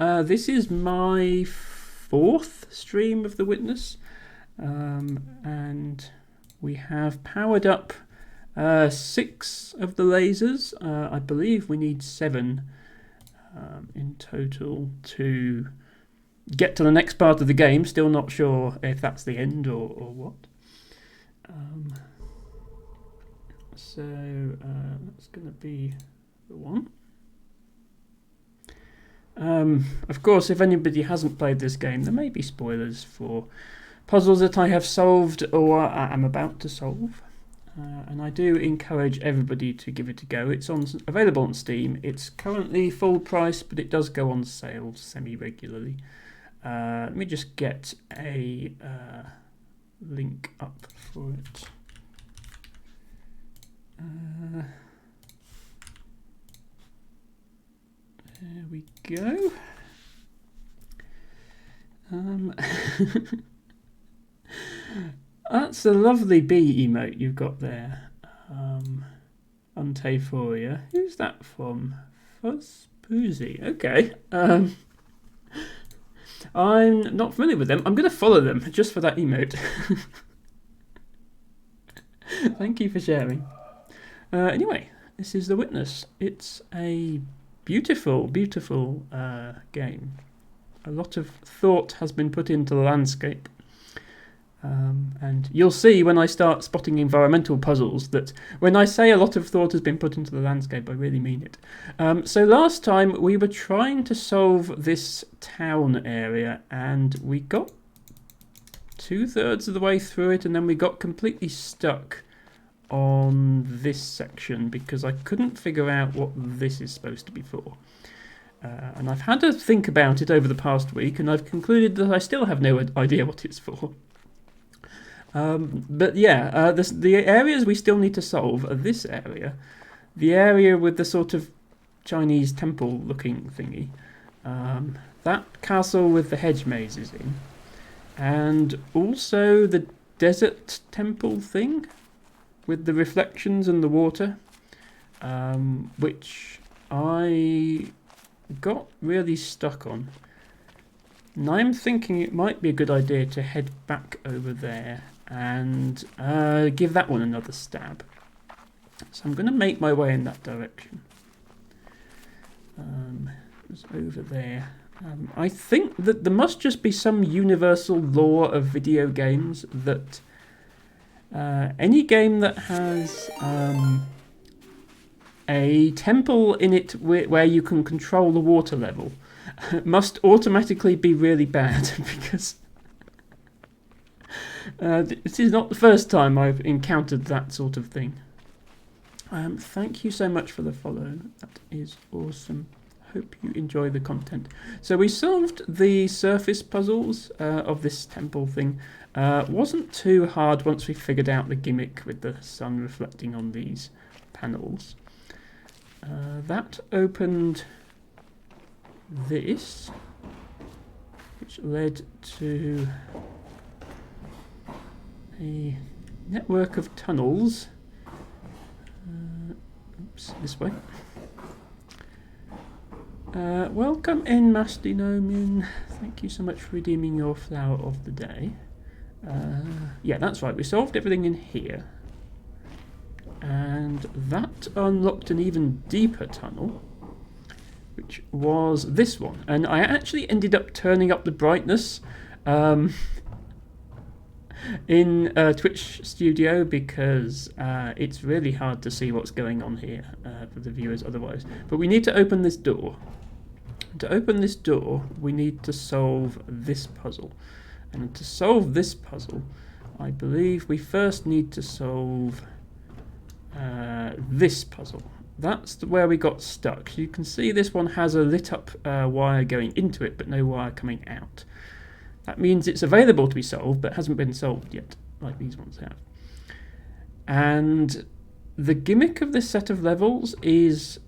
This is my fourth stream of The Witness, and we have powered up 6 of the lasers. I believe we need 7 in total to get to the next part of the game. Still not sure if that's the end or what. So that's going to be the one. Of course, if anybody hasn't played this game, there may be spoilers for puzzles that I have solved or am about to solve. And I do encourage everybody to give it a go. It's available on Steam. It's currently full price, but it does go on sale semi-regularly. Let me just get a link up for it. There we go. That's a lovely bee emote you've got there. Untaphoria. Who's that from? Fuzzpoozy. Okay. I'm not familiar with them. I'm going to follow them just for that emote. Thank you for sharing. Anyway, this is The Witness. It's a beautiful, beautiful game. A lot of thought has been put into the landscape. And you'll see when I start spotting environmental puzzles that when I say a lot of thought has been put into the landscape, I really mean it. So last time we were trying to solve this town area, and we got 2/3 of the way through it, and then we got completely stuck on this section because I couldn't figure out what this is supposed to be for. And I've had to think about it over the past week, and I've concluded that I still have no idea what it's for. But yeah, the areas we still need to solve are this area, the area with the sort of Chinese temple looking thingy, that castle with the hedge mazes in, and also the desert temple thing with the reflections and the water, which I got really stuck on. And I'm thinking it might be a good idea to head back over there and give that one another stab. So I'm going to make my way in that direction. It's over there. I think that there must just be some universal law of video games that any game that has a temple in it where you can control the water level must automatically be really bad because this is not the first time I've encountered that sort of thing. Thank you so much for the follow. That is awesome. Hope you enjoy the content. So we solved the surface puzzles of this temple thing. Wasn't too hard once we figured out the gimmick with the sun reflecting on these panels. That opened this, which led to a network of tunnels. Oops, this way. Welcome in, Mastinomin. Thank you so much for redeeming your flower of the day. Yeah, that's right. We solved everything in here. And that unlocked an even deeper tunnel, which was this one. And I actually ended up turning up the brightness in Twitch Studio because it's really hard to see what's going on here for the viewers otherwise. But we need to open this door. To open this door, we need to solve this puzzle. And to solve this puzzle, I believe we first need to solve this puzzle. That's where we got stuck. You can see this one has a lit up wire going into it, but no wire coming out. That means it's available to be solved, but hasn't been solved yet, like these ones have. And the gimmick of this set of levels is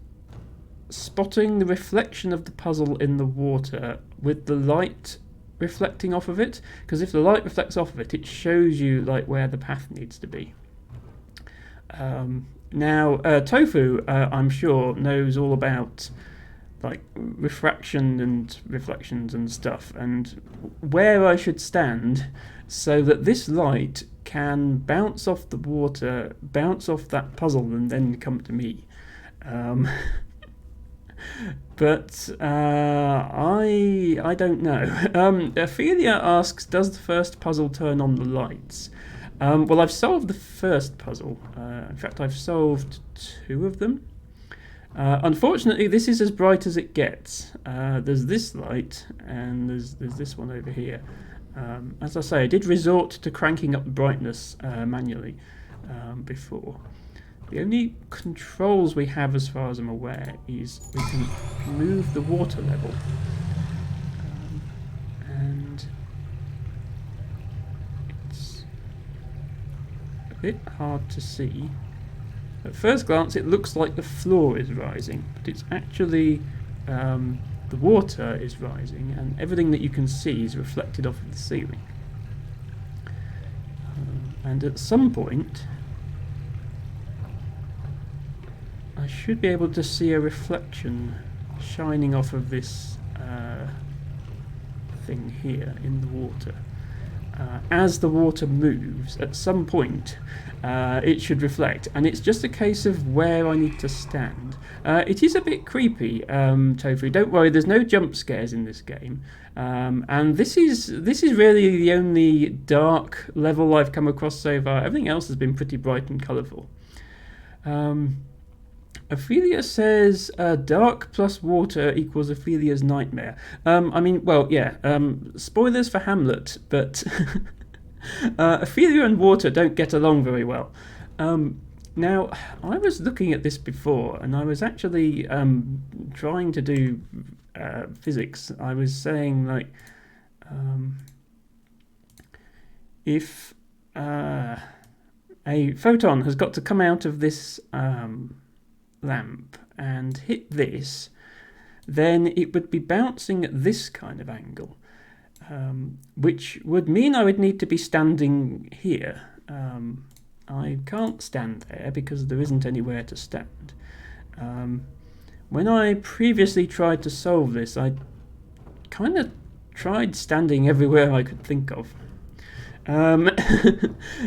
spotting the reflection of the puzzle in the water with the light reflecting off of it, because if the light reflects off of it, it shows you like where the path needs to be. Now, Tofu, I'm sure, knows all about like refraction and reflections and stuff, and where I should stand so that this light can bounce off the water, bounce off that puzzle, and then come to me. But I don't know. Ophelia asks, does the first puzzle turn on the lights? Well, I've solved the first puzzle. In fact, I've solved 2 of them. Unfortunately, this is as bright as it gets. There's this light, and there's this one over here. As I say, I did resort to cranking up the brightness manually before. The only controls we have, as far as I'm aware, is we can move the water level. And it's a bit hard to see. At first glance, it looks like the floor is rising, but it's actually the water is rising, and everything that you can see is reflected off of the ceiling. And at some point, I should be able to see a reflection shining off of this thing here in the water. As the water moves, at some point it should reflect, and it's just a case of where I need to stand. It is a bit creepy, Tofu. Don't worry, there's no jump scares in this game, and this is really the only dark level I've come across so far. Everything else has been pretty bright and colourful. Ophelia says dark plus water equals Ophelia's nightmare. I mean, well, yeah, spoilers for Hamlet, but Ophelia and water don't get along very well. Now, I was looking at this before, and I was actually trying to do physics. I was saying, like, if a photon has got to come out of this lamp and hit this, then it would be bouncing at this kind of angle, which would mean I would need to be standing here. I can't stand there because there isn't anywhere to stand. When I previously tried to solve this, I kind of tried standing everywhere I could think of.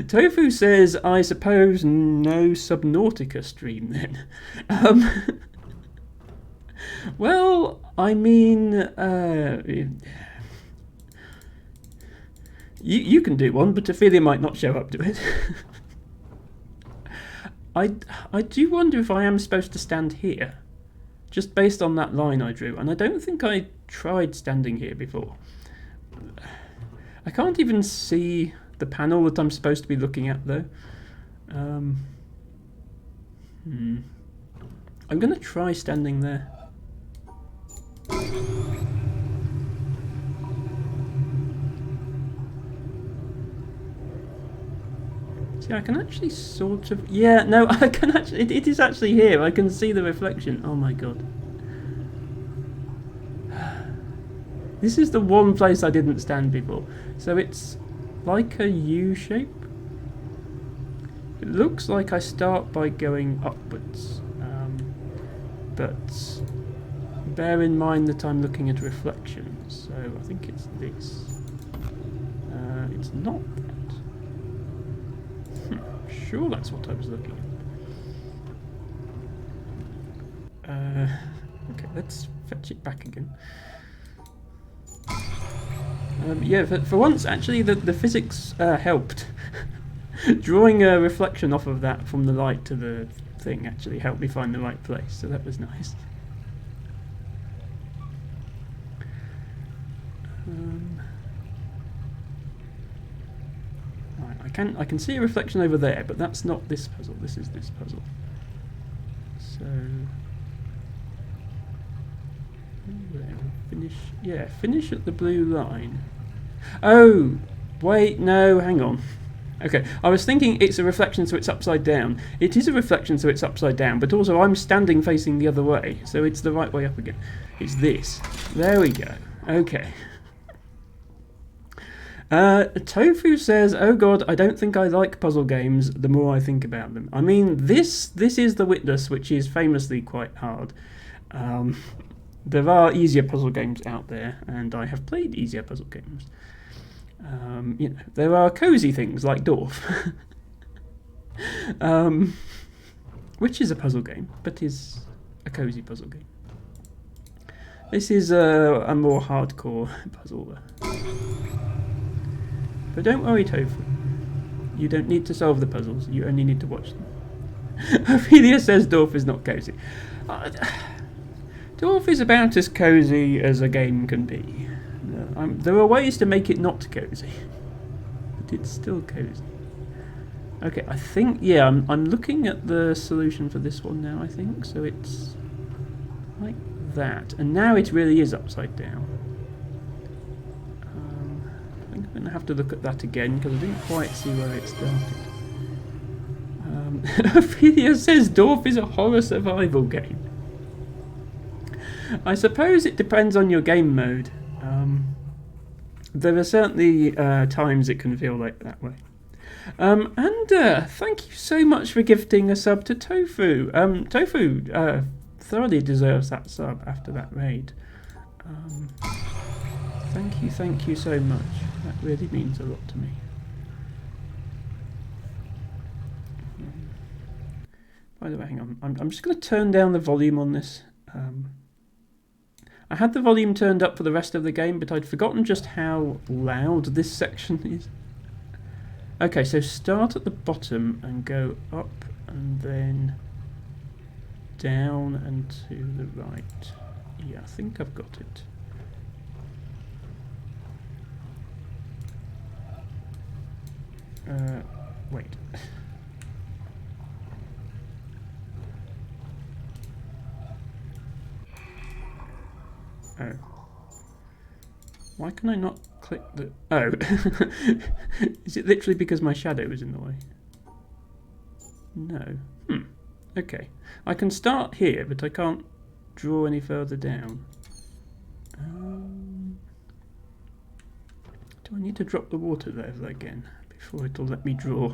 Tofu says, I suppose no Subnautica stream then. Well, I mean, you can do one, but Ophelia might not show up to it. I do wonder if I am supposed to stand here, just based on that line I drew, and I don't think I tried standing here before. I can't even see the panel that I'm supposed to be looking at, though. I'm going to try standing there. See, I can actually sort of... Yeah, no, I can actually... It is actually here. I can see the reflection. Oh, my God. This is the one place I didn't stand before. So it's like a U shape. It looks like I start by going upwards. But bear in mind that I'm looking at reflections. So I think it's this. It's not that. Sure, that's what I was looking at. Okay, let's fetch it back again. Yeah, for once, actually, the physics helped. Drawing a reflection off of that from the light to the thing actually helped me find the right place, so that was nice. Right, I can see a reflection over there, but that's not this puzzle. This is this puzzle. So finish. Yeah, finish at the blue line. Oh, wait, no, hang on. Okay, I was thinking it's a reflection, so it's upside down. It is a reflection, so it's upside down, but also I'm standing facing the other way, so it's the right way up again. It's this. There we go. Okay. Tofu says, oh god, I don't think I like puzzle games the more I think about them. I mean, this is The Witness, which is famously quite hard. there are easier puzzle games out there, and I have played easier puzzle games. There are cozy things like Dwarf, which is a puzzle game, but is a cozy puzzle game. This is a more hardcore puzzle. But don't worry, Tofu. You don't need to solve the puzzles, you only need to watch them. Ophelia says Dwarf is not cozy. Dwarf is about as cozy as a game can be. There are ways to make it not cozy, but it's still cozy. Okay, I think, yeah, I'm looking at the solution for this one now, I think. So it's like that. And now it really is upside down. I think I'm going to have to look at that again, because I didn't quite see where it started. Ophelia says Dwarf is a horror survival game. I suppose it depends on your game mode. There are certainly times it can feel like that way. And thank you so much for gifting a sub to Tofu. Tofu thoroughly deserves that sub after that raid. Thank you so much. That really means a lot to me. By the way, hang on. I'm just going to turn down the volume on this. I had the volume turned up for the rest of the game, but I'd forgotten just how loud this section is. Okay, so start at the bottom and go up and then down and to the right. Yeah, I think I've got it. Wait. Oh. Why can I not click the... Oh. Is it literally because my shadow is in the way? No. Okay. I can start here, but I can't draw any further down. Do I need to drop the water there again before it'll let me draw?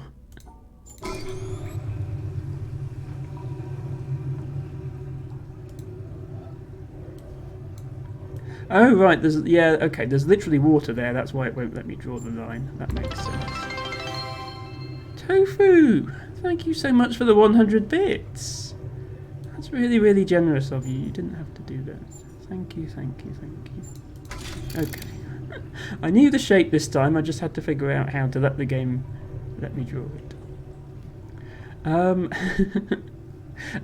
Oh right, there's literally water there, that's why it won't let me draw the line. That makes sense. Tofu! Thank you so much for the 100 bits! That's really, really generous of you. You didn't have to do that. Thank you. Okay. I knew the shape this time, I just had to figure out how to let the game let me draw it.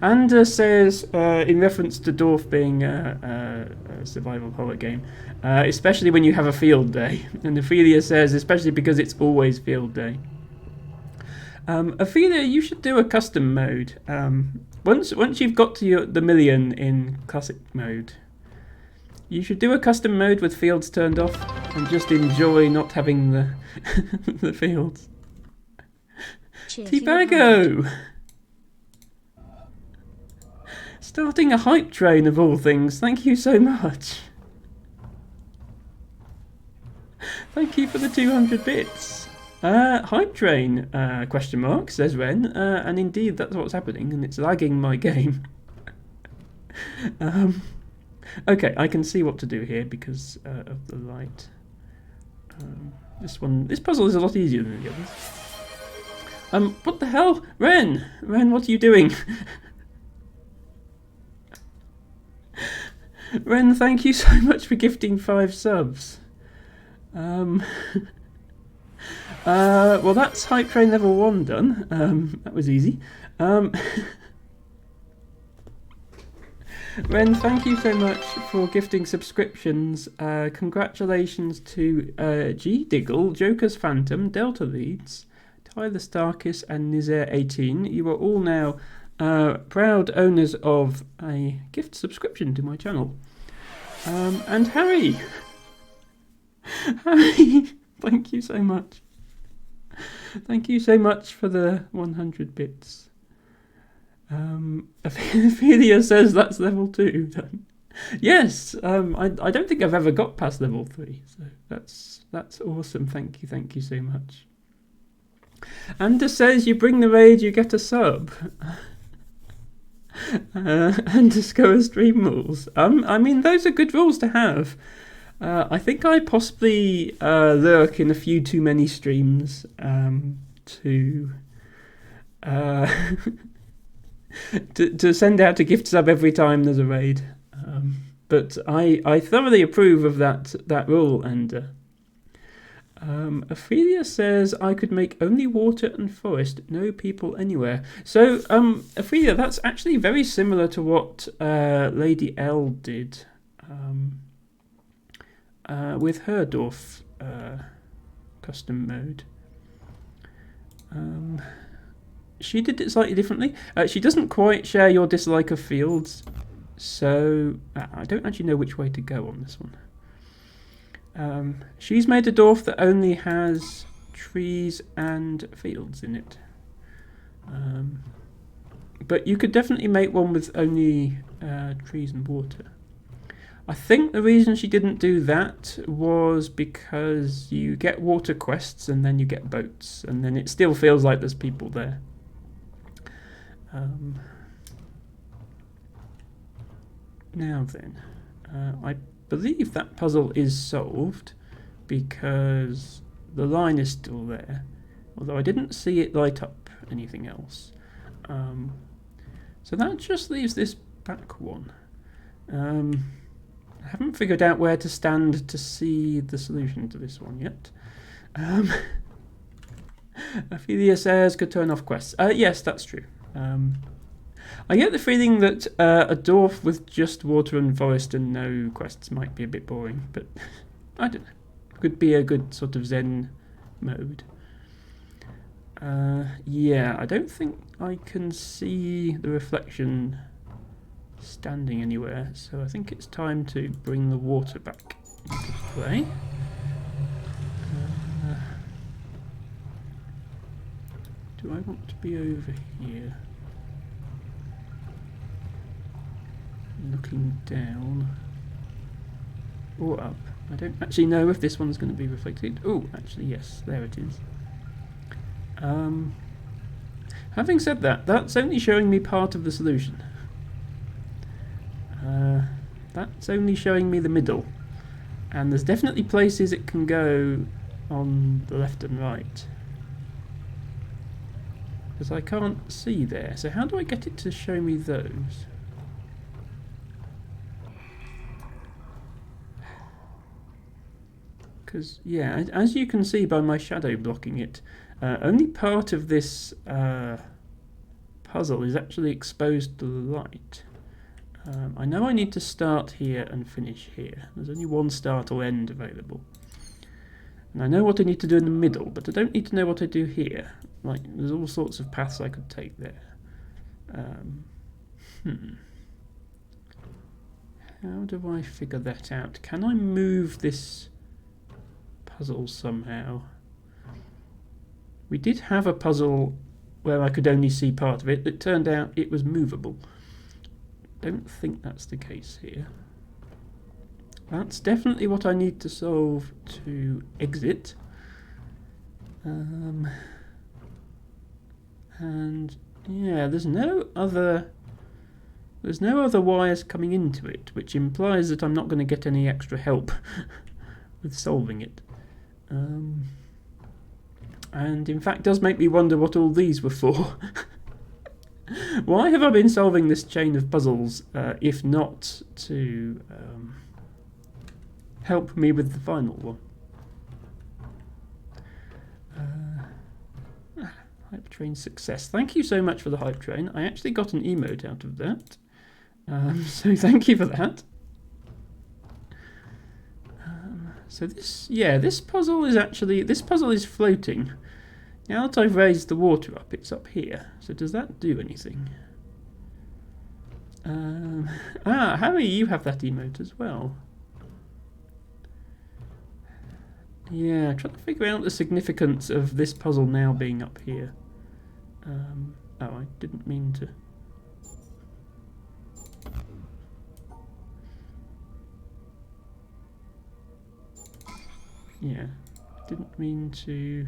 Anders says, in reference to Dwarf being a survival horror game, especially when you have a field day. And Ophelia says, especially because it's always field day. Ophelia, you should do a custom mode. Once you've got to the million in classic mode, you should do a custom mode with fields turned off and just enjoy not having the the fields. T-Bago! Starting a hype train of all things. Thank you so much. Thank you for the 200 bits. Hype train, question mark, says Ren. And indeed, that's what's happening, and it's lagging my game. Okay, I can see what to do here because of the light. This puzzle is a lot easier than the others. What the hell? Ren, what are you doing? Ren, thank you so much for gifting 5 subs. Well, that's Hype Train level 1 done. That was easy. Ren, thank you so much for gifting subscriptions. Congratulations to G Diggle, Joker's Phantom, Delta Leeds, Tyler Starkis, and Nizer18. You are all now proud owners of a gift subscription to my channel. And Harry, thank you so much. Thank you so much for the 100 bits. Ophelia says that's level 2 done. Yes, I don't think I've ever got past level 3, so that's awesome. Thank you so much. Anders says you bring the raid, you get a sub. Underscore stream rules. I mean, those are good rules to have. I think I possibly lurk in a few too many streams to to send out a gift sub every time there's a raid. But I thoroughly approve of that rule. And Ophelia says I could make only water and forest, no people anywhere. So Ophelia, that's actually very similar to what Lady L did with her dwarf custom mode. She did it slightly differently. She doesn't quite share your dislike of fields, so I don't actually know which way to go on this one. She's made a dwarf that only has trees and fields in it. But you could definitely make one with only trees and water. I think the reason she didn't do that was because you get water quests and then you get boats, and then it still feels like there's people there. Now then, I believe that puzzle is solved because the line is still there, although I didn't see it light up anything else. So that just leaves this back one. I haven't figured out where to stand to see the solution to this one yet. Ophelia says could turn off quests. Yes, that's true. I get the feeling that a dwarf with just water and forest and no quests might be a bit boring, but I don't know. Could be a good sort of Zen mode. Yeah, I don't think I can see the reflection standing anywhere, so I think it's time to bring the water back into play. Do I want to be over here? Looking down or up? I don't actually know if this one's going to be reflected. Oh, actually yes, there it is. Having said that, that's only showing me part of the solution. That's only showing me the middle, and there's definitely places it can go on the left and right, because I can't see there. So how do I get it to show me those? Because, yeah, as you can see by my shadow blocking it, only part of this puzzle is actually exposed to the light. I know I need to start here and finish here. There's only one start or end available. And I know what I need to do in the middle, but I don't need to know what I do here. Like, there's all sorts of paths I could take there. How do I figure that out? Can I move this puzzle somehow? We did have a puzzle where I could only see part of it. It turned out it was movable. Don't think that's the case here. That's definitely what I need to solve to exit. And yeah, there's no other wires coming into it, which implies that I'm not going to get any extra help with solving it. And in fact does make me wonder what all these were for. Why have I been solving this chain of puzzles if not to help me with the final one? Hype train success. Thank you so much for the hype train. I actually got an emote out of that. So thank you for that. So this puzzle is floating. Now that I've raised the water up, it's up here. So does that do anything? Harry, you have that emote as well. Yeah, trying to figure out the significance of this puzzle now being up here. Oh, I didn't mean to. Yeah, didn't mean to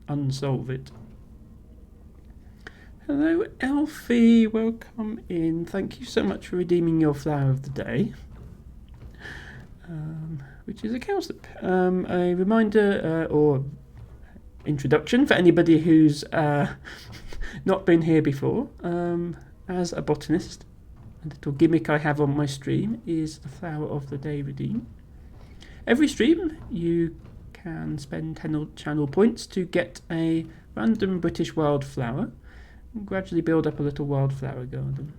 unsolve it. Hello, Elfie. Welcome in. Thank you so much for redeeming your flower of the day, which is a cowslip. A reminder or introduction for anybody who's not been here before. As a botanist, a little gimmick I have on my stream is the flower of the day redeem. Every stream you can spend 10 channel points to get a random British wildflower and gradually build up a little wildflower garden.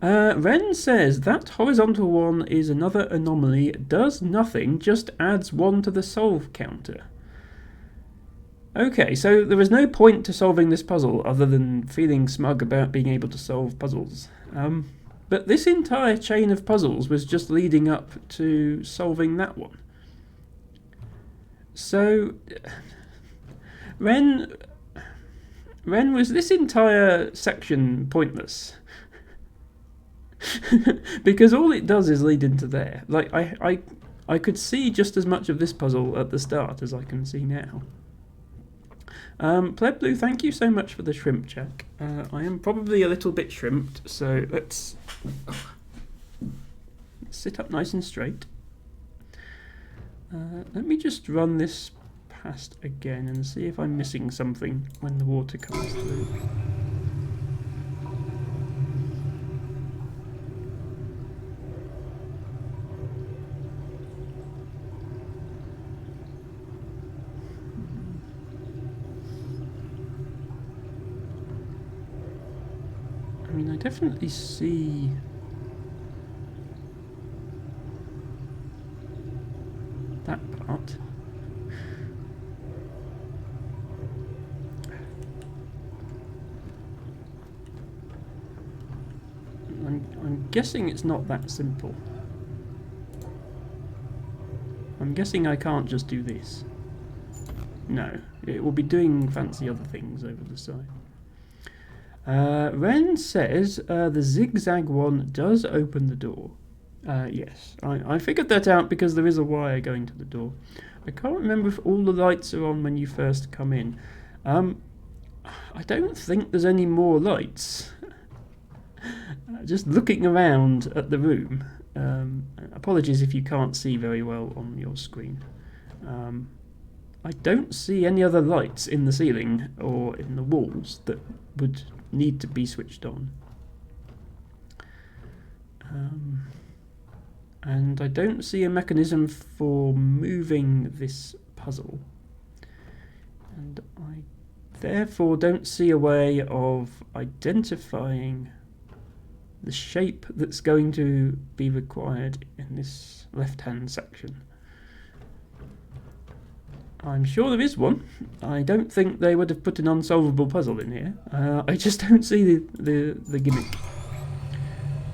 Ren says that horizontal one is another anomaly, does nothing, just adds 1 to the solve counter. Okay, so there was no point to solving this puzzle other than feeling smug about being able to solve puzzles. But this entire chain of puzzles was just leading up to solving that one. So, Ren, was this entire section pointless? Because all it does is lead into there. Like, I could see just as much of this puzzle at the start as I can see now. Pleb Blue, thank you so much for the shrimp check. I am probably a little bit shrimped, so let's sit up nice and straight. Let me just run this past again and see if I'm missing something when the water comes through. I mean, I definitely see that part. I'm guessing it's not that simple. I'm guessing I can't just do this. No, it will be doing fancy other things over the side. Ren says the zigzag one does open the door. Yes, I figured that out because there is a wire going to the door. I can't remember if all the lights are on when you first come in. I don't think there's any more lights. Just looking around at the room. Apologies if you can't see very well on your screen. I don't see any other lights in the ceiling or in the walls that would need to be switched on. And I don't see a mechanism for moving this puzzle. And I therefore don't see a way of identifying the shape that's going to be required in this left-hand section. I'm sure there is one. I don't think they would have put an unsolvable puzzle in here. I just don't see the gimmick.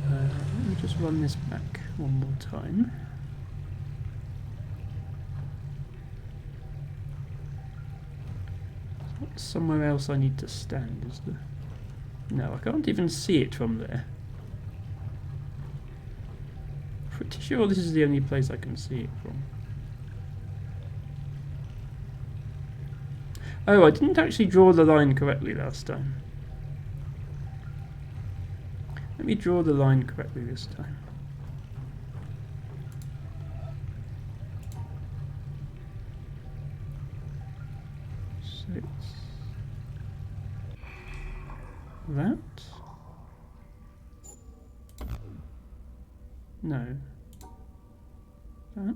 Let me just run this back one more time. Somewhere else I need to stand, is there? No, I can't even see it from there. Pretty sure this is the only place I can see it from. Oh, I didn't actually draw the line correctly last time. Let me draw the line correctly this time. So it's that. No. That.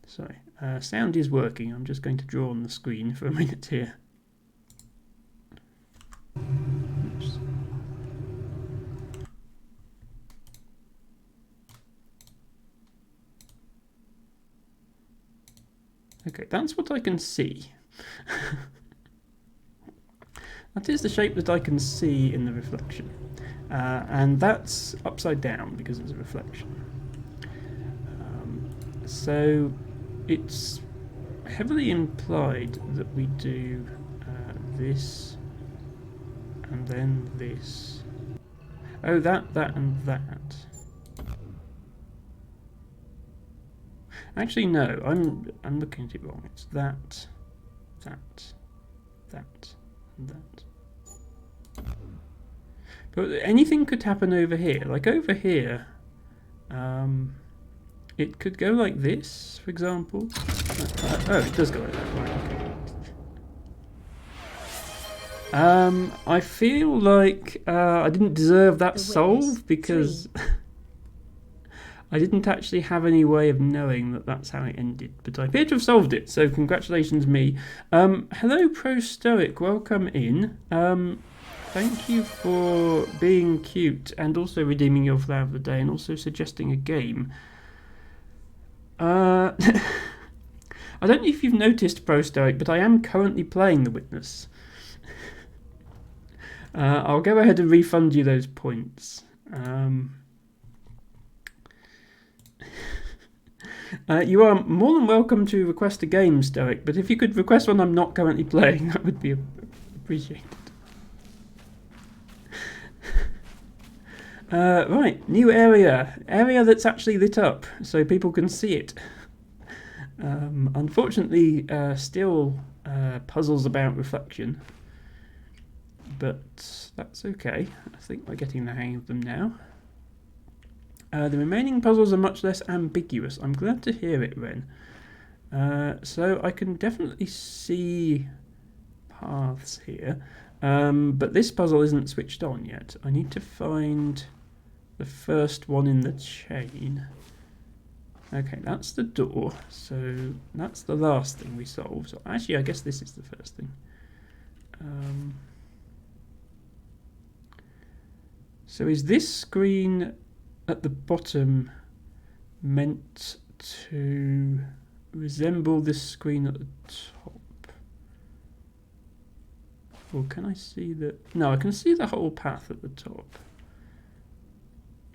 Sorry, sound is working. I'm just going to draw on the screen for a minute here. Oops. Okay, that's what I can see. That is the shape that I can see in the reflection. And that's upside down because it's a reflection. So it's heavily implied that we do this, and then this. Oh, that, and that. Actually, no, I'm looking at it wrong. It's that, and that. But anything could happen over here. Like over here, it could go like this, for example. Oh, it does go like that. Right, okay. I feel like I didn't deserve that solve because I didn't actually have any way of knowing that that's how it ended, but I appear to have solved it, so congratulations me. Hello Pro Stoic, welcome in. Thank you for being cute and also redeeming your flower of the day and also suggesting a game. I don't know if you've noticed, Pro Stoic, but I am currently playing The Witness. I'll go ahead and refund you those points. You are more than welcome to request a game, Stoic, but if you could request one I'm not currently playing, that would be appreciated. Right, new area that's actually lit up so people can see it. Unfortunately, still puzzles about reflection, but that's okay. I think we're getting the hang of them now. The remaining puzzles are much less ambiguous. I'm glad to hear it, Ren. So I can definitely see paths here, but this puzzle isn't switched on yet. I need to find the first one in the chain. Okay, that's the door, so that's the last thing we solve. So actually, I guess this is the first thing. So is this screen at the bottom meant to resemble this screen at the top? Or can I see the... No, I can see the whole path at the top.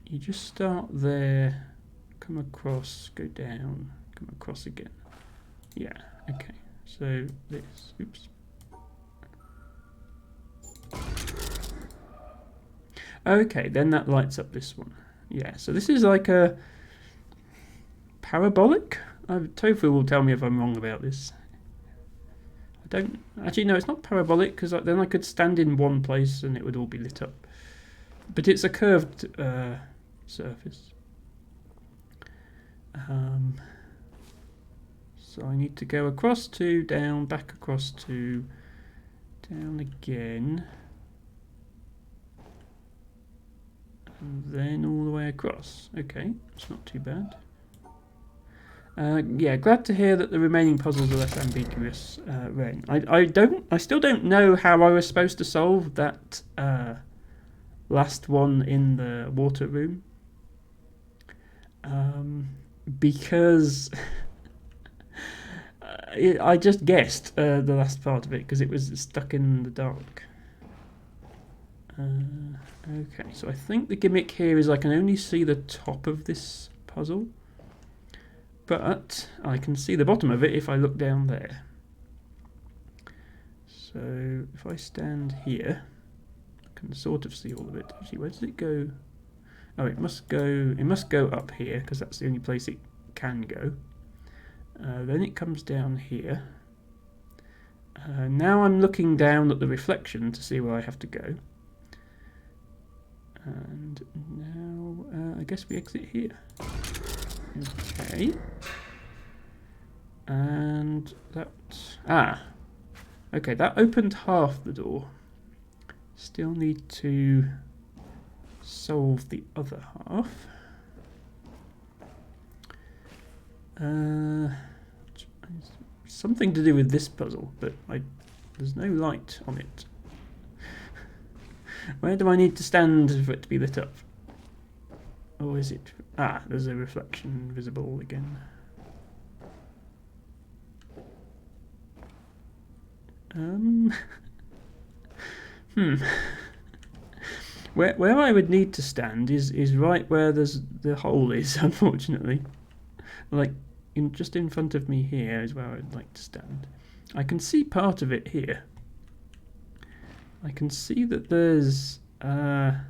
You just start there, come across, go down, come across again. Yeah, okay. So this, oops. Okay, then that lights up this one. Yeah, so this is like a parabolic? Tofu will tell me if I'm wrong about this. I don't... Actually, no, it's not parabolic, because then I could stand in one place and it would all be lit up. But it's a curved surface. So I need to go across to, down, back across to, down again. And then all the way across. Okay, it's not too bad. Yeah, glad to hear that the remaining puzzles are less ambiguous, Ren. I still don't know how I was supposed to solve that last one in the water room. Because I just guessed the last part of it because it was stuck in the dark. Okay, so I think the gimmick here is I can only see the top of this puzzle, but I can see the bottom of it if I look down there. So if I stand here, I can sort of see all of it. Actually, where does it go? Oh, it must go up here because that's the only place it can go. Then it comes down here. Now I'm looking down at the reflection to see where I have to go. And now I guess we exit here. Okay. And that... okay, that opened half the door. Still need to solve the other half. Something to do with this puzzle, but there's no light on it. Where do I need to stand for it to be lit up? Or is it... there's a reflection visible again. Where I would need to stand is right where the hole is, unfortunately. Like, just in front of me here is where I'd like to stand. I can see part of it here. I can see that there's a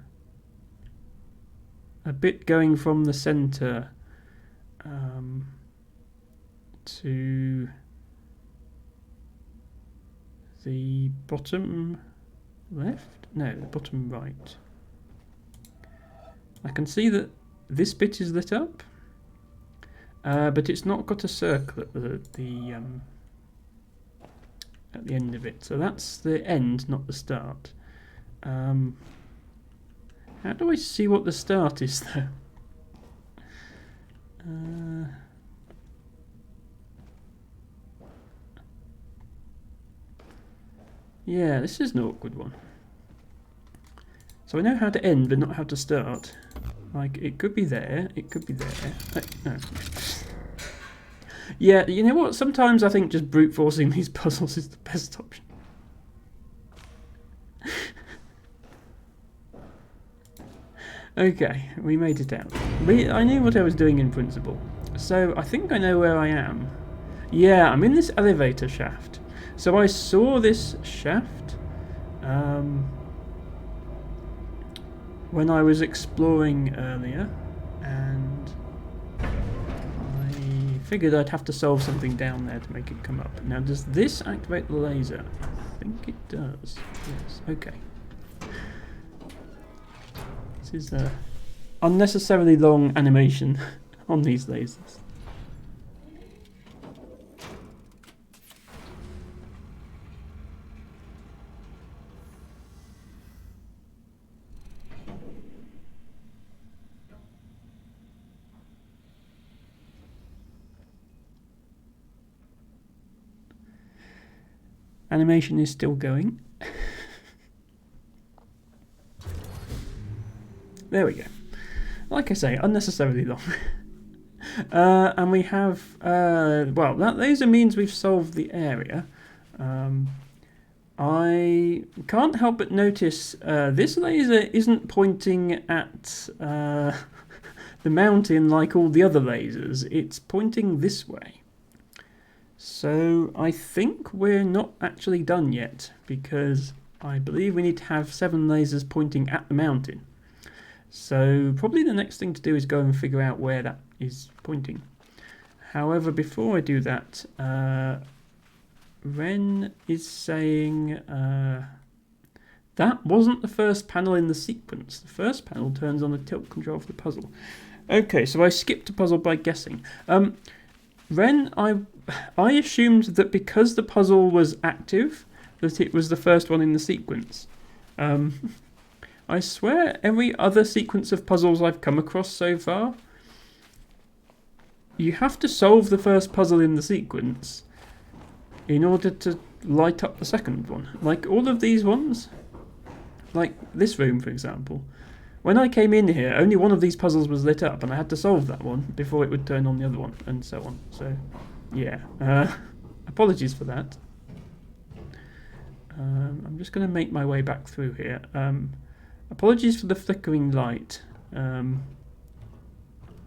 bit going from the centre to the bottom left? No, the bottom right. I can see that this bit is lit up, but it's not got a circle at the end of it. So that's the end, not the start. How do I see what the start is, though? Yeah, this is an awkward one. So I know how to end, but not how to start. Like, it could be there, it could be there. No. Yeah, you know what? Sometimes I think just brute forcing these puzzles is the best option. Okay, we made it out. I knew what I was doing in principle. So I think I know where I am. Yeah, I'm in this elevator shaft. So I saw this shaft when I was exploring earlier, and I figured I'd have to solve something down there to make it come up. Now, does this activate the laser? I think it does. Yes, okay. This is a unnecessarily long animation on these lasers. Animation is still going. There we go. Like I say, unnecessarily long. And we have, well, that laser means we've solved the area. I can't help but notice this laser isn't pointing at the mountain like all the other lasers. It's pointing this way. So I think we're not actually done yet, because I believe we need to have 7 lasers pointing at the mountain. So probably the next thing to do is go and figure out where that is pointing. However, before I do that, Ren is saying that wasn't the first panel in the sequence. The first panel turns on the tilt control for the puzzle. Okay, so I skipped a puzzle by guessing. Ren, I assumed that because the puzzle was active, that it was the first one in the sequence. I swear every other sequence of puzzles I've come across so far, you have to solve the first puzzle in the sequence in order to light up the second one. Like all of these ones, like this room for example, when I came in here only one of these puzzles was lit up and I had to solve that one before it would turn on the other one, and so on. So yeah, apologies for that. I'm just going to make my way back through here. Apologies for the flickering light. The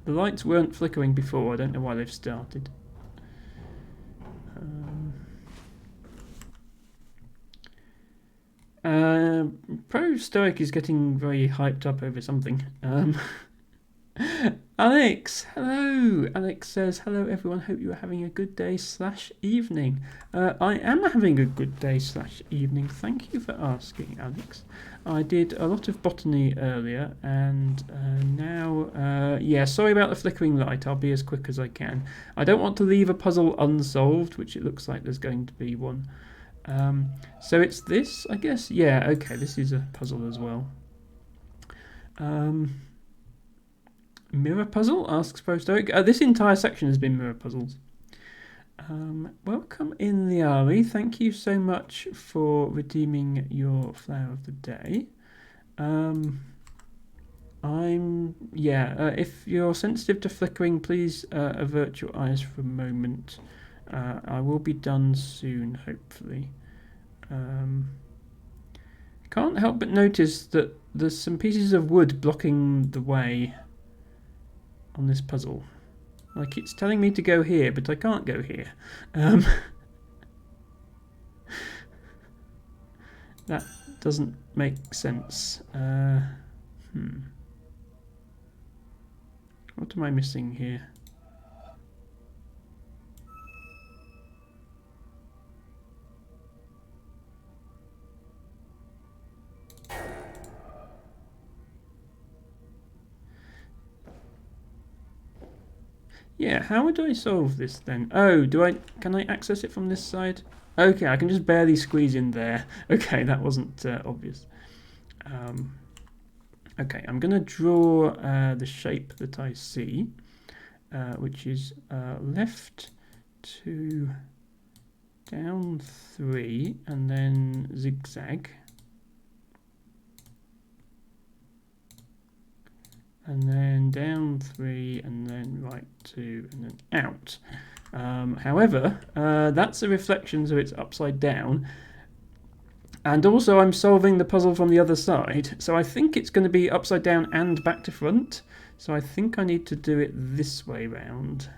lights weren't flickering before, I don't know why they've started. Pro Stoic is getting very hyped up over something. Alex, hello! Alex says, hello everyone, hope you are having a good day / evening. I am having a good day / evening, thank you for asking, Alex. I did a lot of botany earlier, and now, yeah, sorry about the flickering light, I'll be as quick as I can. I don't want to leave a puzzle unsolved, which it looks like there's going to be one. So it's this, I guess? Yeah, okay, this is a puzzle as well. Mirror puzzle, asks ProStoic. This entire section has been mirror puzzles. Welcome in the army. Thank you so much for redeeming your flower of the day. If you're sensitive to flickering, please avert your eyes for a moment. I will be done soon, hopefully. Can't help but notice that there's some pieces of wood blocking the way on this puzzle. Like, it's telling me to go here, but I can't go here. That doesn't make sense. What am I missing here? Yeah, how would I solve this then? Oh, can I access it from this side? Okay, I can just barely squeeze in there. Okay, that wasn't obvious. Okay, I'm going to draw the shape that I see, which is left 2, down 3, and then zigzag. And then down 3, and then right 2, and then out. However, that's a reflection, so it's upside down. And also I'm solving the puzzle from the other side, so I think it's going to be upside down and back to front. So I think I need to do it this way round.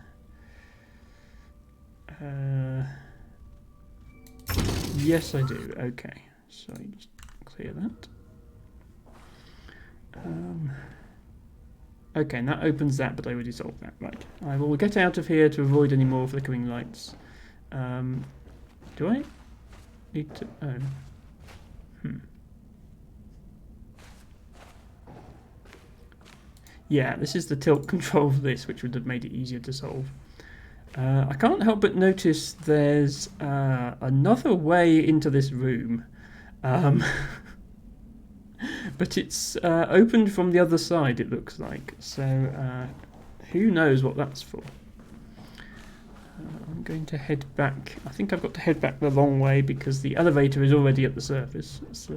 Yes, I do. Okay, so just clear that. Okay, and that opens that, but I already solved that. Right. I will get out of here to avoid any more flickering lights. Do I need to... Oh. Yeah, this is the tilt control for this, which would have made it easier to solve. I can't help but notice there's another way into this room. But it's opened from the other side, it looks like. So who knows what that's for. I'm going to head back. I think I've got to head back the long way because the elevator is already at the surface. So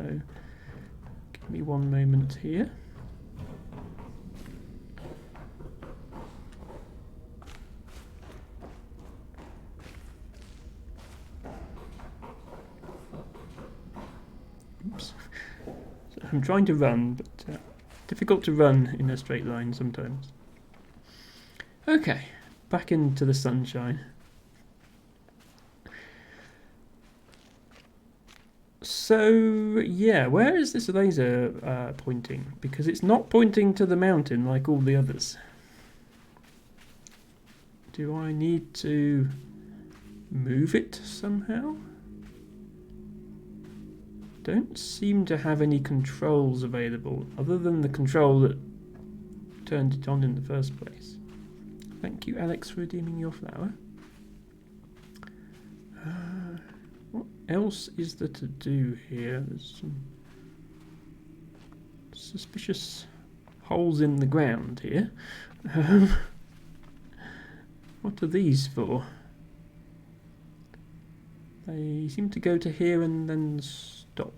give me one moment here. Oops. I'm trying to run, but difficult to run in a straight line sometimes. Okay, back into the sunshine. So, yeah, where is this laser pointing? Because it's not pointing to the mountain like all the others. Do I need to move it somehow? Don't seem to have any controls available other than the control that turned it on in the first place. Thank you, Alex, for redeeming your flower. What else is there to do here? There's some suspicious holes in the ground here. What are these for? They seem to go to here and then stop.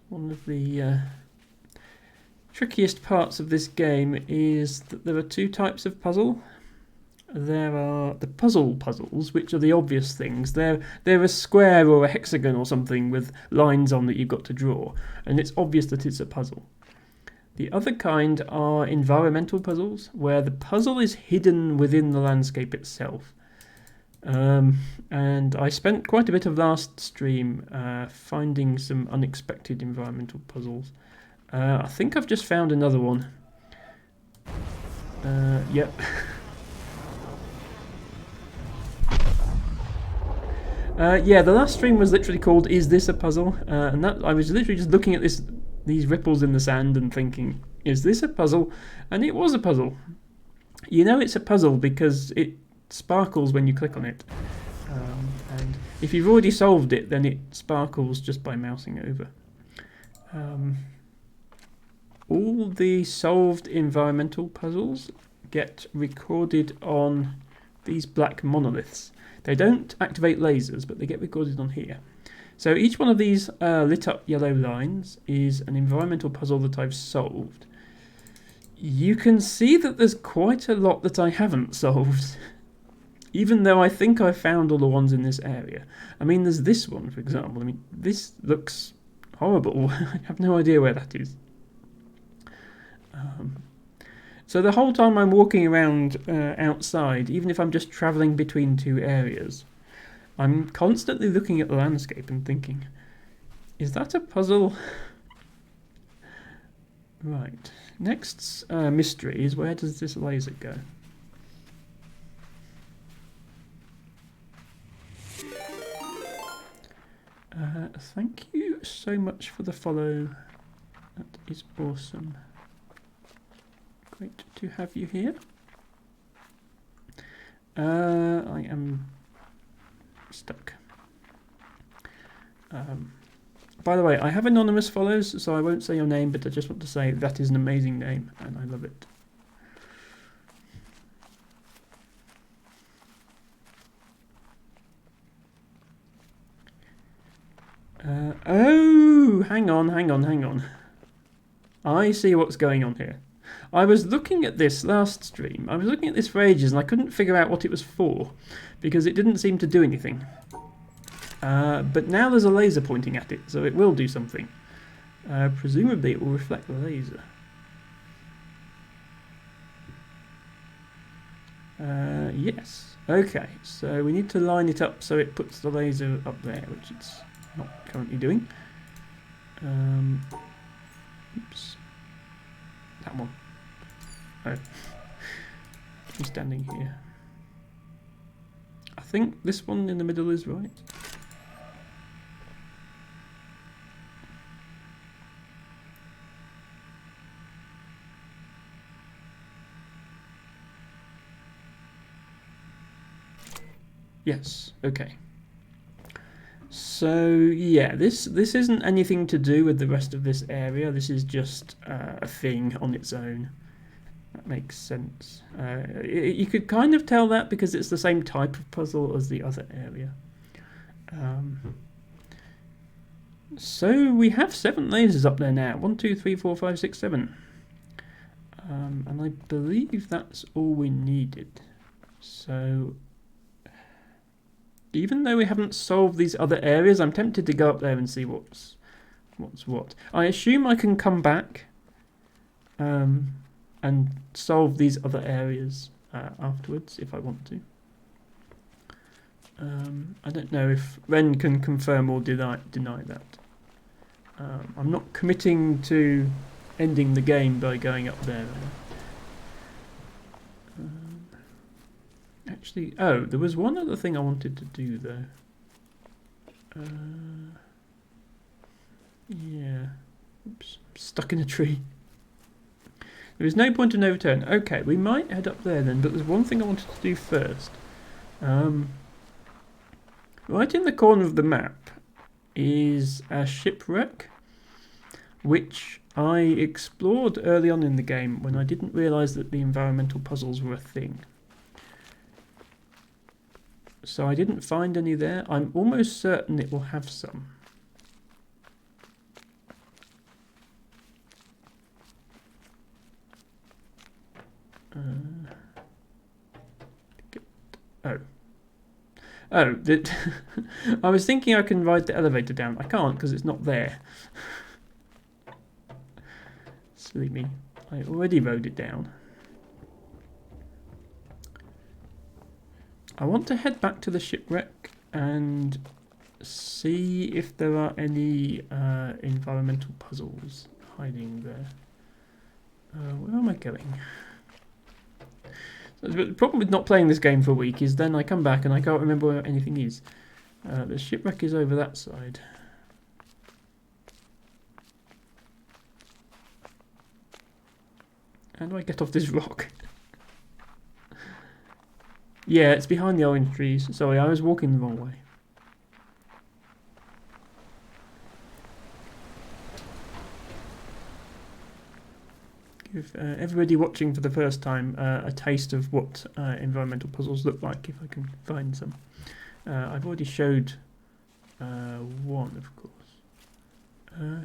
One of the trickiest parts of this game is that there are two types of puzzle. There are the puzzles, which are the obvious things. They're a square or a hexagon or something with lines on that you've got to draw, and it's obvious that it's a puzzle. The other kind are environmental puzzles, where the puzzle is hidden within the landscape itself. And I spent quite a bit of last stream finding some unexpected environmental puzzles. I think I've just found another one. Yep. Yeah, the last stream was literally called "Is This a Puzzle?" And that I was literally just looking at these ripples in the sand and thinking, "Is this a puzzle?" And it was a puzzle. You know it's a puzzle because it sparkles when you click on it, and if you've already solved it, then it sparkles just by mousing over. All the solved environmental puzzles get recorded on these black monoliths. They don't activate lasers, but they get recorded on here. So each one of these lit up yellow lines is an environmental puzzle that I've solved. You can see that there's quite a lot that I haven't solved, even though I think I've found all the ones in this area. I mean, there's this one, for example. I mean, this looks horrible. I have no idea where that is. So the whole time I'm walking around outside, even if I'm just travelling between two areas, I'm constantly looking at the landscape and thinking, is that a puzzle? Right. Next mystery is, where does this laser go? Thank you so much for the follow. That is awesome. Great to have you here. I am stuck. By the way, I have anonymous follows, so I won't say your name, but I just want to say that is an amazing name, and I love it. Oh, hang on. I see what's going on here. I was looking at this last stream. I was looking at this for ages, and I couldn't figure out what it was for, because it didn't seem to do anything. But now there's a laser pointing at it, so it will do something. Presumably it will reflect the laser. Yes. Okay, so we need to line it up so it puts the laser up there, which it's not currently doing. Oops. That one. Oh. I'm standing here. I think this one in the middle is right. Yes, okay. So yeah, this isn't anything to do with the rest of this area. This is just a thing on its own. That makes sense. You could kind of tell that because it's the same type of puzzle as the other area. So we have 7 lasers up there now. 1, 2, 3, 4, 5, 6, 7. And I believe that's all we needed. So even though we haven't solved these other areas, I'm tempted to go up there and see what's what. I assume I can come back and solve these other areas afterwards if I want to. I don't know if Ren can confirm or deny that. I'm not committing to ending the game by going up there. Actually, oh, there was one other thing I wanted to do though. Yeah. Oops, stuck in a tree. There is no point in no return. Okay, we might head up there then, but there's one thing I wanted to do first. Right in the corner of the map is a shipwreck, which I explored early on in the game when I didn't realise that the environmental puzzles were a thing. So I didn't find any there. I'm almost certain it will have some. Oh, I was thinking I can ride the elevator down. I can't because it's not there. Silly me. I already rode it down. I want to head back to the shipwreck and see if there are any environmental puzzles hiding there. Where am I going? So the problem with not playing this game for a week is then I come back and I can't remember where anything is. The shipwreck is over that side. How do I get off this rock? Yeah, it's behind the orange trees. Sorry, I was walking the wrong way. Give everybody watching for the first time a taste of what environmental puzzles look like, if I can find some. I've already showed one, of course.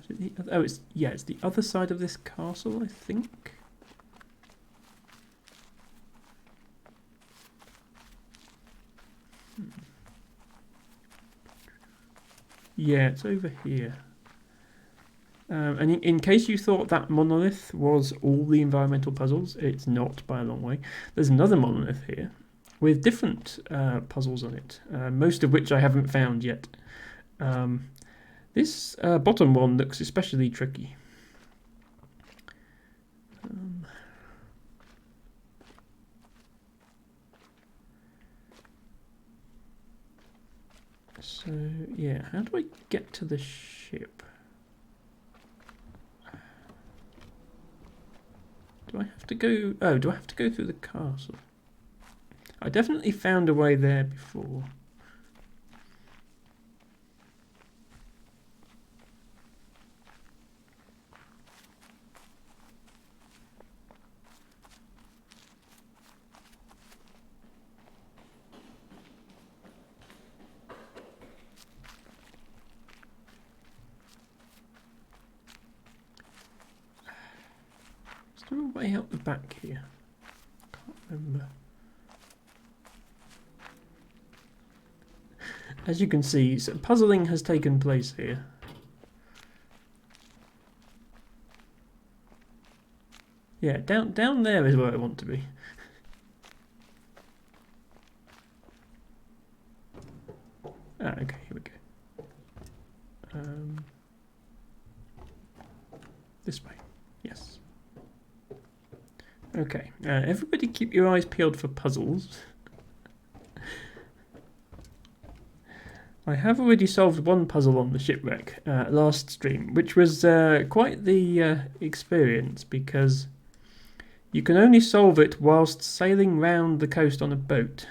It's the other side of this castle, I think. Yeah, it's over here. And in case you thought that monolith was all the environmental puzzles, it's not by a long way. There's another monolith here with different puzzles on it, most of which I haven't found yet. This bottom one looks especially tricky. So, yeah, how do I get to the ship? Do I have to go... Oh, do I have to go through the castle? I definitely found a way there before. Is there a way out the back here? Can't remember. As you can see, some puzzling has taken place here. Yeah, down there is where I want to be. Okay, here we go. This way, yes. Okay, everybody keep your eyes peeled for puzzles. I have already solved one puzzle on the shipwreck last stream, which was quite the experience because you can only solve it whilst sailing round the coast on a boat.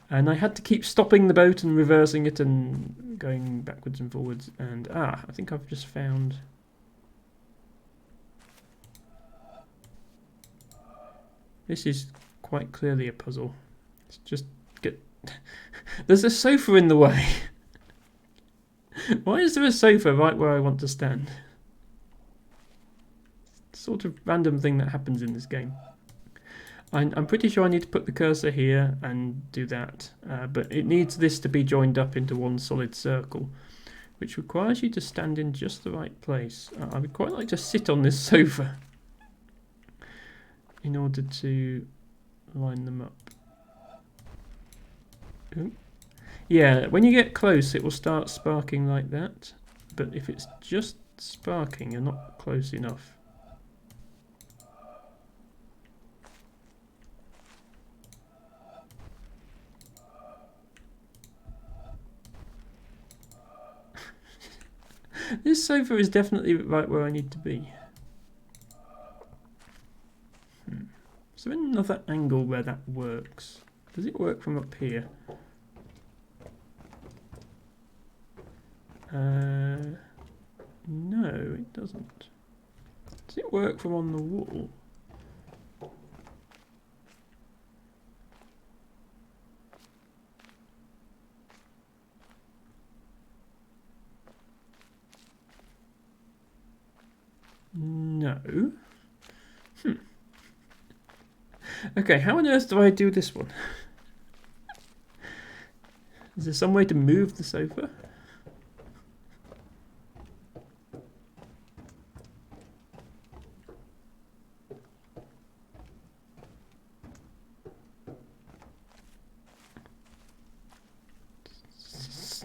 And I had to keep stopping the boat and reversing it and going backwards and forwards. And I think I've just found... This is quite clearly a puzzle. It's just get... There's a sofa in the way. Why is there a sofa right where I want to stand? It's a sort of random thing that happens in this game. I'm pretty sure I need to put the cursor here and do that, but it needs this to be joined up into one solid circle, which requires you to stand in just the right place. I would quite like to sit on this sofa in order to line them up. Ooh. Yeah, when you get close it will start sparking like that, but if it's just sparking you're not close enough. This sofa is definitely right where I need to be. Is there another angle where that works? Does it work from up here? No, it doesn't. Does it work from on the wall? No. Okay, how on earth do I do this one? Is there some way to move the sofa?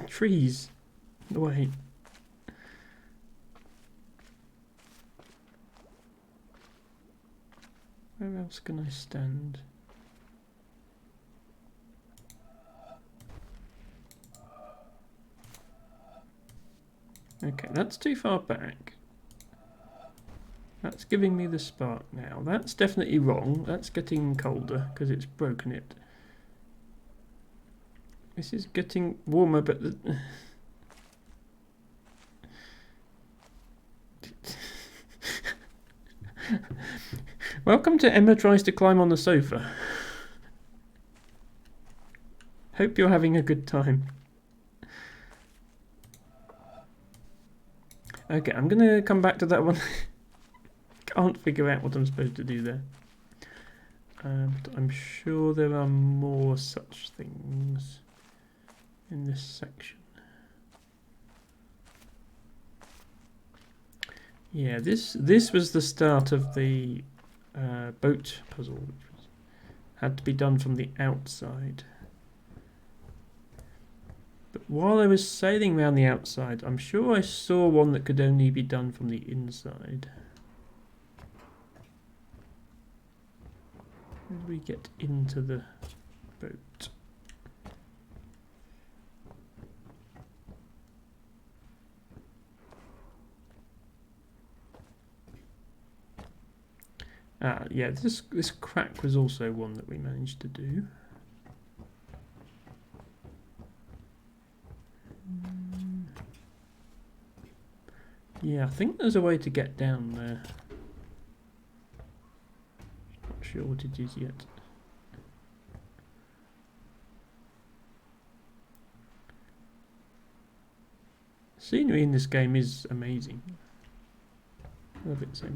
Trees. No way. Where else can I stand? Okay, that's too far back. That's giving me the spark now. That's definitely wrong. That's getting colder because it's broken it. This is getting warmer, but the... Welcome to Emma Tries to Climb on the Sofa. Hope you're having a good time. Okay, I'm going to come back to that one. Can't figure out what I'm supposed to do there. But I'm sure there are more such things in this section. Yeah, this was the start of the boat puzzle, which had to be done from the outside. But while I was sailing around the outside, I'm sure I saw one that could only be done from the inside. How do we get into the boat? Ah, yeah, this crack was also one that we managed to do. Yeah, I think there's a way to get down there. Not sure what it is yet. Scenery in this game is amazing. I love it so much.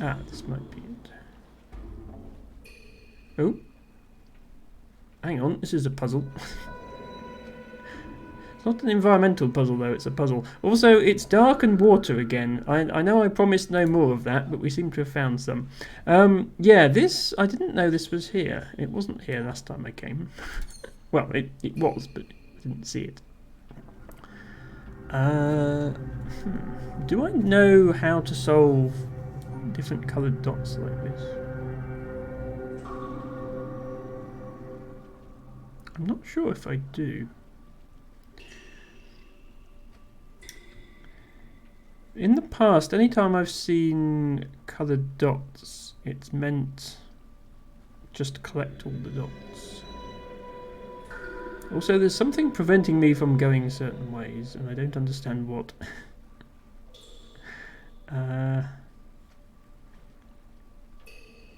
Ah, this might be it. Oh. Hang on, this is a puzzle. It's not an environmental puzzle though, it's a puzzle. Also, it's dark and water again. I know I promised no more of that, but we seem to have found some. Yeah, this, I didn't know this was here. It wasn't here last time I came. Well, it was, but I didn't see it. Do I know how to solve different coloured dots like this? I'm not sure if I do. In the past, anytime I've seen coloured dots, it's meant just to collect all the dots. Also, there's something preventing me from going certain ways, and I don't understand what.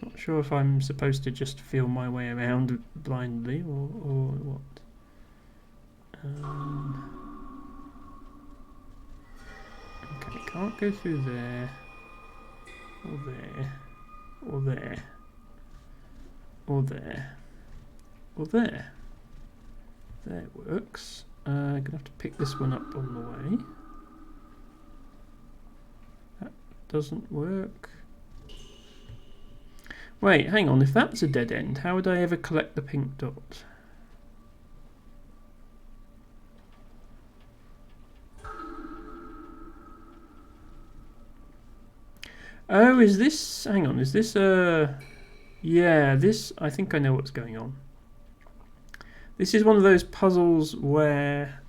Not sure if I'm supposed to just feel my way around blindly or what. Okay, can't go through there, or there, or there, or there, or there. There works. I'm gonna have to pick this one up on the way. That doesn't work. Wait, hang on, if that's a dead end, how would I ever collect the pink dot? Oh, is this, hang on, is this a, yeah, this, I think I know what's going on. This is one of those puzzles where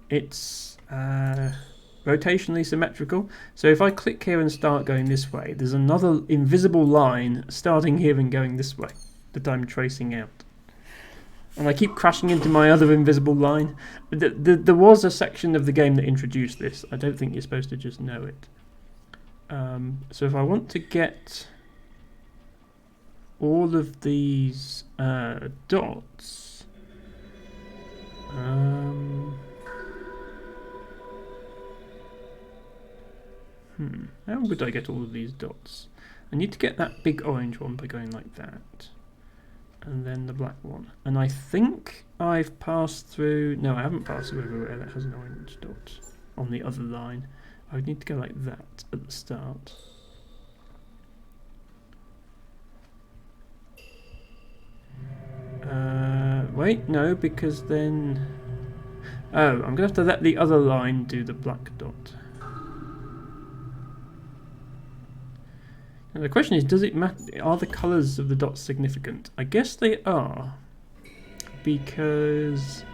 it's rotationally symmetrical. So if I click here and start going this way, there's another invisible line starting here and going this way that I'm tracing out. And I keep crashing into my other invisible line. There was a section of the game that introduced this. I don't think you're supposed to just know it. So if I want to get all of these dots, how would I get all of these dots? I need to get that big orange one by going like that. And then the black one. And I think I've passed through... No, I haven't passed through everywhere that has an orange dot on the other line. I would need to go like that at the start. Wait, no, because then... Oh, I'm going to have to let the other line do the black dot. Now the question is, does it matter? Are the colours of the dots significant? I guess they are, because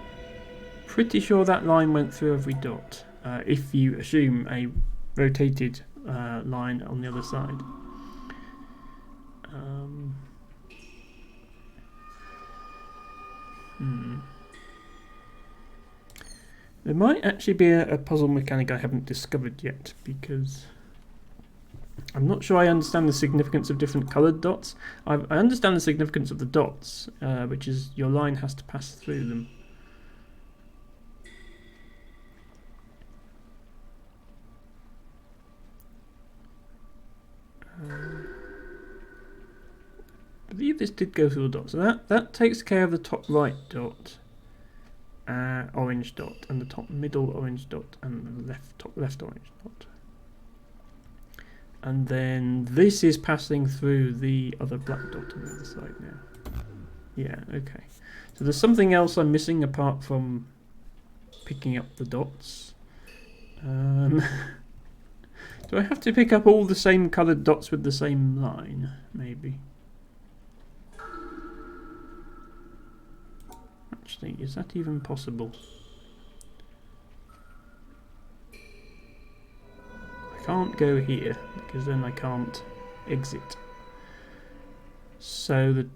pretty sure that line went through every dot, if you assume a rotated line on the other side. There might actually be a puzzle mechanic I haven't discovered yet, because I'm not sure I understand the significance of different coloured dots. I understand the significance of the dots, which is your line has to pass through them. I believe this did go through the dot, so that takes care of the top right dot, orange dot, and the top middle orange dot, and the top left orange dot. And then this is passing through the other black dot on the other side now. Yeah, okay. So there's something else I'm missing apart from picking up the dots. Do I have to pick up all the same coloured dots with the same line? Maybe. Actually, is that even possible? I can't go here because then I can't exit. So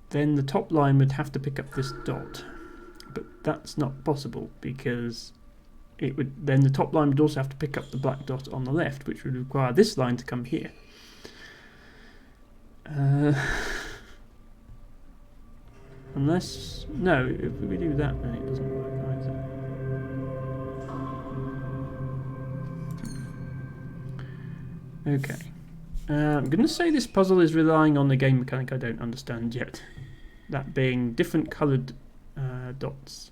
then the top line would have to pick up this dot, but that's not possible because it would then the top line would also have to pick up the black dot on the left, which would require this line to come here. Unless no, if we do that, then it doesn't work either. Okay. I'm going to say this puzzle is relying on the game mechanic I don't understand yet. That being different coloured dots.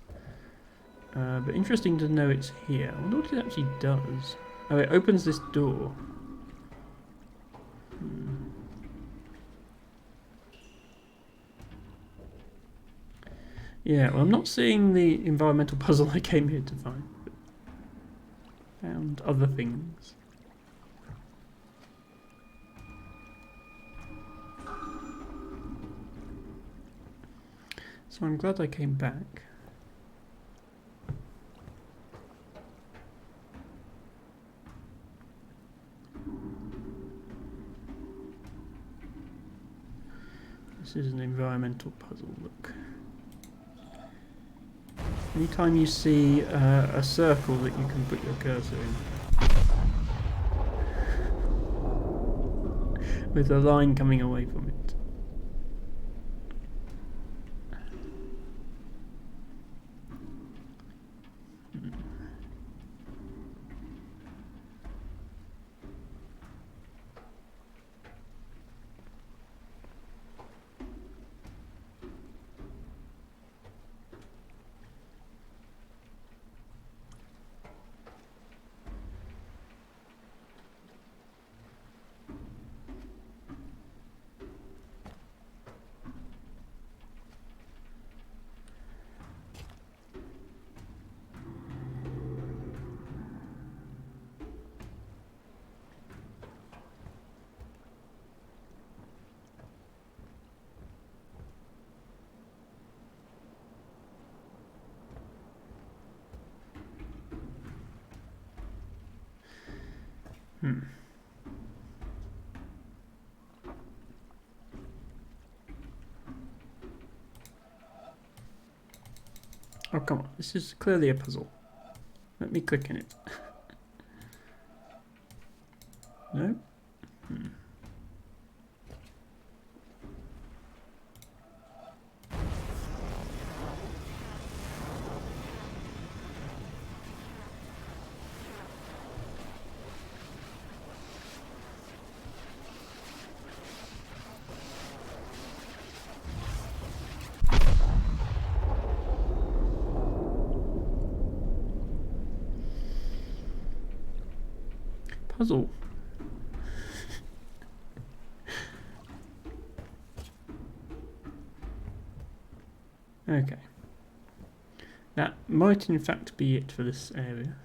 But interesting to know it's here. I wonder what it actually does. Oh, it opens this door. Yeah, well, I'm not seeing the environmental puzzle I came here to find. But found other things. So I'm glad I came back. This is an environmental puzzle, look. Anytime you see a circle that you can put your cursor in. With a line coming away from it. Oh, come on. This is clearly a puzzle. Let me click in it. No? Puzzle. Okay. That might in fact be it for this area.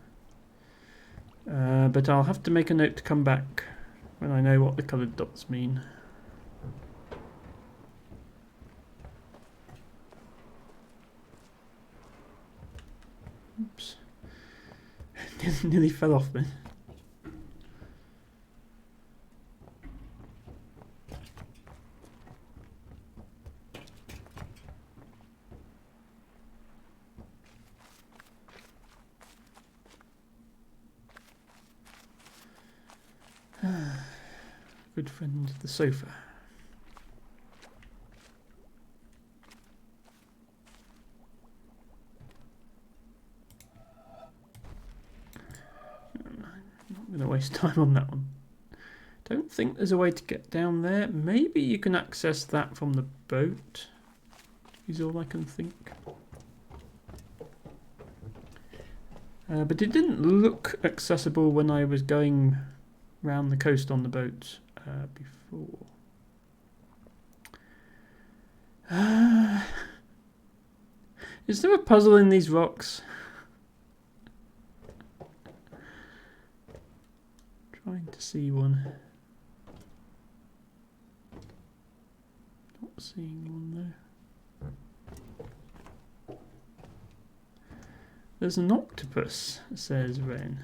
But I'll have to make a note to come back when I know what the coloured dots mean. Oops. Nearly fell off then. good friend, the sofa. Not going to waste time on that one. Don't think there's a way to get down there. Maybe you can access that from the boat, is all I can think. But it didn't look accessible when I was going round the coast on the boat before. Is there a puzzle in these rocks? Trying to see one. Not seeing one though. There's an octopus, says Ren.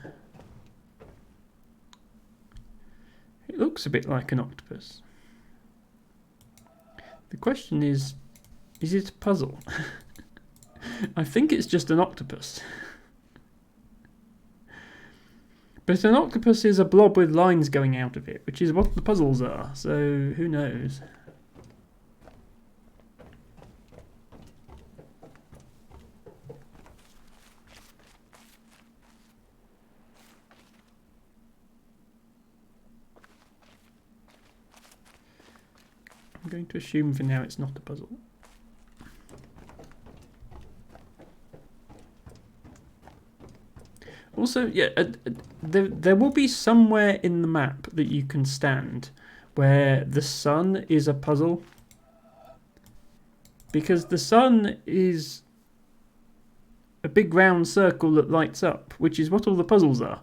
It looks a bit like an octopus. The question is it a puzzle? I think it's just an octopus. But an octopus is a blob with lines going out of it, which is what the puzzles are, so who knows? I'm going to assume for now it's not a puzzle. Also, yeah, there will be somewhere in the map that you can stand where the sun is a puzzle. Because the sun is a big round circle that lights up, which is what all the puzzles are.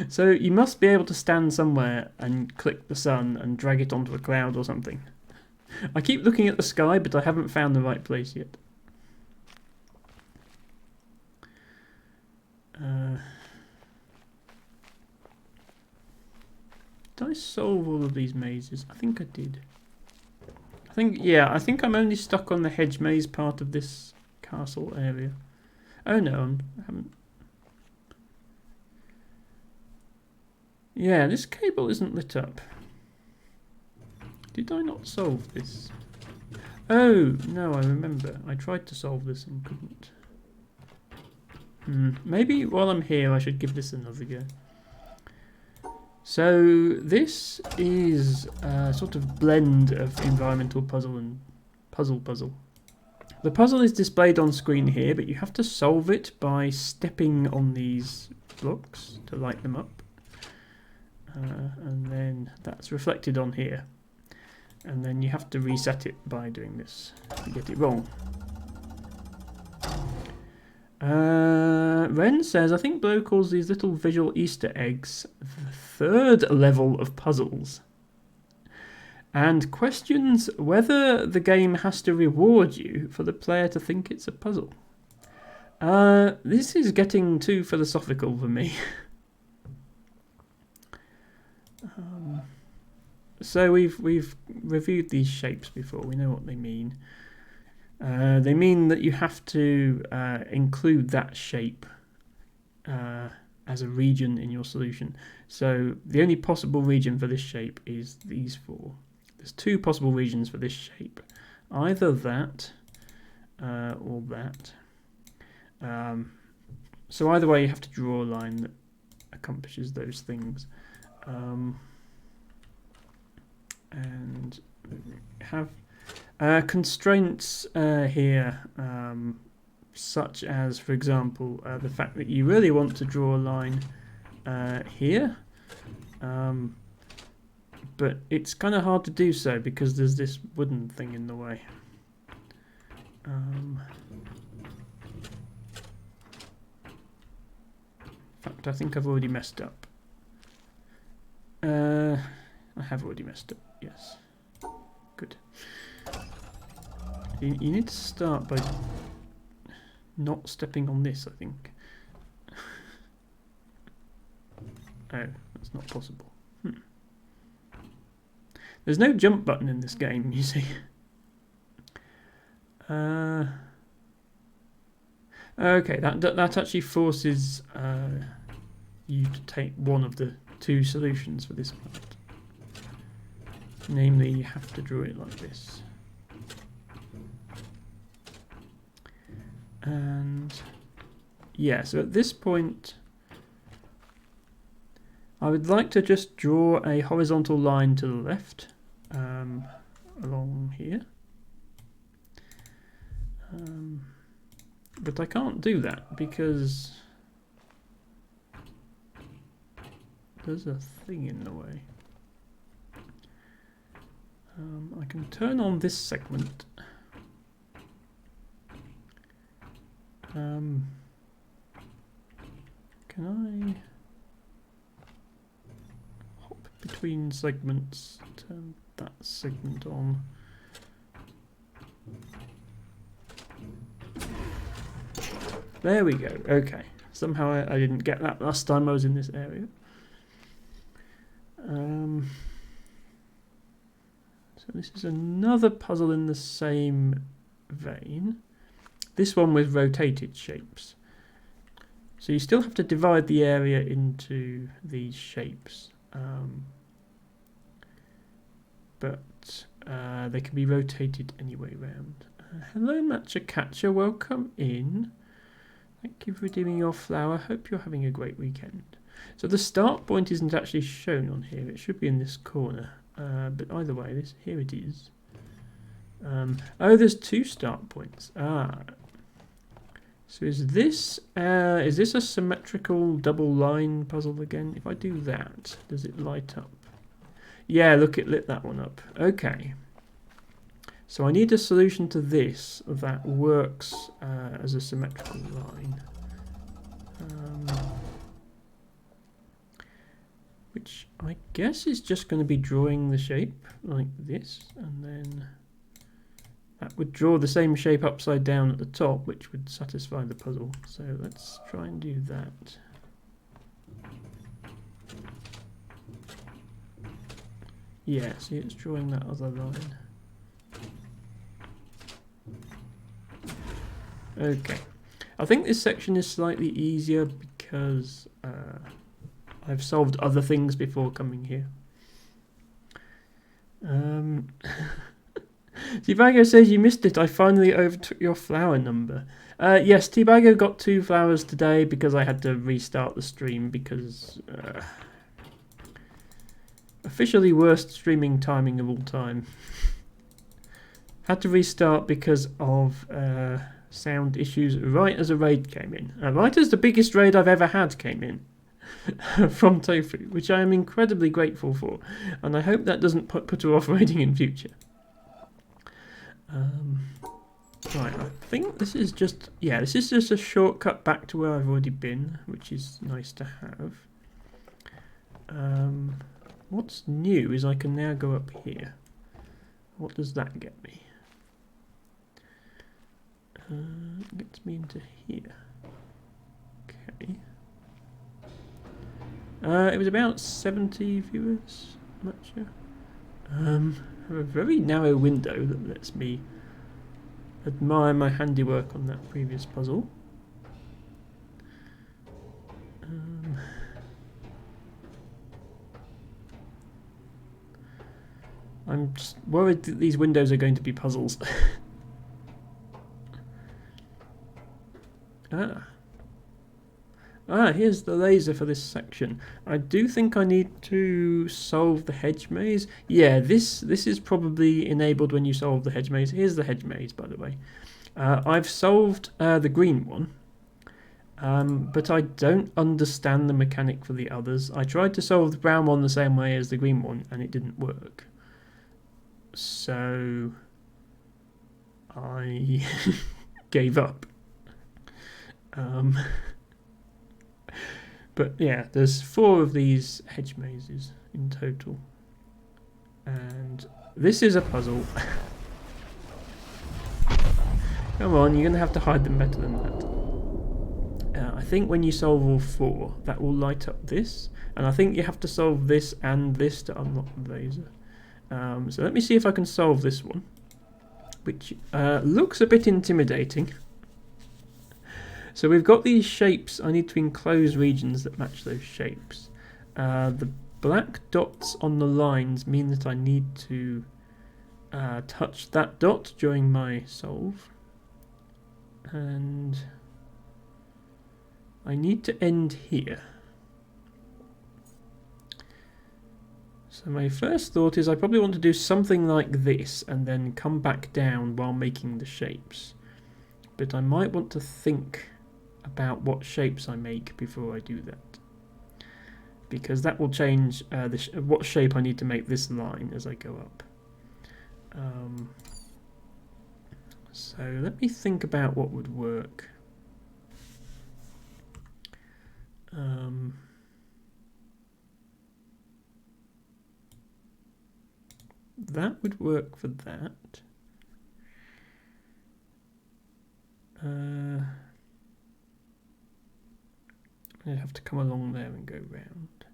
So you must be able to stand somewhere and click the sun and drag it onto a cloud or something. I keep looking at the sky, but I haven't found the right place yet. Did I solve all of these mazes? I think I did. I think I'm only stuck on the hedge maze part of this castle area. Oh no, I haven't. Yeah, this cable isn't lit up. Did I not solve this? Oh, no, I remember. I tried to solve this and couldn't. Maybe while I'm here I should give this another go. So this is a sort of blend of environmental puzzle and puzzle. The puzzle is displayed on screen here, but you have to solve it by stepping on these blocks to light them up. And then that's reflected on here. And then you have to reset it by doing this to get it wrong. Ren says, I think Blow calls these little visual Easter eggs the third level of puzzles. And questions whether the game has to reward you for the player to think it's a puzzle. This is getting too philosophical for me. So we've reviewed these shapes before. We know what they mean. They mean that you have to include that shape as a region in your solution. So the only possible region for this shape is these four. There's two possible regions for this shape. Either that or that. So either way you have to draw a line that accomplishes those things. And have constraints here, such as, for example, the fact that you really want to draw a line here, but it's kind of hard to do so because there's this wooden thing in the way. In fact, I think I've already messed up. I have already messed up, yes. Good. You need to start by not stepping on this, I think. Oh, that's not possible. There's no jump button in this game, you see. Okay, that actually forces you to take one of the two solutions for this part. Namely, you have to draw it like this. And yeah, so at this point, I would like to just draw a horizontal line to the left along here. But I can't do that because there's a thing in the way. I can turn on this segment. Can I hop between segments, turn that segment on? There we go. Okay. Somehow I didn't get that last time I was in this area. So this is another puzzle in the same vein. This one with rotated shapes. So you still have to divide the area into these shapes. But they can be rotated any way round. Hello Matcha Catcher, welcome in. Thank you for redeeming your flower. Hope you're having a great weekend. So the start point isn't actually shown on here. It should be in this corner. But either way, here it is. Oh, there's 2 start points. So is this a symmetrical double line puzzle again? If I do that, does it light up? Yeah, look, it lit that one up. Okay. So I need a solution to this that works as a symmetrical line. Which I guess is just going to be drawing the shape like this, and then that would draw the same shape upside down at the top, which would satisfy the puzzle. So let's try and do that. Yeah, see, it's drawing that other line. Okay, I think this section is slightly easier because I've solved other things before coming here. T-Bago says you missed it. I finally overtook your flower number. Yes, T-Bago got 2 flowers today because I had to restart the stream because officially worst streaming timing of all time. Had to restart because of sound issues right as a raid came in. Right as the biggest raid I've ever had came in from Tofu, which I am incredibly grateful for, and I hope that doesn't put her off raiding in future. Right, I think this is just a shortcut back to where I've already been, which is nice to have. What's new is I can now go up here. What does that get me? Gets me into here. Okay. It was about 70 viewers. I'm not sure. I have a very narrow window that lets me admire my handiwork on that previous puzzle. I'm just worried that these windows are going to be puzzles. Here's the laser for this section. I do think I need to solve the hedge maze. Yeah, this is probably enabled when you solve the hedge maze. Here's the hedge maze, by the way. I've solved the green one, but I don't understand the mechanic for the others. I tried to solve the brown one the same way as the green one, and it didn't work. So I gave up. But yeah, there's 4 of these hedge mazes in total. And this is a puzzle. Come on, you're going to have to hide them better than that. I think when you solve all 4, that will light up this. And I think you have to solve this and this to unlock the laser. So let me see if I can solve this one, which looks a bit intimidating. So we've got these shapes. I need to enclose regions that match those shapes. The black dots on the lines mean that I need to touch that dot during my solve. And I need to end here. So my first thought is I probably want to do something like this and then come back down while making the shapes. But I might want to think about what shapes I make before I do that, because that will change what shape I need to make this line as I go up. So let me think about what would work. That would work for that. I have to come along there and go round.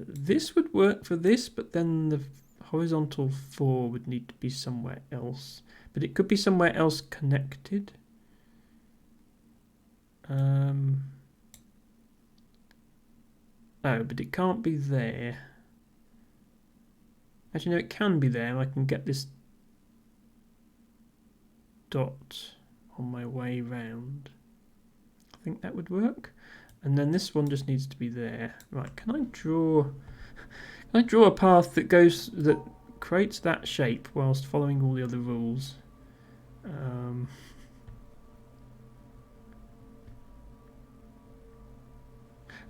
This would work for this, but then the horizontal 4 would need to be somewhere else. But it could be somewhere else connected. Oh, but it can't be there. Actually, no, it can be there. I can get this dot on my way round. I think that would work. And then this one just needs to be there. Right, can I draw a path that creates that shape whilst following all the other rules?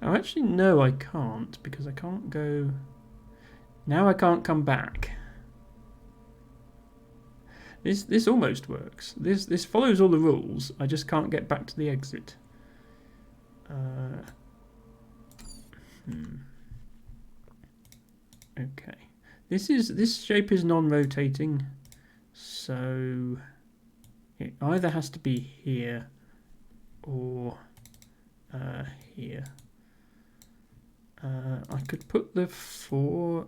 Oh, actually, no, I can't, because I can't go... Now I can't come back. This almost works. This follows all the rules. I just can't get back to the exit. Okay. This shape is non-rotating, so it either has to be here or here. I could put the 4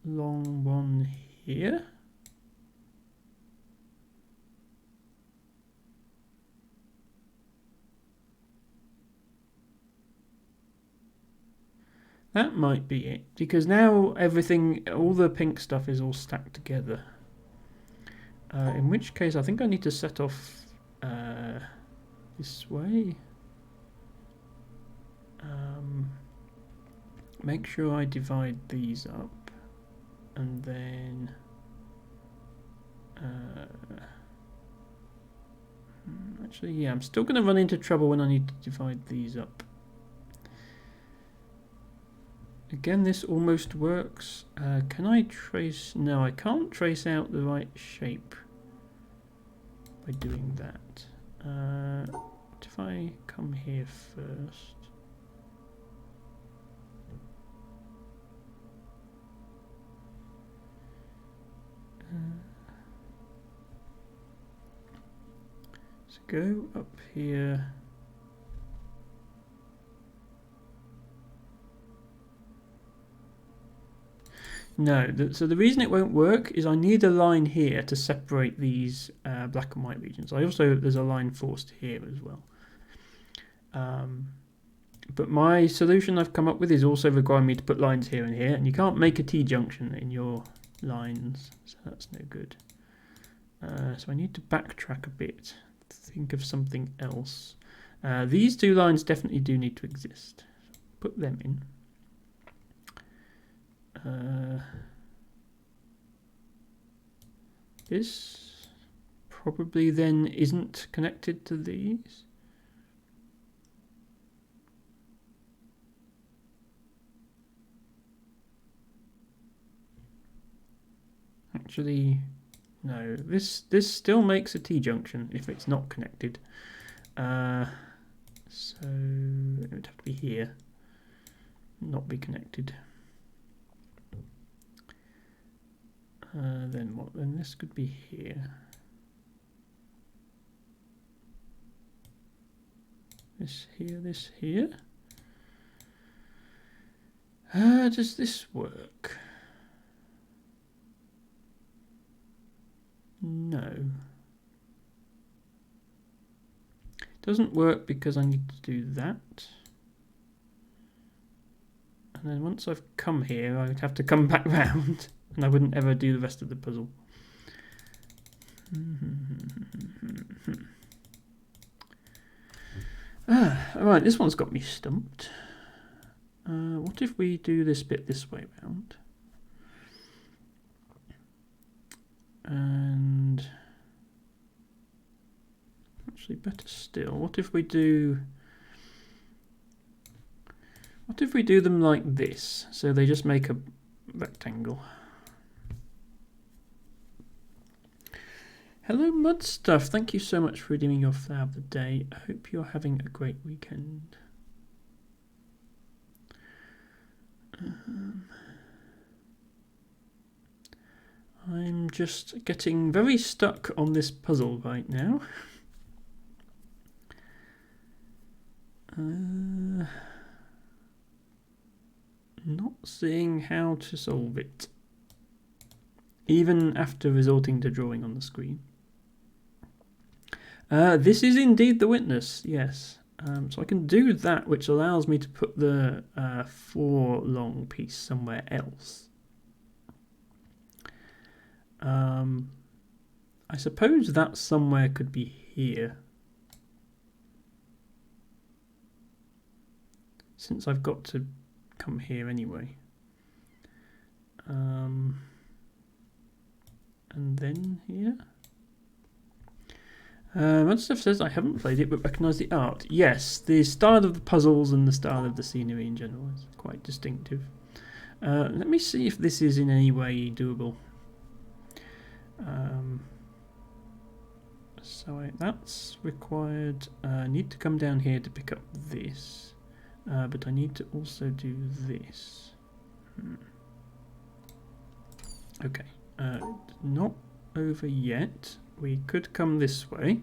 long one here. That might be it, because now everything, all the pink stuff is all stacked together. In which case I think I need to set off this way. Make sure I divide these up, and then actually, yeah, I'm still going to run into trouble when I need to divide these up. Again, this almost works. Can I trace? No, I can't trace out the right shape by doing that. What if I come here first? So go up here. No, so the reason it won't work is I need a line here to separate these black and white regions. There's a line forced here as well. But my solution I've come up with is also requiring me to put lines here and here, and you can't make a T-junction in your lines, so that's no good. So I need to backtrack a bit, think of something else. These two lines definitely do need to exist. Put them in. This probably then isn't connected to these. Actually, no, this still makes a T-junction if it's not connected. So it would have to be here, not be connected. Then what? Then this could be here. This here, this here. Does this work? No. Doesn't work because I need to do that. And then once I've come here, I would have to come back round, and I wouldn't ever do the rest of the puzzle. Alright, this one's got me stumped. What if we do this bit this way round? And actually, better still, what if we do them like this, so they just make a rectangle? Hello Mud Stuff, thank you so much for redeeming your flower of the day. I hope you're having a great weekend. I'm just getting very stuck on this puzzle right now. Not seeing how to solve it, even after resorting to drawing on the screen. This is indeed the witness, yes. So I can do that, which allows me to put the 4 long piece somewhere else. I suppose that somewhere could be here, since I've got to come here anyway. And then here. Mudstuff says, I haven't played it but recognise the art. Yes, the style of the puzzles and the style of the scenery in general is quite distinctive. Let me see if this is in any way doable. So that's required. I need to come down here to pick up this, but I need to also do this. Okay, not over yet. We could come this way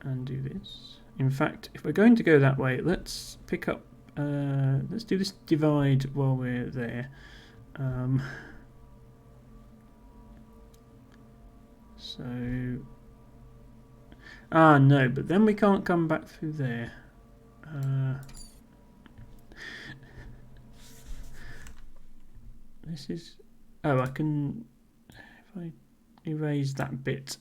and do this. In fact, if we're going to go that way, let's pick up, let's do this divide while we're there. No, but then we can't come back through there. This is, oh, I can, if I erase that bit,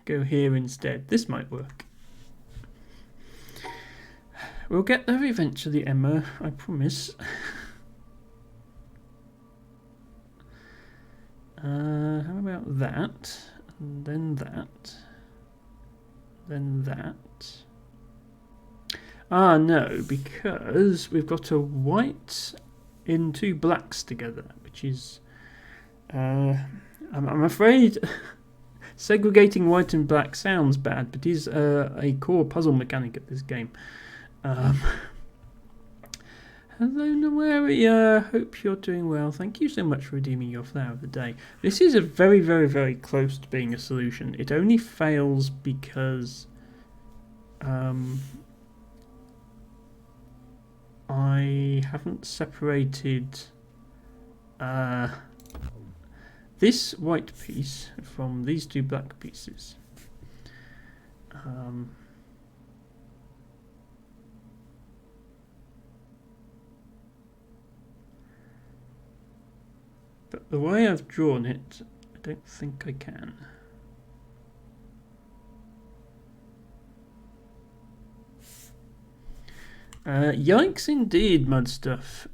go here instead. This might work. We'll get there eventually, Emma, I promise. How about that, and then that, then that. No, because we've got a white in 2 blacks together, which is, I'm afraid segregating white and black sounds bad, but is a core puzzle mechanic of this game. Hello Noeria, hope you're doing well. Thank you so much for redeeming your flower of the day. This is a very, very, very close to being a solution. It only fails because I haven't separated this white piece from these 2 black pieces. But the way I've drawn it, I don't think I can. Yikes indeed, Mudstuff.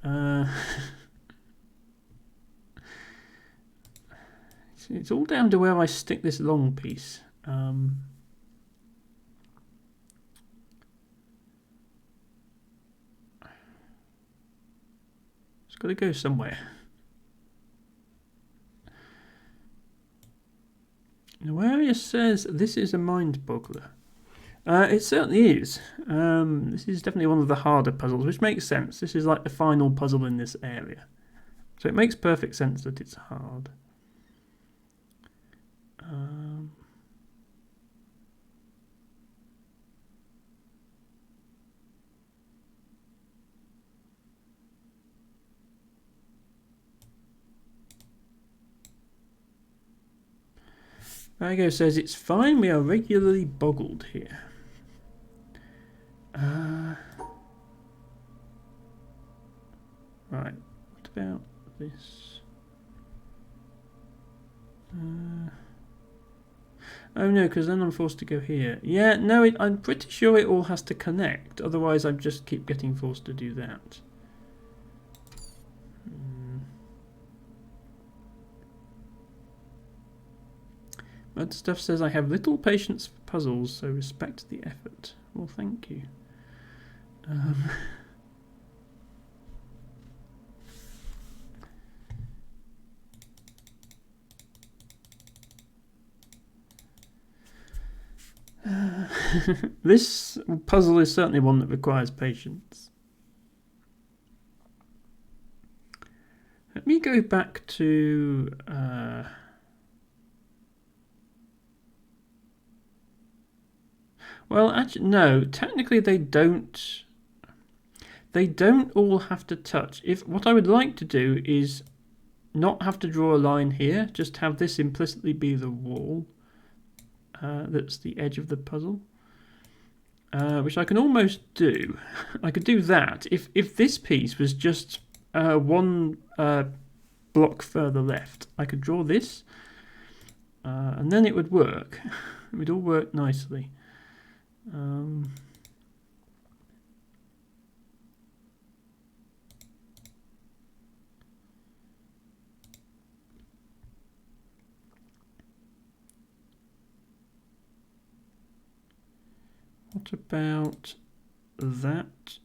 It's all down to where I stick this long piece. It's got to go somewhere. Noeria says this is a mind boggler. It certainly is. This is definitely one of the harder puzzles, which makes sense. This is like the final puzzle in this area. So it makes perfect sense that it's hard. Vago says it's fine, we are regularly boggled here. about this? Oh no, because then I'm forced to go here. Yeah, no, I'm pretty sure it all has to connect. Otherwise, I just keep getting forced to do that. Mud Stuff says, I have little patience for puzzles, so respect the effort. Well, thank you. This puzzle is certainly one that requires patience. Let me go back to... well, actually, no. Technically, they don't all have to touch. What I would like to do is not have to draw a line here, just have this implicitly be the wall. That's the edge of the puzzle. Which I can almost do. I could do that if this piece was just one block further left. I could draw this, and then it would work. It would all work nicely. What about that?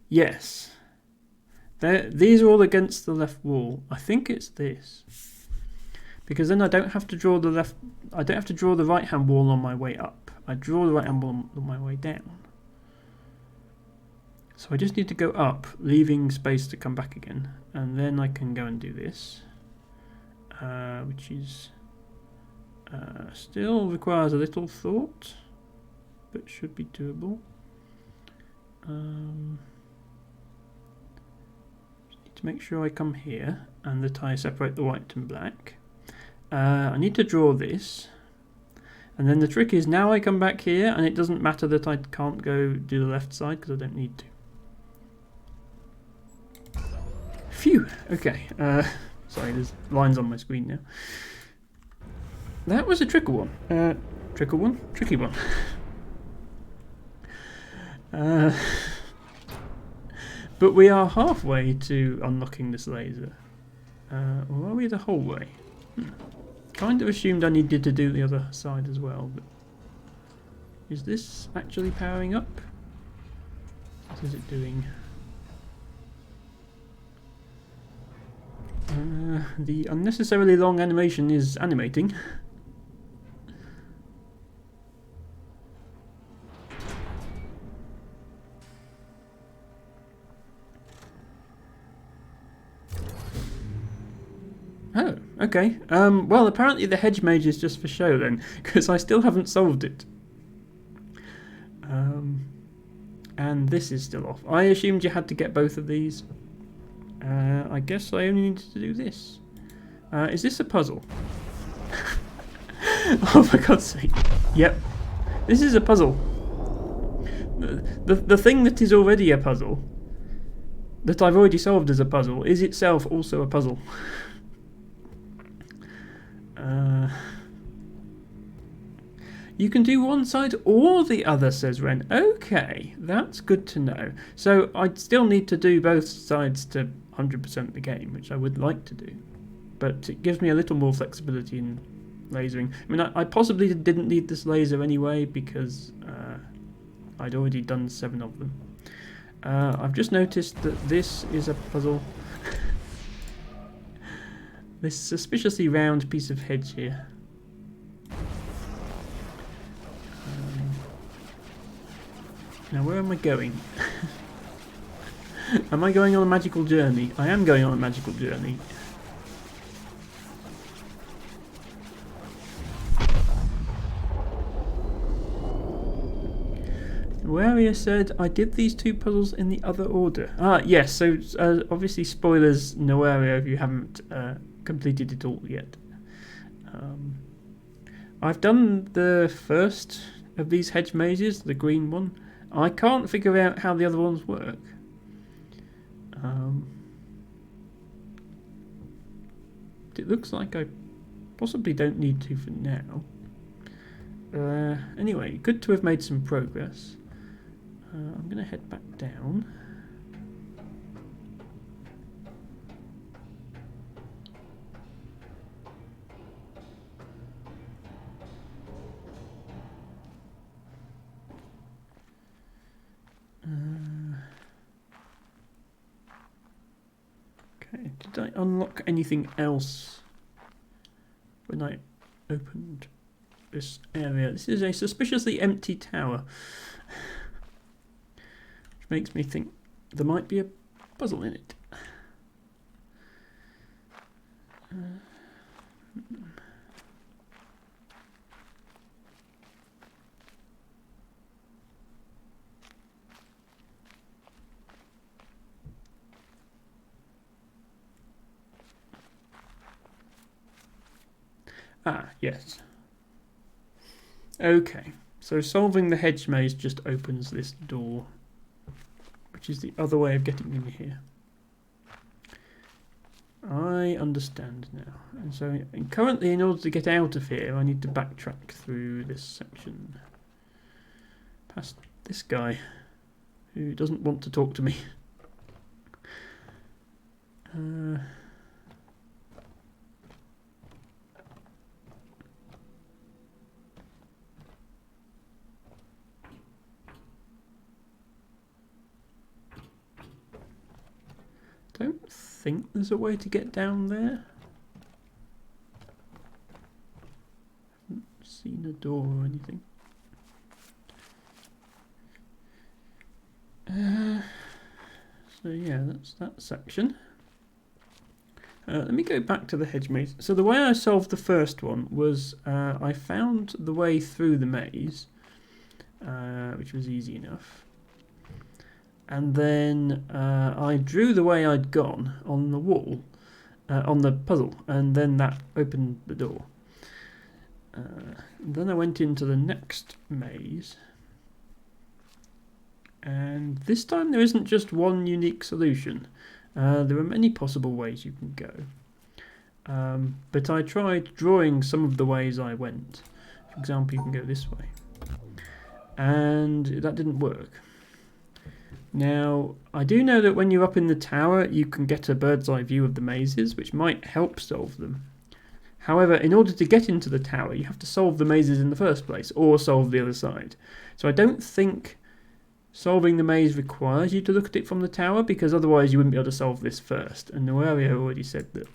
Yes. These are all against the left wall. I think it's this. Because then I don't have to draw the right hand wall on my way up. I draw the right hand wall on my way down. So I just need to go up, leaving space to come back again. And then I can go and do this. Which is still requires a little thought, but should be doable. Just need to make sure I come here and that I separate the white and black. I need to draw this, and then the trick is now I come back here and it doesn't matter that I can't go do the left side because I don't need to. Phew, okay. Sorry, there's lines on my screen now. That was a tricky one. Tricky one. But we are halfway to unlocking this laser. Or are we the whole way? Kind of assumed I needed to do the other side as well, but is this actually powering up? What is it doing? The unnecessarily long animation is animating. Oh, okay. Well, apparently the hedge mage is just for show then, because I still haven't solved it. And this is still off. I assumed you had to get both of these. I guess I only needed to do this. Is this a puzzle? Oh, for God's sake. Yep. This is a puzzle. The thing that is already a puzzle, that I've already solved as a puzzle, is itself also a puzzle. You can do one side or the other, says Ren. Okay, that's good to know. So I'd still need to do both sides to 100% the game, which I would like to do. But it gives me a little more flexibility in lasering. I mean, I possibly didn't need this laser anyway because I'd already done 7 of them. I've just noticed that this is a puzzle. This suspiciously round piece of hedge here. Now where am I going? Am I going on a magical journey? I am going on a magical journey. Waria said, I did these 2 puzzles in the other order. Ah, yes, so obviously spoilers, Noaria, if you haven't completed it all yet. I've done the first of these hedge mazes, the green one, I can't figure out how the other ones work. It looks like I possibly don't need to for now. Anyway, good to have made some progress. I'm going to head back down. Okay, did I unlock anything else when I opened this area? This is a suspiciously empty tower, which makes me think there might be a puzzle in it. Ah, yes. Okay, so solving the hedge maze just opens this door, which is the other way of getting in here. I understand now. And so currently, in order to get out of here, I need to backtrack through this section. Past this guy, who doesn't want to talk to me. Don't think there's a way to get down there. Haven't seen a door or anything. So yeah, that's that section. Let me go back to the hedge maze. So the way I solved the first one was I found the way through the maze, which was easy enough. And then I drew the way I'd gone on the wall, on the puzzle, and then that opened the door. Then I went into the next maze, and this time there isn't just one unique solution. There are many possible ways you can go. But I tried drawing some of the ways I went. For example, you can go this way. And that didn't work. Now, I do know that when you're up in the tower, you can get a bird's eye view of the mazes, which might help solve them. However, in order to get into the tower, you have to solve the mazes in the first place, or solve the other side. So I don't think solving the maze requires you to look at it from the tower, because otherwise you wouldn't be able to solve this first. And Noaria already said that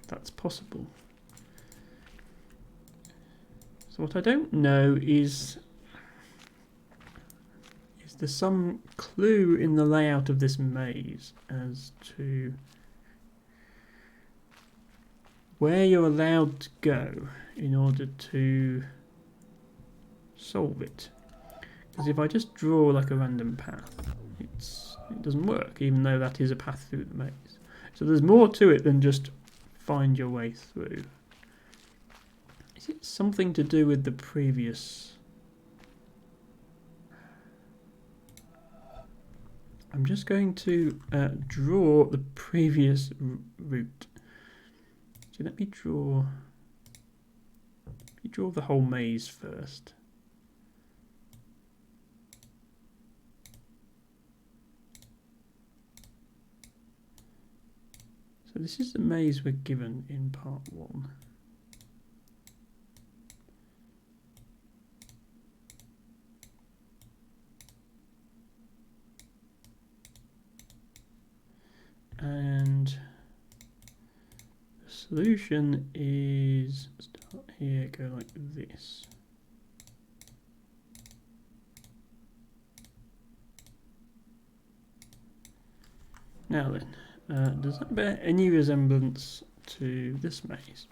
that's possible. So what I don't know is there some clue in the layout of this maze as to where you're allowed to go in order to solve it? Because if I just draw like a random path, it doesn't work, even though that is a path through the maze. So there's more to it than just find your way through. Is it something to do with the previous? I'm just going to draw the previous route. So let me draw the whole maze first. So this is the maze we're given in part 1. And the solution is start here, go like this. Now then, does that bear any resemblance to this maze?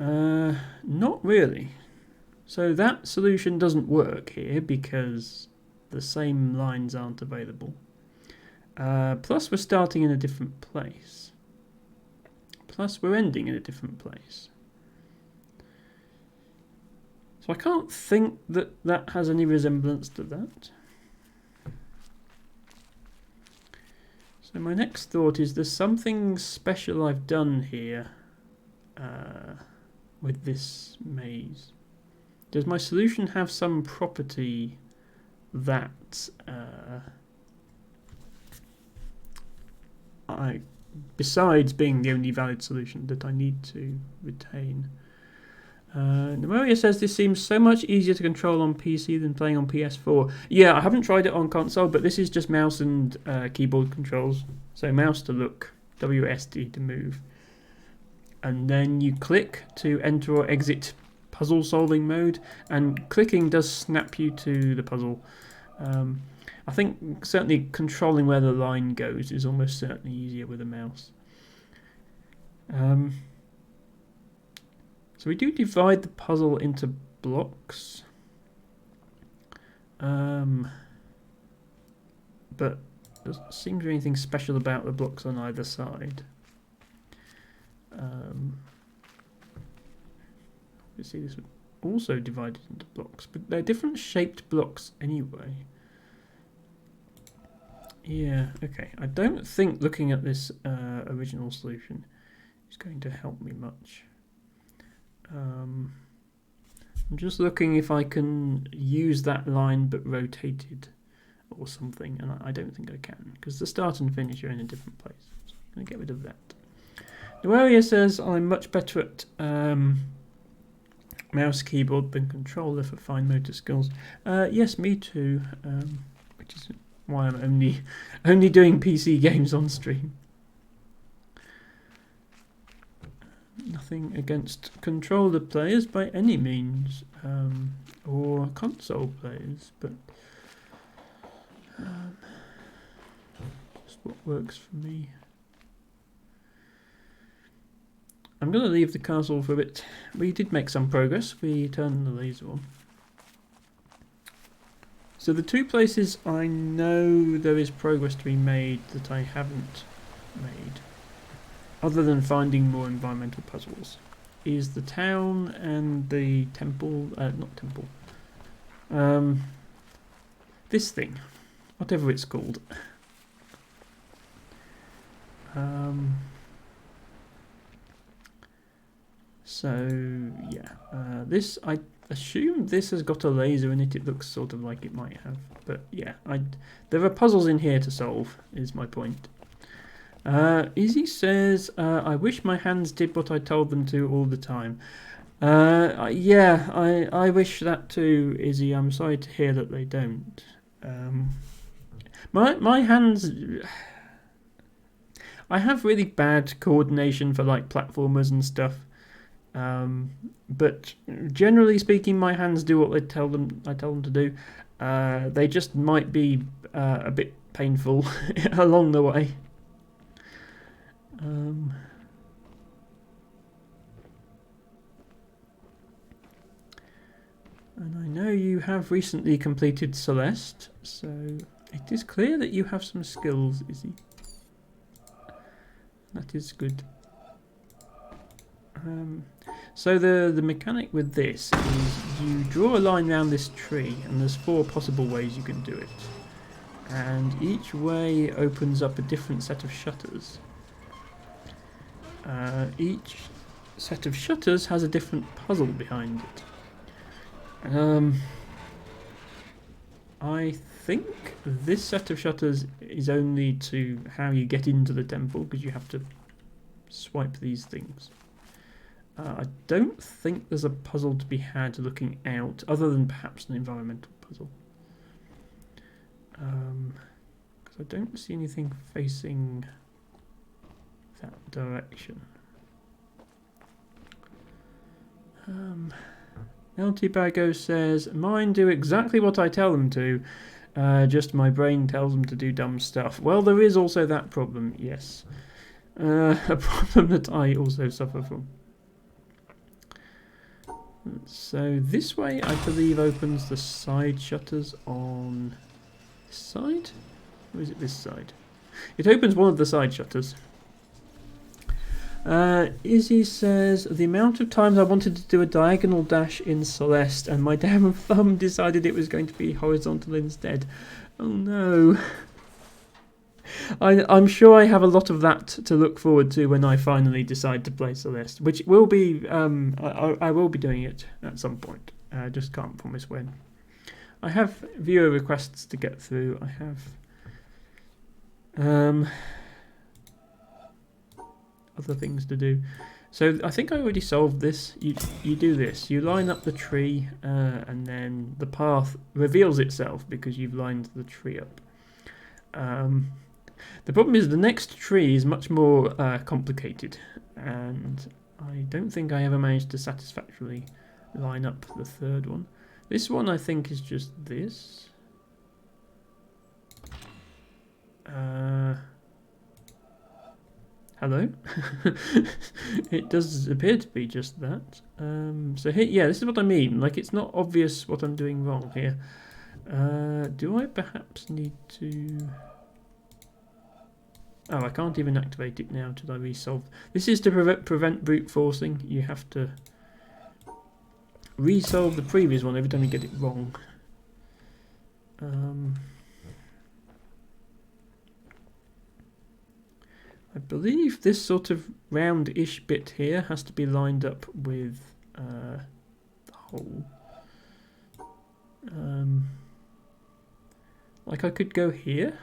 Not really. So that solution doesn't work here because the same lines aren't available. Plus we're starting in a different place. Plus we're ending in a different place. So I can't think that that has any resemblance to that. So my next thought is there's something special I've done here with this maze. Does my solution have some property that besides being the only valid solution, that I need to retain? Nemoria says this seems so much easier to control on PC than playing on PS4. Yeah, I haven't tried it on console, but this is just mouse and keyboard controls. So mouse to look, WSD to move. And then you click to enter or exit puzzle solving mode, and clicking does snap you to the puzzle. I think certainly controlling where the line goes is almost certainly easier with a mouse. So we do divide the puzzle into blocks, but there doesn't seem to be anything special about the blocks on either side. You see, this would also divide it into blocks, but they're different shaped blocks anyway. Yeah, okay. I don't think looking at this original solution is going to help me much. I'm just looking if I can use that line but rotated or something, and I don't think I can, because the start and finish are in a different place. So I'm going to get rid of that. Noelia says I'm much better at mouse keyboard than controller for fine motor skills. Yes, me too, which is why I'm only doing PC games on stream. Nothing against controller players by any means, or console players, but just what works for me. I'm going to leave the castle for a bit. We did make some progress. We turned the laser on. So the two places I know there is progress to be made that I haven't made, other than finding more environmental puzzles, is the town and the temple, not temple, this thing, whatever it's called. So yeah, this, I assume this has got a laser in it. It looks sort of like it might have, but yeah, there are puzzles in here to solve, is my point. Izzy says, I wish my hands did what I told them to all the time. Yeah, I wish that too, Izzy. I'm sorry to hear that they don't. My hands... I have really bad coordination for like platformers and stuff. But generally speaking, my hands do what I tell them to do. They just might be a bit painful along the way. And I know you have recently completed Celeste, so it is clear that you have some skills, Izzy. That is good. So the mechanic with this is you draw a line around this tree, and there's 4 possible ways you can do it. And each way opens up a different set of shutters. Each set of shutters has a different puzzle behind it. I think this set of shutters is only to how you get into the temple, because you have to swipe these things. I don't think there's a puzzle to be had looking out, other than perhaps an environmental puzzle. Because I don't see anything facing that direction. LT Bago says, mine do exactly what I tell them to, just my brain tells them to do dumb stuff. Well, there is also that problem, yes. A problem that I also suffer from. So this way, I believe, opens the side shutters on this side? Or is it this side? It opens one of the side shutters. Izzy says, the amount of times I wanted to do a diagonal dash in Celeste and my damn thumb decided it was going to be horizontal instead. Oh no. I'm sure I have a lot of that to look forward to when I finally decide to play Celeste, which will be, I will be doing it at some point. I just can't promise when. I have viewer requests to get through. I have other things to do. So I think I already solved this. You do this. You line up the tree, and then the path reveals itself because you've lined the tree up. The problem is the next tree is much more complicated, and I don't think I ever managed to satisfactorily line up the third one. This one I think is just this. Hello? It does appear to be just that. So here, yeah, this is what I mean. Like, it's not obvious what I'm doing wrong here. Do I perhaps need to... Oh, I can't even activate it now till I resolve. This is to prevent brute forcing. You have to resolve the previous one every time you get it wrong. I believe this sort of round-ish bit here has to be lined up with the hole. Like I could go here.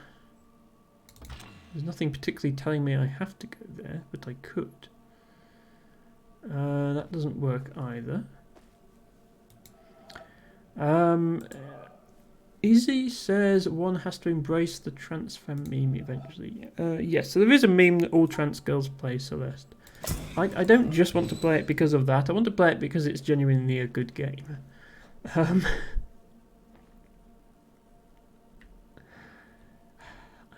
There's nothing particularly telling me I have to go there, but I could. That doesn't work either. Izzy says one has to embrace the trans femme meme eventually. Yes, so there is a meme that all trans girls play Celeste. I don't just want to play it because of that. I want to play it because it's genuinely a good game.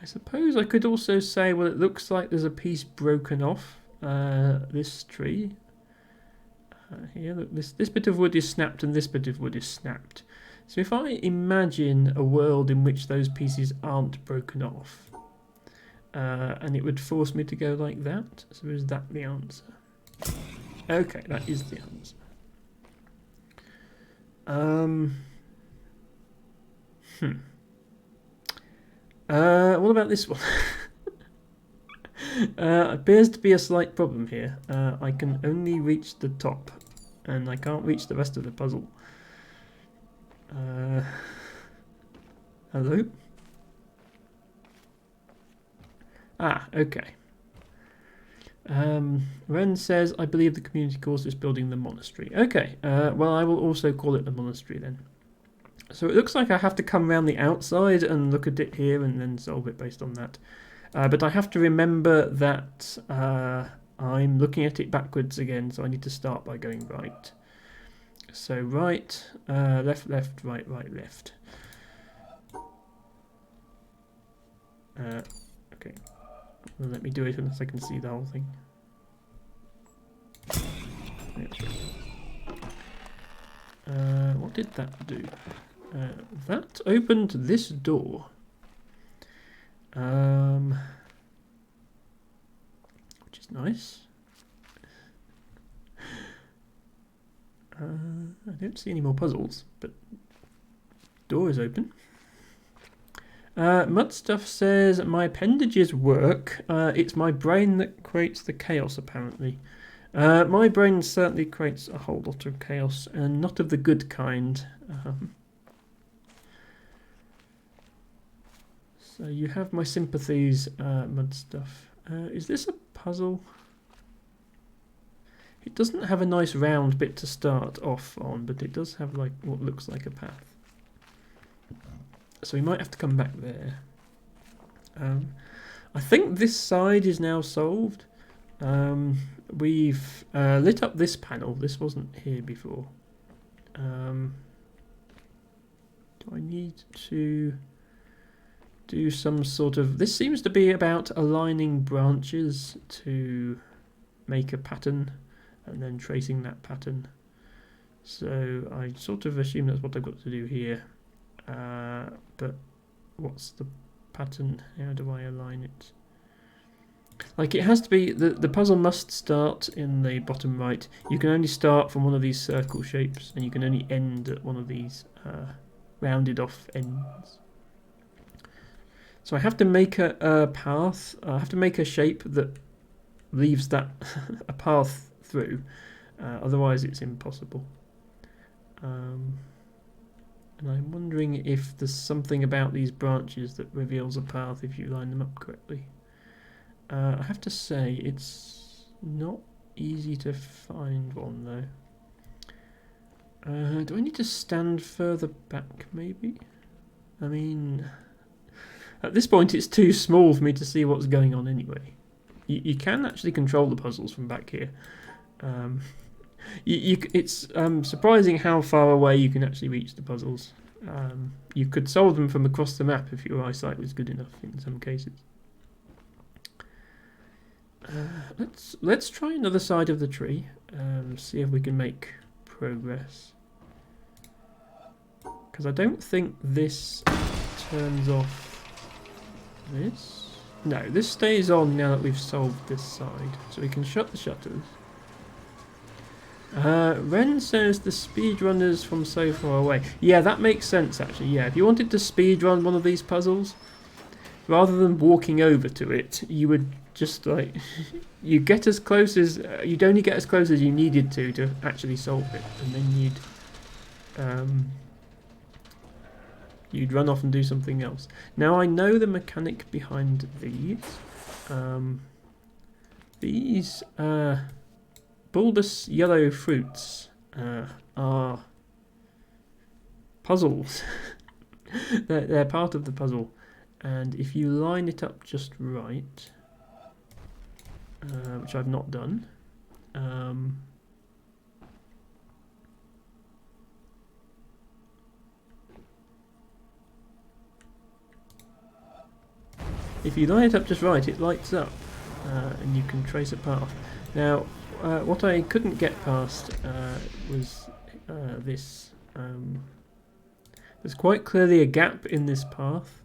I suppose I could also say, well, it looks like there's a piece broken off this tree. Here, look, this bit of wood is snapped and this bit of wood is snapped. So if I imagine a world in which those pieces aren't broken off, and it would force me to go like that, so is that the answer? Okay, that is the answer. What about this one? Appears to be a slight problem here. I can only reach the top, and I can't reach the rest of the puzzle. Hello? Ah, okay. Ren says, I believe the community calls this building the monastery. Okay, well, I will also call it the monastery then. So it looks like I have to come around the outside and look at it here and then solve it based on that. But I have to remember that I'm looking at it backwards again, so I need to start by going right. So right, left, left, right, right, left. Okay, well, let me do it unless I can see the whole thing. What did that do? That opened this door. Which is nice. I don't see any more puzzles, but door is open. Mudstuff says, my appendages work. It's my brain that creates the chaos, apparently. My brain certainly creates a whole lot of chaos, and not of the good kind. So you have my sympathies, Mudstuff. Is this a puzzle? It doesn't have a nice round bit to start off on, but it does have like what looks like a path. So we might have to come back there. I think this side is now solved. We've lit up this panel. This wasn't here before. Do I need to do some sort of... This seems to be about aligning branches to make a pattern and then tracing that pattern. So I sort of assume that's what I've got to do here. But what's the pattern? How do I align it? Like, it has to be, the puzzle must start in the bottom right. You can only start from one of these circle shapes, and you can only end at one of these rounded off ends. So I have to make a path. I have to make a shape that leaves that a path through. Otherwise, it's impossible. And I'm wondering if there's something about these branches that reveals a path if you line them up correctly. I have to say, it's not easy to find one though. Do I need to stand further back, maybe? I mean, at this point it's too small for me to see what's going on anyway. You can actually control the puzzles from back here. It's surprising how far away you can actually reach the puzzles. You could solve them from across the map if your eyesight was good enough in some cases. Let's try another side of the tree. See if we can make progress. Because I don't think this turns off this. No, this stays on now that we've solved this side. So we can shut the shutters. Ren says the speedrunners from so far away. Yeah, that makes sense actually. Yeah, if you wanted to speedrun one of these puzzles, rather than walking over to it, you would just like you get as close as you'd only get as close as you needed to actually solve it, and then you'd run off and do something else. Now I know the mechanic behind these. These bulbous yellow fruits are puzzles. they're part of the puzzle, and if you line it up just right, which I've not done, if you line it up just right, it lights up, and you can trace a path. Now, what I couldn't get past was this. There's quite clearly a gap in this path.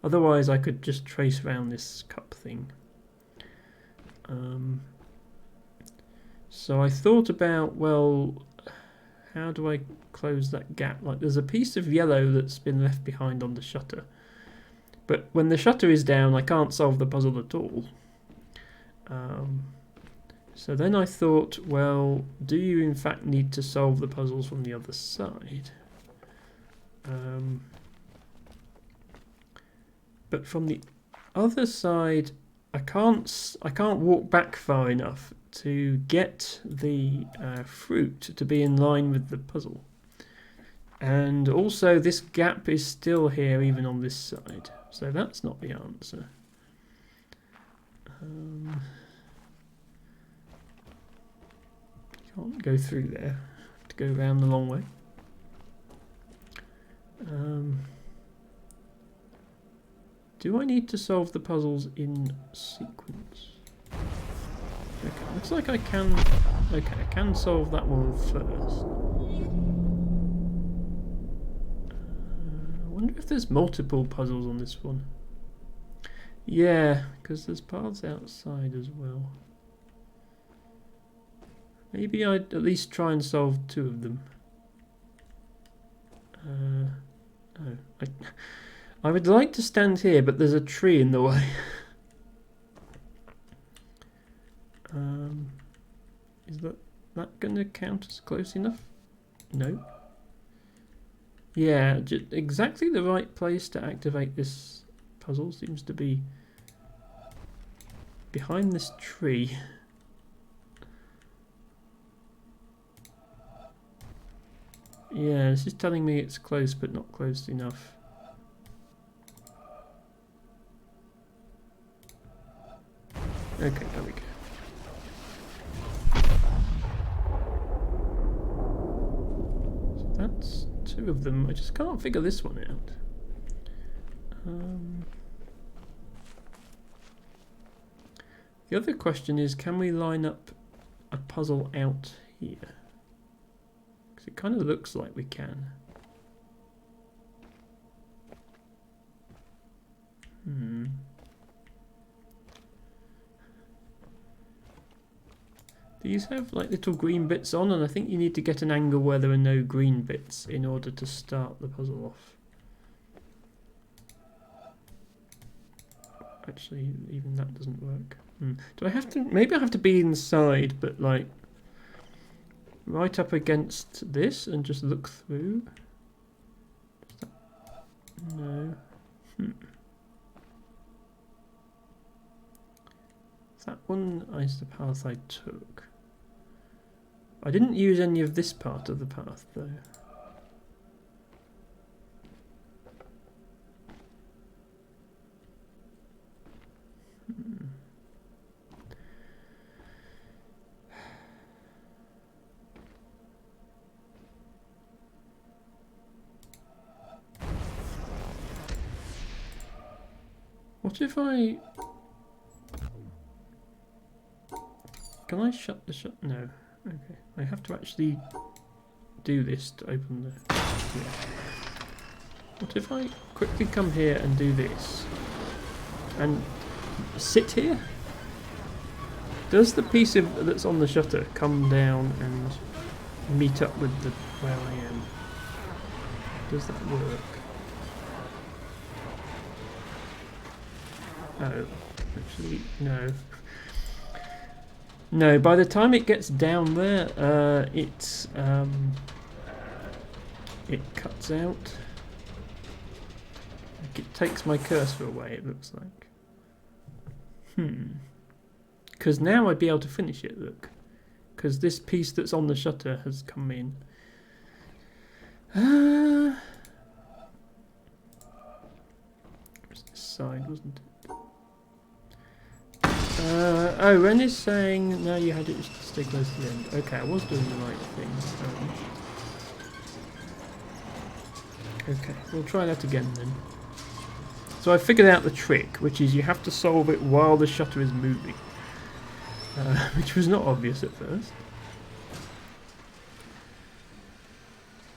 Otherwise, I could just trace around this cup thing. So I thought about, well, how do I close that gap? Like, there's a piece of yellow that's been left behind on the shutter. But when the shutter is down, I can't solve the puzzle at all. So then I thought, well, do you in fact need to solve the puzzles from the other side? But from the other side, I can't walk back far enough to get the fruit to be in line with the puzzle. And also this gap is still here even on this side. So that's not the answer. Can't go through there. Have to go around the long way. Do I need to solve the puzzles in sequence? Okay, looks like I can. Okay, I can solve that one first. I wonder if there's multiple puzzles on this one. Yeah, because there's paths outside as well. Maybe I'd at least try and solve two of them. Oh, I would like to stand here, but there's a tree in the way. Is that going to count as close enough? No. Yeah, exactly the right place to activate this puzzle seems to be behind this tree. Yeah, this is telling me it's close but not close enough. Okay, there we go. So that's two of them. I just can't figure this one out. The other question is, can we line up a puzzle out here? Because it kind of looks like we can. These have like little green bits on, and I think you need to get an angle where there are no green bits in order to start the puzzle off. Actually, even that doesn't work. Do I have to... Maybe I have to be inside, but like right up against this and just look through? No. That one is the path I took. I didn't use any of this part of the path though. What if I... Can I shut the shut? No. Okay. I have to actually do this to open the... Yeah. What if I quickly come here and do this? And sit here? Does the piece of that's on the shutter come down and meet up with the where I am? Does that work? Oh, actually, no. No, by the time it gets down there, it cuts out. Like it takes my cursor away, it looks like. Because now I'd be able to finish it, look. Because this piece that's on the shutter has come in. It was this side, wasn't it? Oh, Ren is saying, no, you had it to stay close to the end. Okay, I was doing the right thing. Okay, we'll try that again then. So I figured out the trick, which is you have to solve it while the shutter is moving. Which was not obvious at first.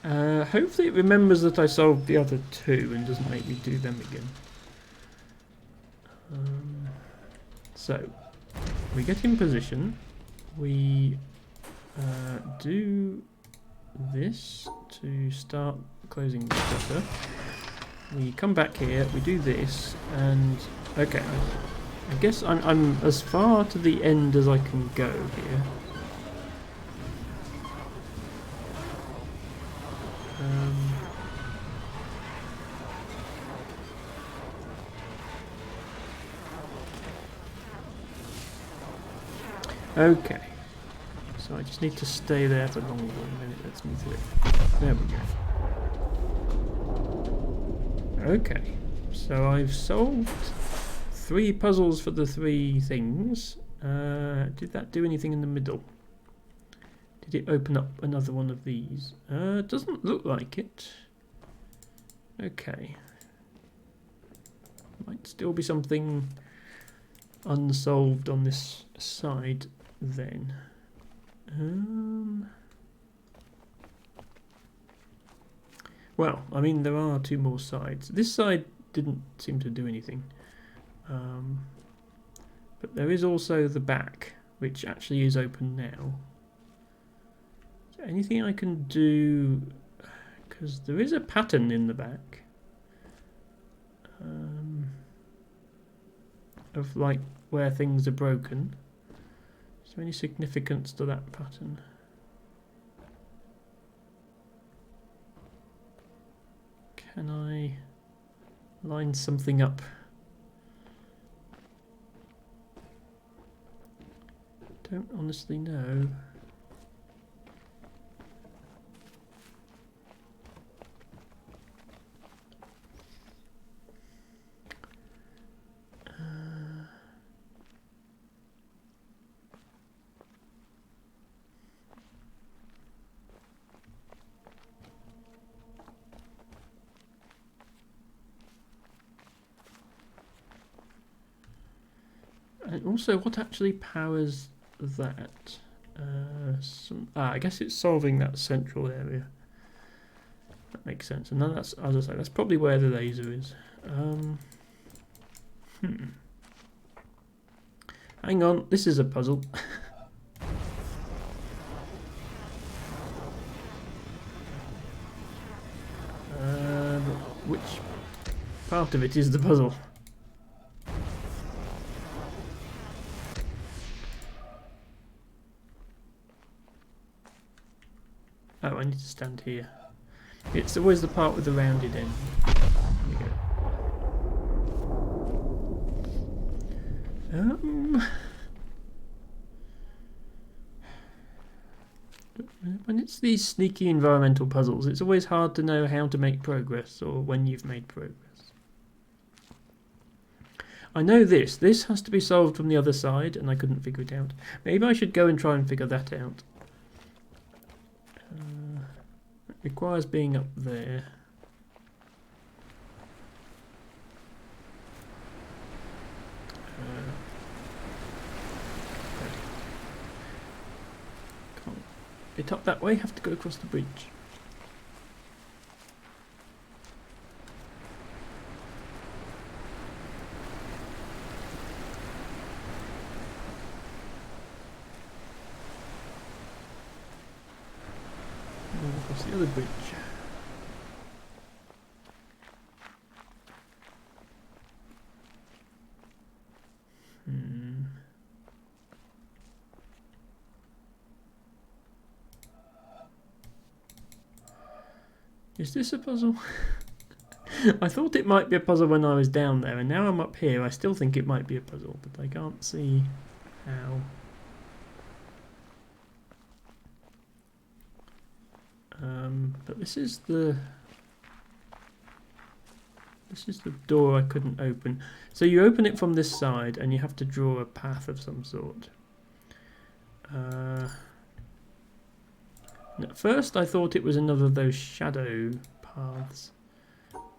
Hopefully it remembers that I solved the other two and doesn't make me do them again. So, we get in position, we do this to start closing the shutter. We come back here, we do this, and okay, I guess I'm as far to the end as I can go here. Okay, so I just need to stay there for longer and then it lets me through. There we go. Okay, so I've solved 3 puzzles for the 3 things. Did that do anything in the middle? Did it open up another one of these? It doesn't look like it. Okay. Might still be something unsolved on this side then. Well, I mean, there are 2 more sides. This side didn't seem to do anything. But there is also the back, which actually is open now. Is there anything I can do? Because there is a pattern in the back. Of like where things are broken. Is there any significance to that pattern? Can I line something up? Don't honestly know. And also, what actually powers that? I guess it's solving that central area. That makes sense. And then that's, as I say, that's probably where the laser is. Hang on, this is a puzzle. which part of it is the puzzle. Oh, I need to stand here. It's always the part with the rounded end. There we go. When it's these sneaky environmental puzzles, it's always hard to know how to make progress or when you've made progress. I know this has to be solved from the other side and I couldn't figure it out. Maybe I should go and try and figure that out. It requires being up there. Can't get up that way, have to go across the bridge. Across the other bridge. Is this a puzzle? I thought it might be a puzzle when I was down there, and now I'm up here. I still think it might be a puzzle, but I can't see how. But this is the door I couldn't open. So you open it from this side, and you have to draw a path of some sort. At first I thought it was another of those shadow paths,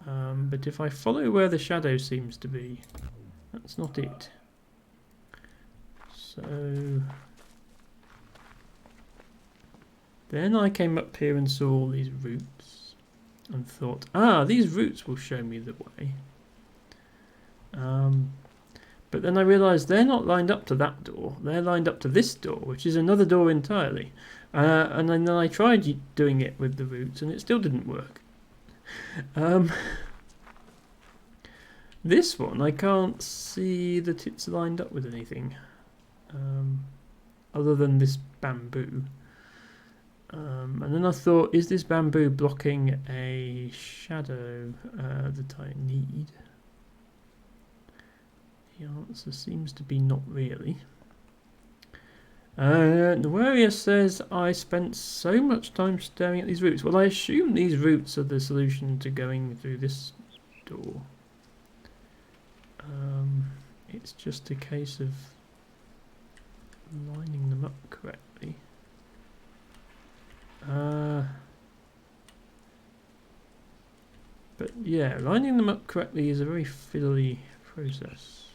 but if I follow where the shadow seems to be, that's not it. So then I came up here and saw all these roots and thought, these roots will show me the way. But then I realised they're not lined up to that door, they're lined up to this door, which is another door entirely. And then I tried doing it with the roots and it still didn't work. This one, I can't see that it's lined up with anything other than this bamboo. And then I thought, is this bamboo blocking a shadow that I need? The answer seems to be not really. The warrior says I spent so much time staring at these roots. Well, I assume these roots are the solution to going through this door. It's just a case of lining them up correctly. But yeah, lining them up correctly is a very fiddly process.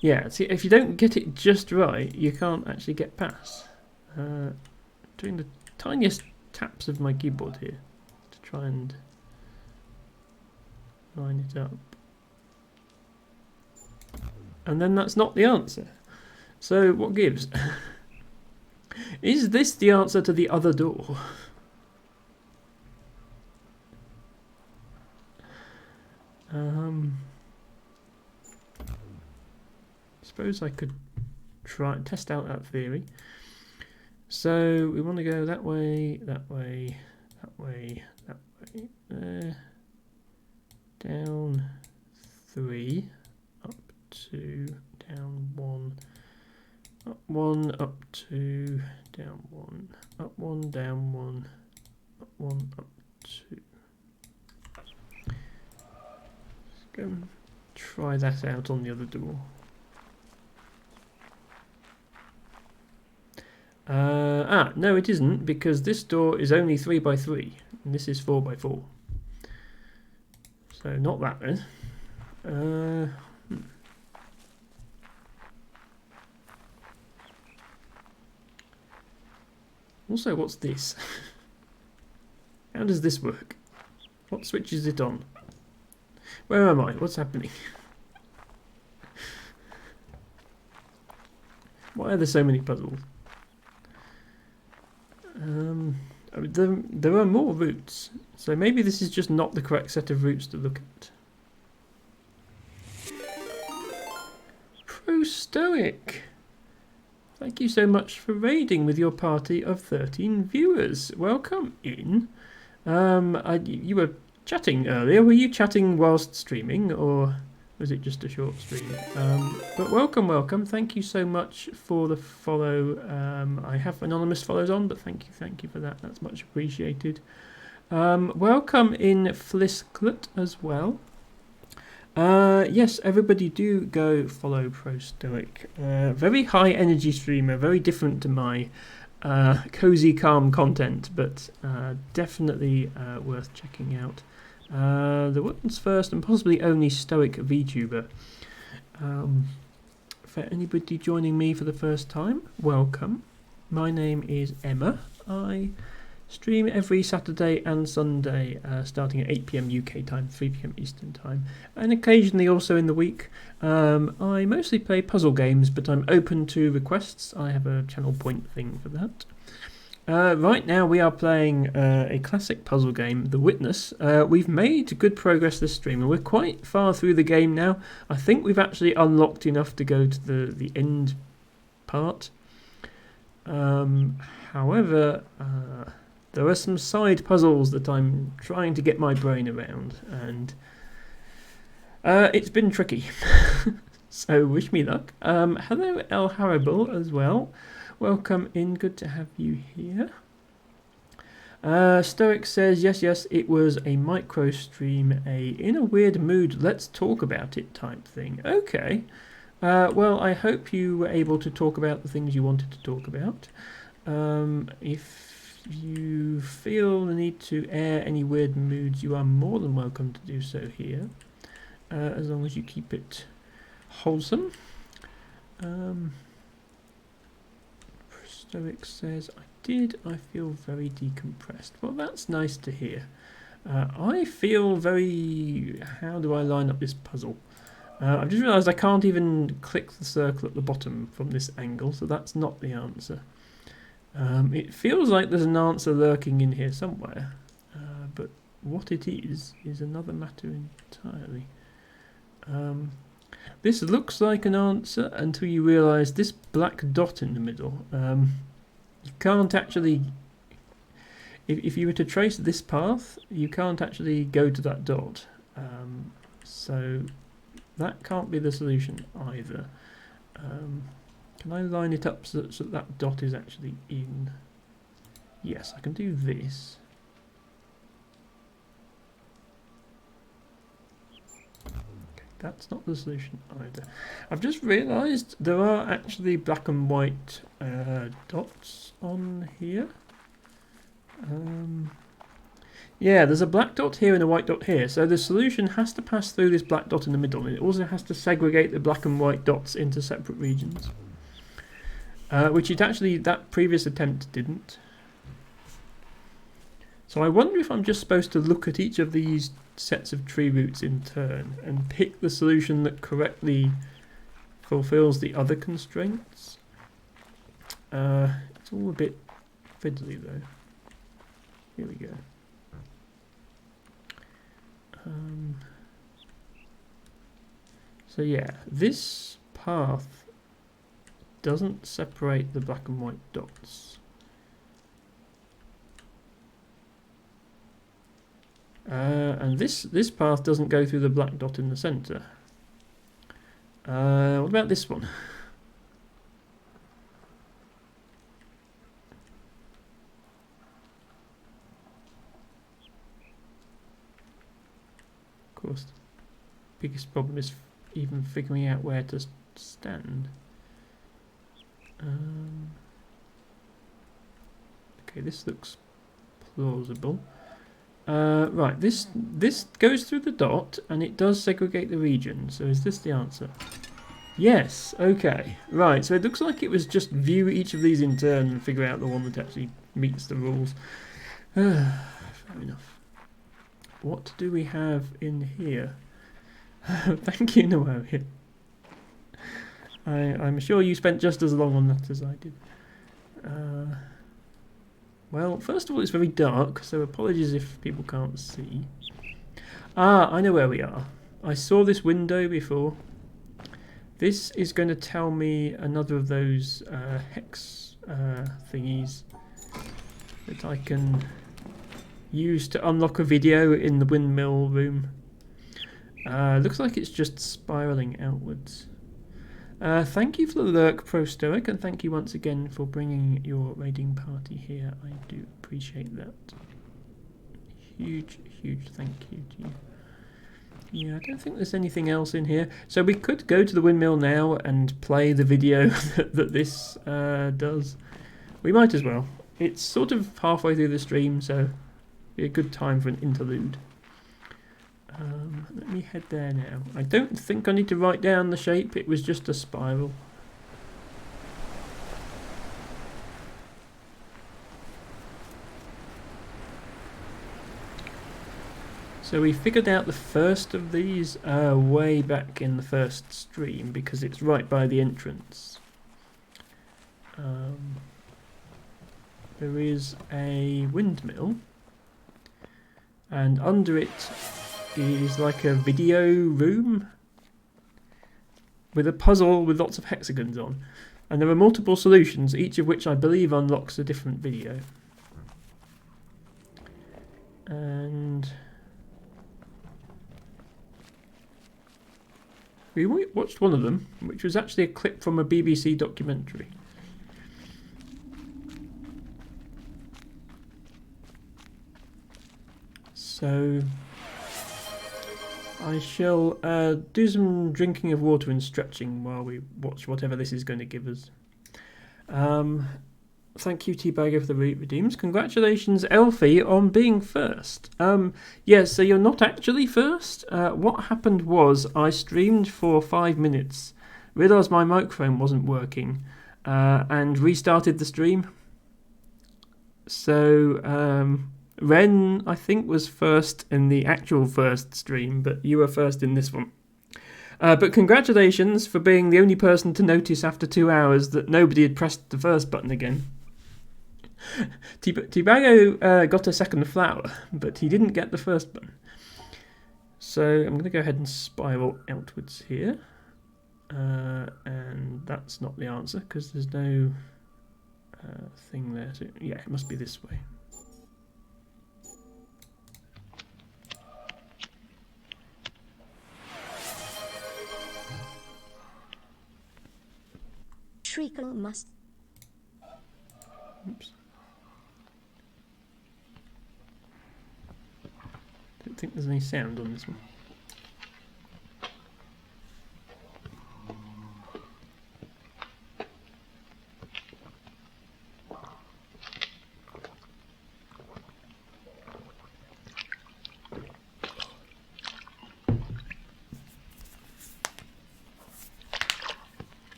Yeah, see, if you don't get it just right, you can't actually get past. Doing the tiniest taps of my keyboard here to try and line it up. And then that's not the answer. So what gives? Is this the answer to the other door? Suppose I could try and test out that theory. So we want to go that way, that way, that way, that way, there, down 3, up 2, down 1, up 1, up 2, down 1, up 1, down 1, up 1, up 2. Let's go and try that out on the other door. No it isn't, because this door is only 3 by 3 and this is 4 by 4. So not that then. Also, what's this? How does this work? What switches it on? Where am I? What's happening? Why are there so many puzzles? There are more routes, so maybe this is just not the correct set of routes to look at. Pro Stoic! Thank you so much for raiding with your party of 13 viewers. Welcome in. You were chatting earlier. Were you chatting whilst streaming, or was it just a short stream? But welcome. Thank you so much for the follow. I have anonymous follows on, but thank you for that. That's much appreciated. Welcome in Flisklet as well. Yes, everybody do go follow Pro Stoic. Very high energy streamer, very different to my cozy, calm content, but definitely worth checking out. The world's first and possibly only Stoic VTuber. For anybody joining me for the first time, welcome. My name is Emma. I stream every Saturday and Sunday, starting at 8 PM UK time, 3 PM Eastern time, and occasionally also in the week. I mostly play puzzle games, but I'm open to requests. I have a channel point thing for that. Right now we are playing a classic puzzle game, The Witness. We've made good progress this stream, and we're quite far through the game now. I think we've actually unlocked enough to go to the end part. However, there are some side puzzles that I'm trying to get my brain around, and it's been tricky. So wish me luck. Hello El Haribal as well. Welcome in, good to have you here. Stoic says, yes, it was a micro stream, in a weird mood, let's talk about it type thing. Okay. Well, I hope you were able to talk about the things you wanted to talk about. If you feel the need to air any weird moods, you are more than welcome to do so here, as long as you keep it wholesome. Stoic says, I feel very decompressed. Well, that's nice to hear. I feel very... How do I line up this puzzle? I've just realised I can't even click the circle at the bottom from this angle, so that's not the answer. It feels like there's an answer lurking in here somewhere, but what it is another matter entirely. This looks like an answer until you realise this black dot in the middle. You can't actually... If you were to trace this path, you can't actually go to that dot. So that can't be the solution either. Can I line it up so that dot is actually in? Yes, I can do this. Okay, that's not the solution either. I've just realised there are actually black and white dots on here. Yeah, there's a black dot here and a white dot here, so the solution has to pass through this black dot in the middle, and it also has to segregate the black and white dots into separate regions. Which it actually, that previous attempt didn't. So I wonder if I'm just supposed to look at each of these sets of tree roots in turn and pick the solution that correctly fulfills the other constraints. It's all a bit fiddly though. Here we go. So yeah, this path doesn't separate the black and white dots. And this path doesn't go through the black dot in the centre. What about this one? Of course, the biggest problem is even figuring out where to stand. Okay, this looks plausible. Right, this goes through the dot and it does segregate the region. So is this the answer? Yes, okay. Right, so it looks like it was just view each of these in turn and figure out the one that actually meets the rules. Fair enough. What do we have in here? Thank you, Noel. I'm sure you spent just as long on that as I did. Well, first of all, it's very dark, so apologies if people can't see. Ah, I know where we are. I saw this window before. This is going to tell me another of those hex thingies that I can use to unlock a video in the windmill room. Looks like it's just spiralling outwards. Thank you for the lurk, Pro Stoic, and thank you once again for bringing your raiding party here. I do appreciate that. Huge thank you to you. Yeah, I don't think there's anything else in here. So we could go to the windmill now and play the video that this does. We might as well. It's sort of halfway through the stream, so be a good time for an interlude. Let me head there now. I don't think I need to write down the shape, it was just a spiral. So we figured out the first of these way back in the first stream because it's right by the entrance. There is a windmill, and under it is like a video room with a puzzle with lots of hexagons on, and there are multiple solutions, each of which I believe unlocks a different video. And we watched one of them, which was actually a clip from a BBC documentary. So I shall do some drinking of water and stretching while we watch whatever this is going to give us. Thank you, T-Bagger, for the redeems. Congratulations, Elfie, on being first. Yes, so you're not actually first. What happened was I streamed for 5 minutes, realised my microphone wasn't working, and restarted the stream. So Ren, I think, was first in the actual first stream, but you were first in this one. But congratulations for being the only person to notice after 2 hours that nobody had pressed the first button again. Tibago got a second flower, but he didn't get the first button. So I'm going to go ahead and spiral outwards here. And that's not the answer, because there's no thing there. So, yeah, it must be this way. Treacle must. Oops. Don't think there's any sound on this one.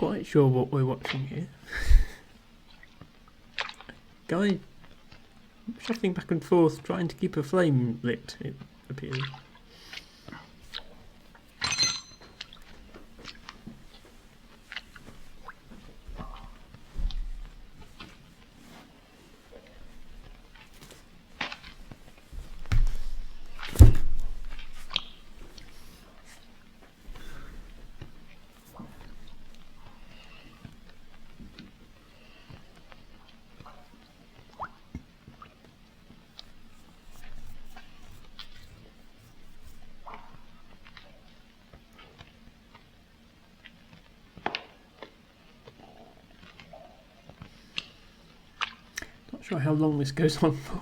quite sure what we're watching here. Guy shuffling back and forth, trying to keep a flame lit, it appears. Not sure how long this goes on for.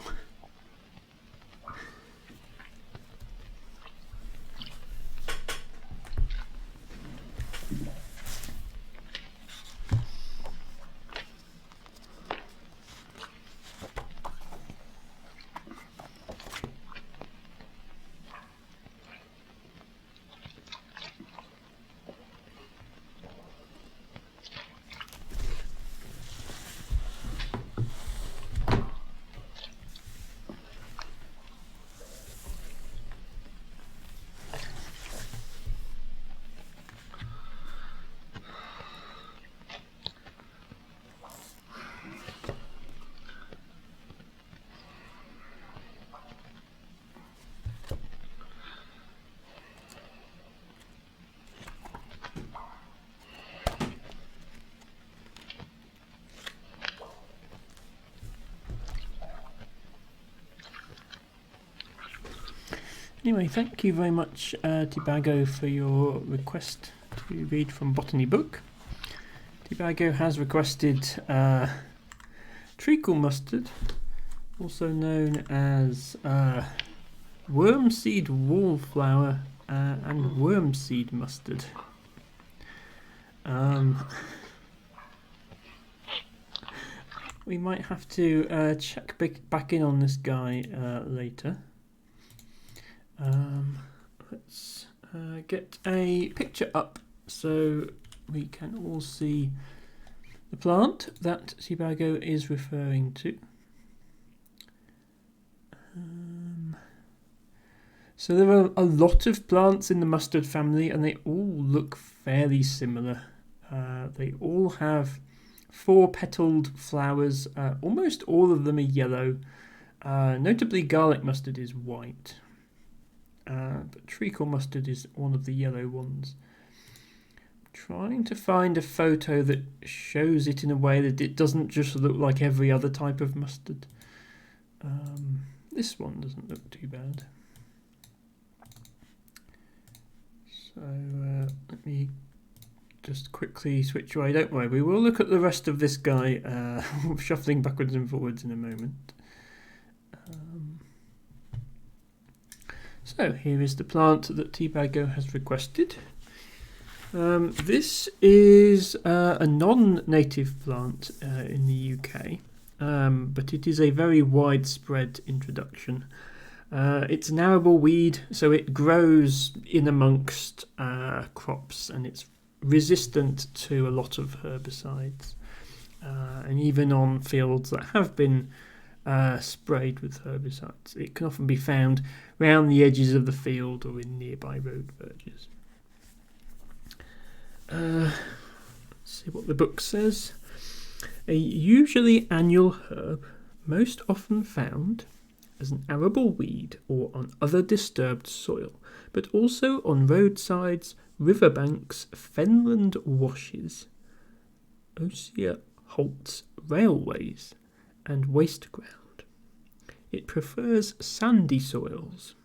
Anyway, thank you very much, Tibago, for your request to read from Botany Book. Tibago has requested treacle mustard, also known as wormseed wallflower and wormseed mustard. We might have to check back in on this guy later. Let's get a picture up so we can all see the plant that Tibago is referring to. So there are a lot of plants in the mustard family and they all look fairly similar. They all have 4-petaled flowers. Almost all of them are yellow. Notably, garlic mustard is white. But treacle mustard is one of the yellow ones. I'm trying to find a photo that shows it in a way that it doesn't just look like every other type of mustard. This one doesn't look too bad. So let me just quickly switch away. Don't worry, we will look at the rest of this guy shuffling backwards and forwards in a moment. So here is the plant that Tibago has requested. This is a non-native plant in the UK, but it is a very widespread introduction. It's an arable weed, so it grows in amongst crops and it's resistant to a lot of herbicides. And even on fields that have been sprayed with herbicides, it can often be found round the edges of the field or in nearby road verges. Let's see what the book says. A usually annual herb, most often found as an arable weed or on other disturbed soil, but also on roadsides, riverbanks, fenland washes, osier halts, railways, and waste ground. It prefers sandy soils.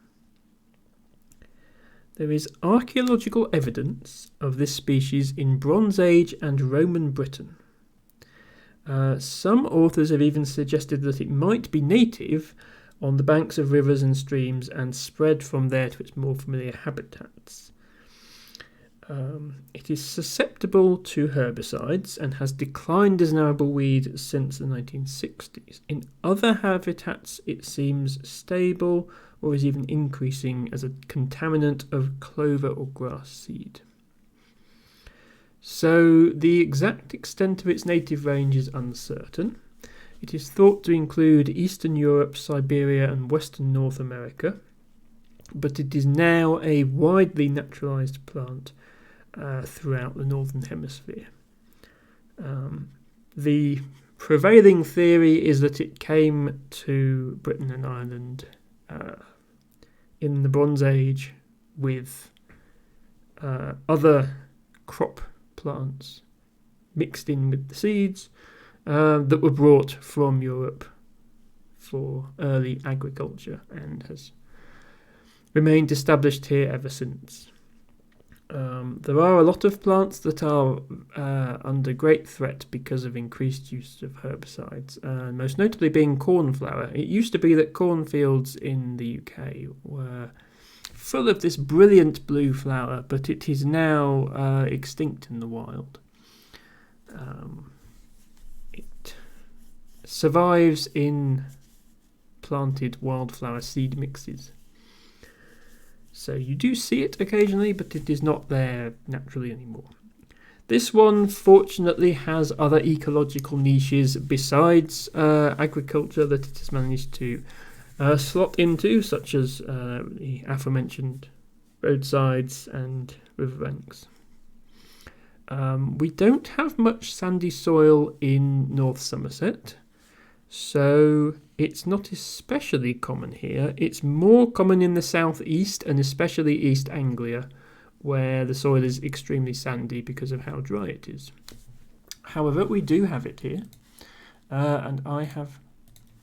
There is archaeological evidence of this species in Bronze Age and Roman Britain. Some authors have even suggested that it might be native on the banks of rivers and streams and spread from there to its more familiar habitats. It is susceptible to herbicides and has declined as an arable weed since the 1960s. In other habitats, it seems stable or is even increasing as a contaminant of clover or grass seed. So the exact extent of its native range is uncertain. It is thought to include Eastern Europe, Siberia and Western North America, but it is now a widely naturalised plant throughout the Northern Hemisphere. The prevailing theory is that it came to Britain and Ireland in the Bronze Age with other crop plants mixed in with the seeds that were brought from Europe for early agriculture and has remained established here ever since. There are a lot of plants that are under great threat because of increased use of herbicides, most notably being cornflower. It used to be that cornfields in the UK were full of this brilliant blue flower, but it is now extinct in the wild. It survives in planted wildflower seed mixes. So you do see it occasionally, but it is not there naturally anymore. This one, fortunately, has other ecological niches besides agriculture that it has managed to slot into, such as the aforementioned roadsides and riverbanks. We don't have much sandy soil in North Somerset, so it's not especially common here. It's more common in the southeast and especially East Anglia, where the soil is extremely sandy because of how dry it is. However, we do have it here, and I have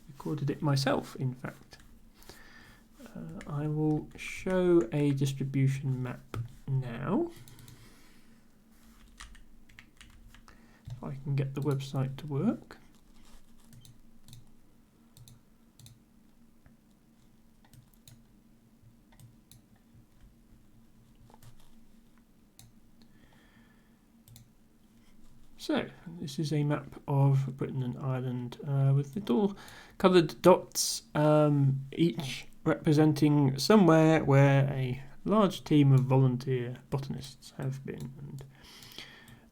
recorded it myself, in fact. I will show a distribution map now. If I can get the website to work. So, this is a map of Britain and Ireland with little coloured dots, each representing somewhere where a large team of volunteer botanists have been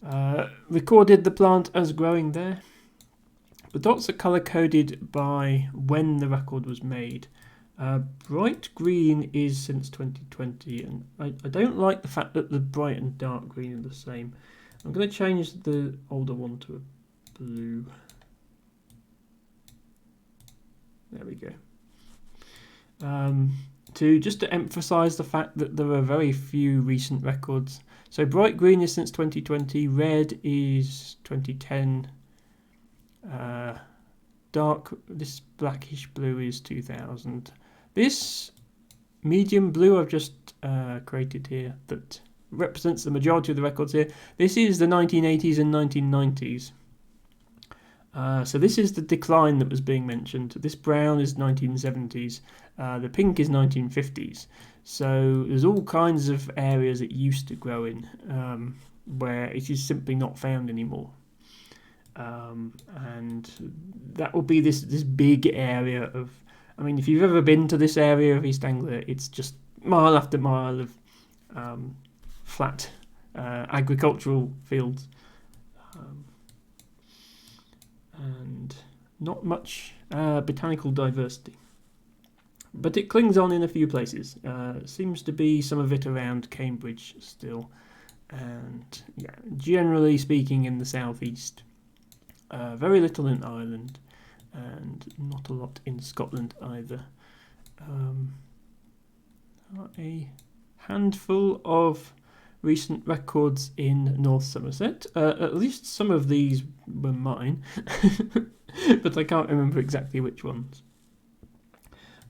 and recorded the plant as growing there. The dots are colour-coded by when the record was made. Bright green is since 2020, and I don't like the fact that the bright and dark green are the same. I'm going to change the older one to a blue. There we go. To emphasise the fact that there are very few recent records. So bright green is since 2020, red is 2010, this blackish blue is 2000. This medium blue I've just created here that represents the majority of the records here. This is the 1980s and 1990s. So this is the decline that was being mentioned. This brown is 1970s. The pink is 1950s. So there's all kinds of areas it used to grow in where it is simply not found anymore. And that will be this big area of... I mean, if you've ever been to this area of East Anglia, it's just mile after mile of flat agricultural fields. And not much botanical diversity. But it clings on in a few places. Seems to be some of it around Cambridge still. And yeah, generally speaking in the southeast. Very little in Ireland. And not a lot in Scotland either. A handful of recent records in North Somerset. At least some of these were mine, but I can't remember exactly which ones.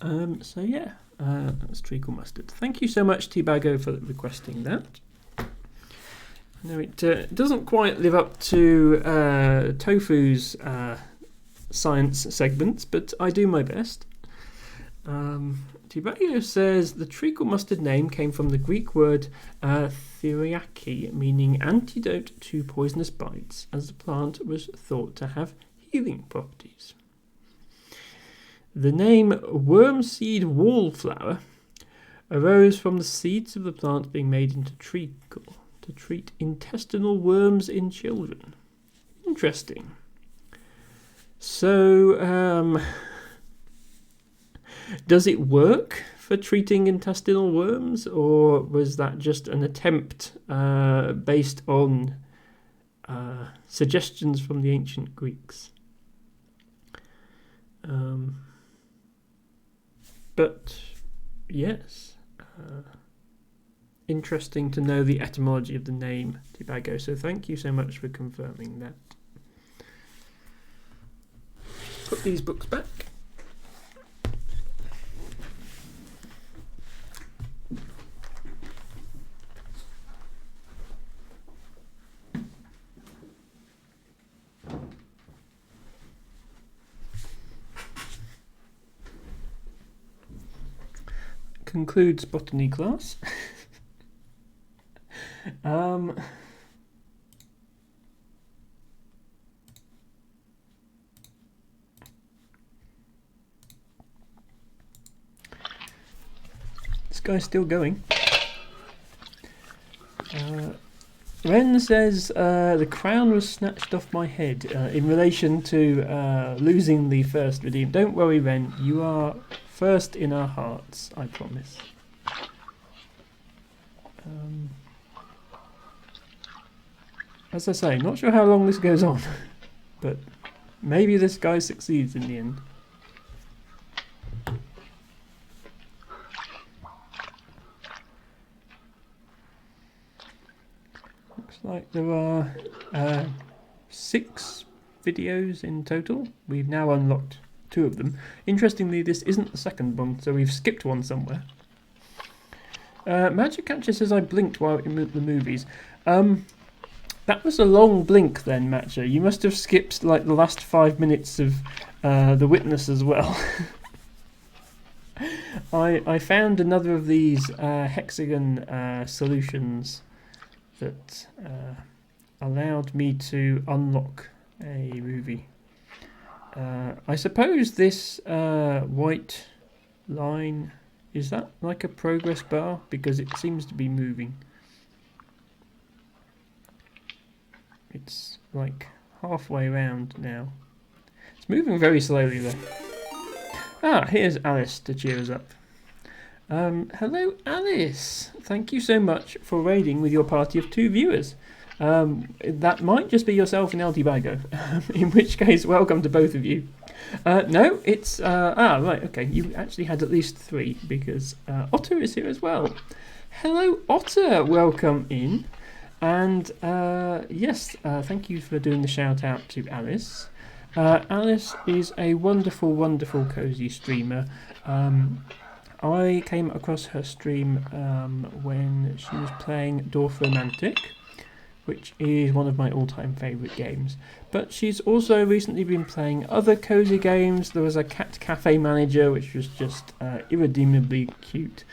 So yeah, that's treacle mustard. Thank you so much, Teabago, for requesting that. No, it doesn't quite live up to Tofu's science segments, but I do my best. Teabago says the treacle mustard name came from the Greek word theriaki, meaning antidote to poisonous bites, as the plant was thought to have healing properties. The name wormseed wallflower arose from the seeds of the plant being made into treacle. to treat intestinal worms in children. Interesting. So, does it work for treating intestinal worms, or was that just an attempt based on suggestions from the ancient Greeks? But yes, interesting to know the etymology of the name Tibago, so thank you so much for confirming that. Put these books back. Concludes botany class. This guy's still going. Ren says the crown was snatched off my head in relation to losing the first redeem. Don't worry, Ren, you are first in our hearts, I promise. As I say, not sure how long this goes on, but maybe this guy succeeds in the end. Looks like there are 6 videos in total. We've now unlocked 2 of them. Interestingly, this isn't the second one, so we've skipped one somewhere. Magic Catcher says I blinked while in the movies. That was a long blink then, Matcha. You must have skipped like the last 5 minutes of The Witness as well. I found another of these hexagon solutions that allowed me to unlock a movie. I suppose this white line, is that like a progress bar? Because it seems to be moving. It's like halfway around now. It's moving very slowly though. Ah, here's Alice to cheer us up. Hello Alice! Thank you so much for raiding with your party of 2 viewers. That might just be yourself and El Tibago, in which case welcome to both of you. No, it's right, okay, you actually had at least 3 because Otter is here as well. Hello Otter, welcome in. And yes, thank you for doing the shout out to Alice. Alice is a wonderful, wonderful cozy streamer. I came across her stream when she was playing Dwarf Romantic, which is one of my all-time favourite games. But she's also recently been playing other cozy games. There was a Cat Cafe Manager, which was just irredeemably cute.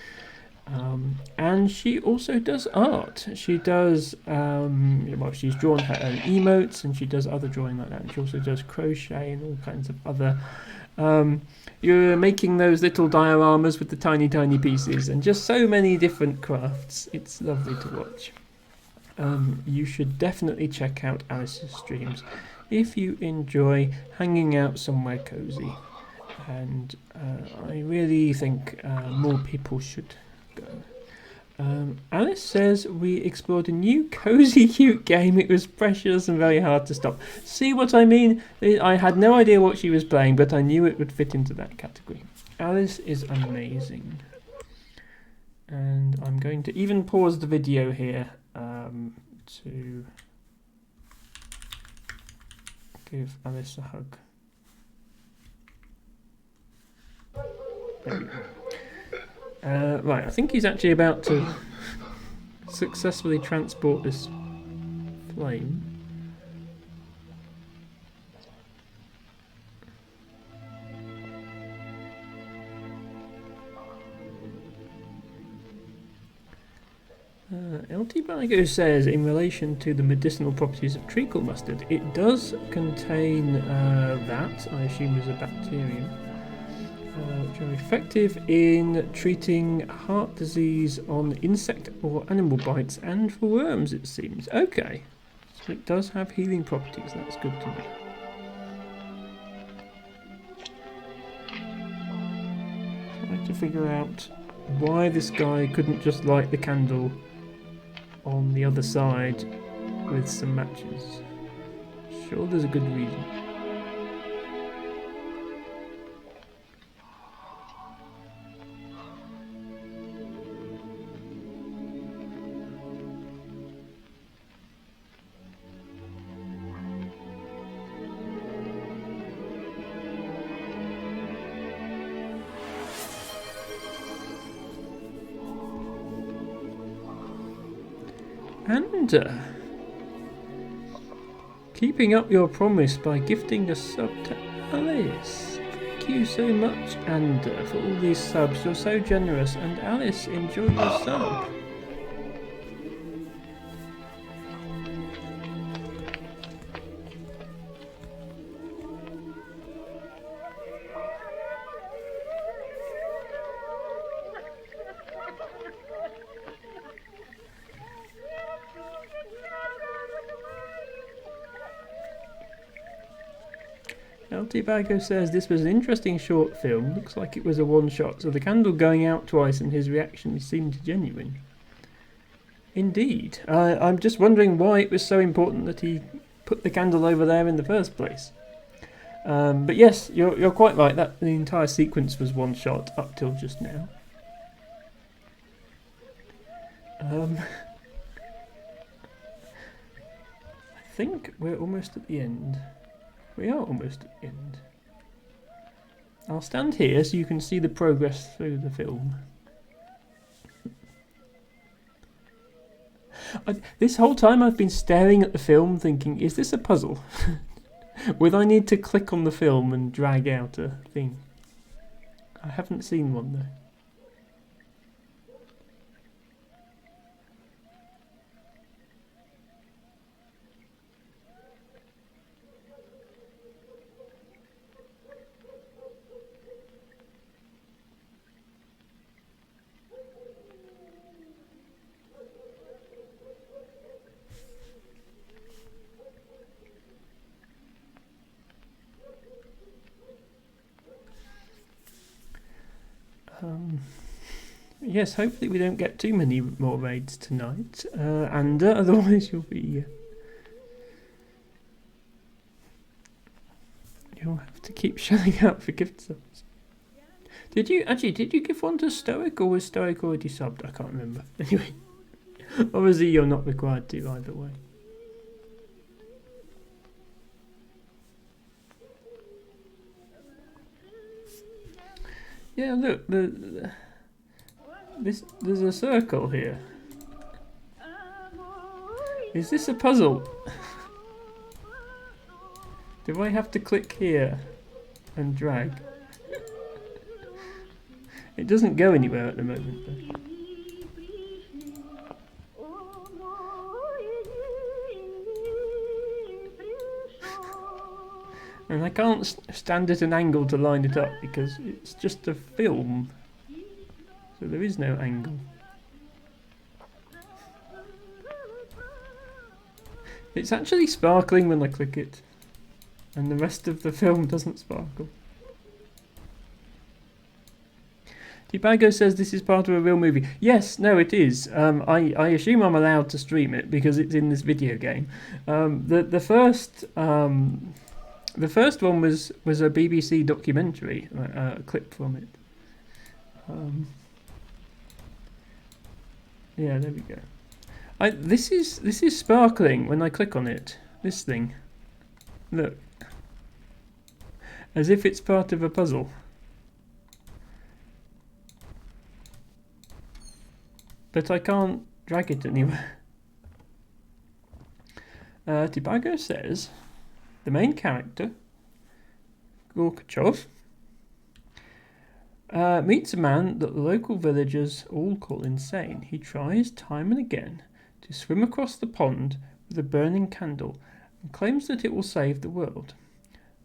And she also does art. She does, well, she's drawn her own emotes and she does other drawing like that. And she also does crochet and all kinds of other. You're making those little dioramas with the tiny, tiny pieces and just so many different crafts. It's lovely to watch. You should definitely check out Alice's streams if you enjoy hanging out somewhere cozy. And I really think more people should go. Alice says we explored a new cozy cute game. It was precious and very hard to stop. See what I mean? I had no idea what she was playing, but I knew it would fit into that category. Alice is amazing. And I'm going to even pause the video here to give Alice a hug. There we go. Right, I think he's actually about to successfully transport this flame. El Tibago says, in relation to the medicinal properties of treacle mustard, it does contain that, I assume is a bacterium. which are effective in treating heart disease on insect or animal bites and for worms, it seems. Okay, so it does have healing properties, that's good to know. Trying to figure out why this guy couldn't just light the candle on the other side with some matches. Sure, there's a good reason. And keeping up your promise by gifting a sub to Alice. Thank you so much, Ander, for all these subs. You're so generous. And Alice, enjoy your sub. Bago says this was an interesting short film. Looks like it was a one-shot, so the candle going out twice and his reaction seemed genuine. Indeed. I'm just wondering why it was so important that he put the candle over there in the first place. But yes, you're quite right. That the entire sequence was one shot up till just now. I think we're almost at the end. We are almost at the end. I'll stand here so you can see the progress through the film. This whole time I've been staring at the film thinking, is this a puzzle? Will I need to click on the film and drag out a thing? I haven't seen one though. Yes, hopefully we don't get too many more raids tonight, and otherwise you'll have to keep showing up for gift subs. Did you give one to Stoic, or was Stoic already subbed? I can't remember. Anyway, obviously you're not required to either way. Yeah, look, there's a circle here. Is this a puzzle? Do I have to click here and drag? It doesn't go anywhere at the moment though. And I can't stand at an angle to line it up because it's just a film. So there is no angle. It's actually sparkling when I click it. And the rest of the film doesn't sparkle. Debago says this is part of a real movie. Yes, no, it is. I assume I'm allowed to stream it because it's in this video game. The first one was a BBC documentary, a clip from it. Yeah, there we go. This is sparkling when I click on it. This thing, look, as if it's part of a puzzle. But I can't drag it anywhere. Tibago says the main character, Gorbachev, meets a man that the local villagers all call insane. He tries time and again to swim across the pond with a burning candle and claims that it will save the world.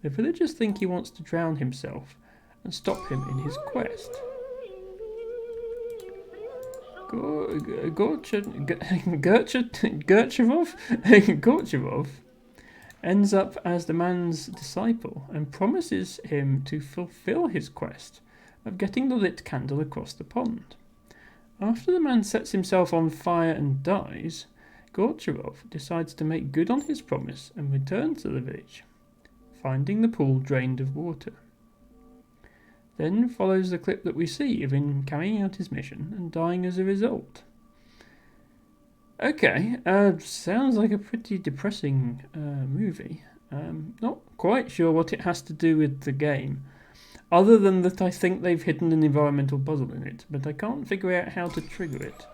The villagers think he wants to drown himself and stop him in his quest. Gorchevov ends up as the man's disciple and promises him to fulfill his quest of getting the lit candle across the pond. After the man sets himself on fire and dies, Gorchevov decides to make good on his promise and return to the village, finding the pool drained of water. Then follows the clip that we see of him carrying out his mission and dying as a result. Okay, sounds like a pretty depressing movie. Not quite sure what it has to do with the game, other than that I think they've hidden an environmental puzzle in it, but I can't figure out how to trigger it.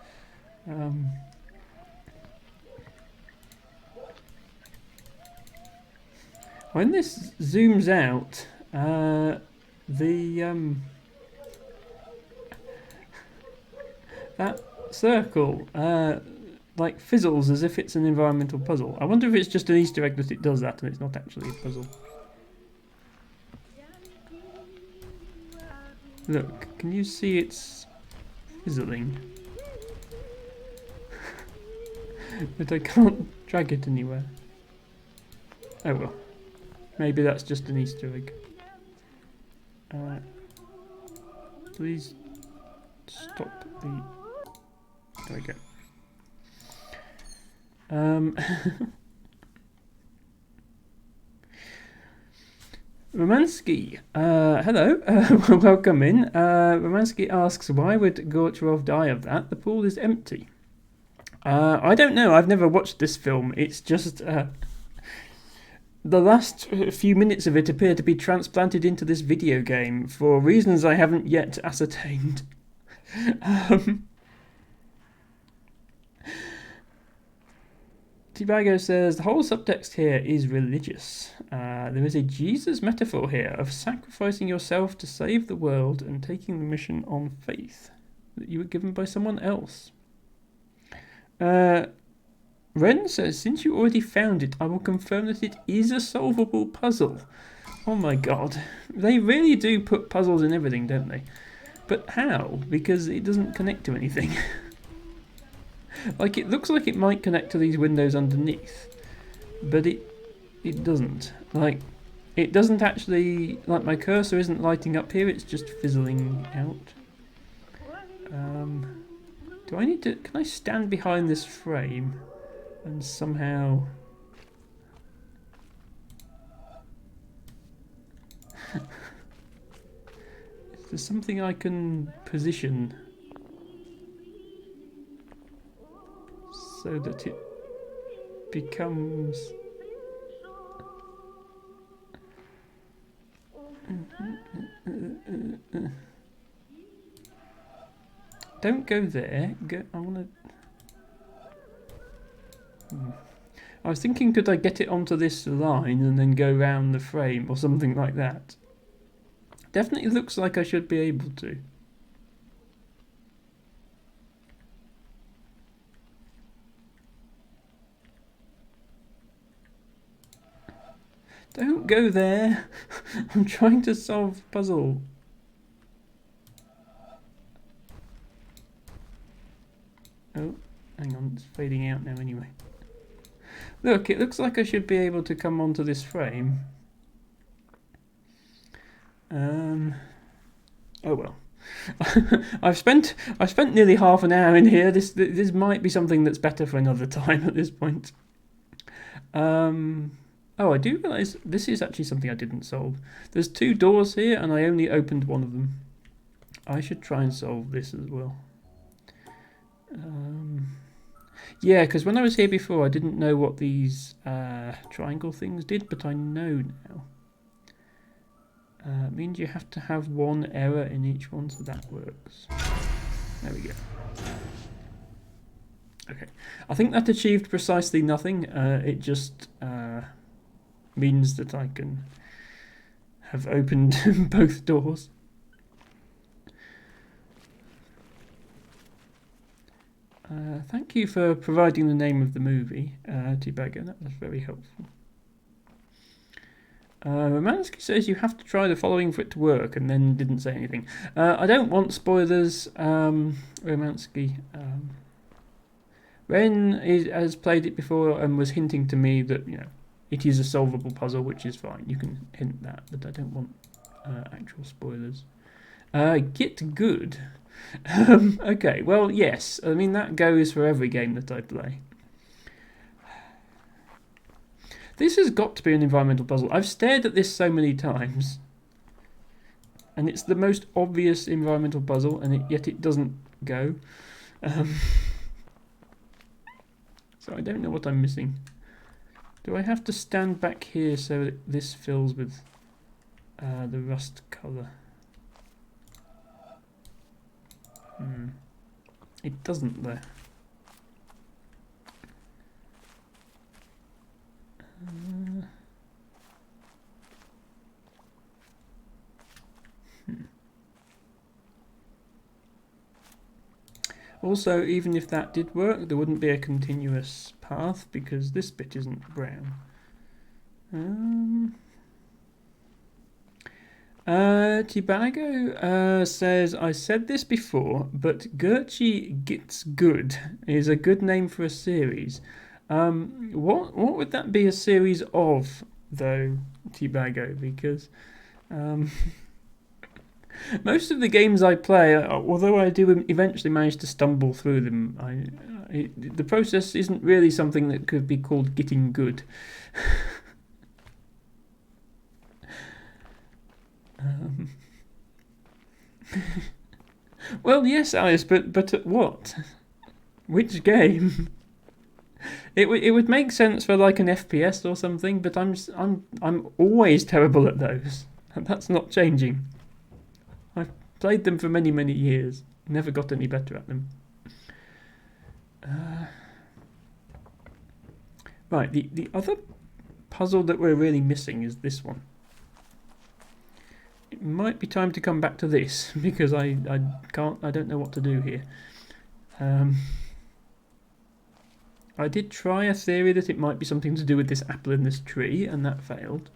When this zooms out, that circle like fizzles as if it's an environmental puzzle. I wonder if it's just an Easter egg that it does that and it's not actually a puzzle. Look, can you see it's fizzling? But I can't drag it anywhere. Oh well. Maybe that's just an Easter egg. Please stop the... There we go. Romansky, hello, welcome in. Romansky asks, why would Gorchevov die of that? The pool is empty. I don't know, I've never watched this film. It's just the last few minutes of it appear to be transplanted into this video game for reasons I haven't yet ascertained. Tibago says, the whole subtext here is religious. There is a Jesus metaphor here of sacrificing yourself to save the world and taking the mission on faith that you were given by someone else. Ren says, since you already found it, I will confirm that it is a solvable puzzle. Oh my god. They really do put puzzles in everything, don't they? But how? Because it doesn't connect to anything. Like, it looks like it might connect to these windows underneath, but it doesn't. Like, it doesn't actually, like, my cursor isn't lighting up here, it's just fizzling out. Do I need to, can I stand behind this frame and somehow... Is there something I can position so that it becomes... Don't go there. Go, I want to... I was thinking, could I get it onto this line and then go round the frame or something like that? Definitely looks like I should be able to. Don't go there. I'm trying to solve a puzzle. Oh, hang on, it's fading out now anyway. Look, it looks like I should be able to come onto this frame. Oh well. I've spent nearly half an hour in here. This might be something that's better for another time at this point. Oh, I do realise this is actually something I didn't solve. There's 2 doors here and I only opened one of them. I should try and solve this as well. Yeah, because when I was here before I didn't know what these triangle things did, but I know now. It means you have to have 1 error in each one, so that works. There we go. Okay, I think that achieved precisely nothing. It just means that I can have opened both doors. Thank you for providing the name of the movie, Tibago. That was very helpful. Romansky says you have to try the following for it to work, and then didn't say anything. I don't want spoilers, Romansky. Ren has played it before and was hinting to me that, you know, it is a solvable puzzle, which is fine. You can hint that, but I don't want actual spoilers. Get good. Okay, well, yes. I mean, that goes for every game that I play. This has got to be an environmental puzzle. I've stared at this so many times. And it's the most obvious environmental puzzle, and yet it doesn't go. So I don't know what I'm missing. Do I have to stand back here so that this fills with the rust colour? It doesn't though. Also, even if that did work, there wouldn't be a continuous path because this bit isn't brown. Tibago says, I said this before, but Gertchie Gets Good is a good name for a series. What would that be a series of, though, Tibago? Because most of the games I play, although I do eventually manage to stumble through them, the process isn't really something that could be called getting good. Well, yes, Alice, but at what? Which game? It would make sense for like an FPS or something, but I'm always terrible at those, and that's not changing. I've played them for many years, never got any better at them. Right, the other puzzle that we're really missing is this one. It might be time to come back to this because I don't know what to do here. I did try a theory that it might be something to do with this apple in this tree, and that failed.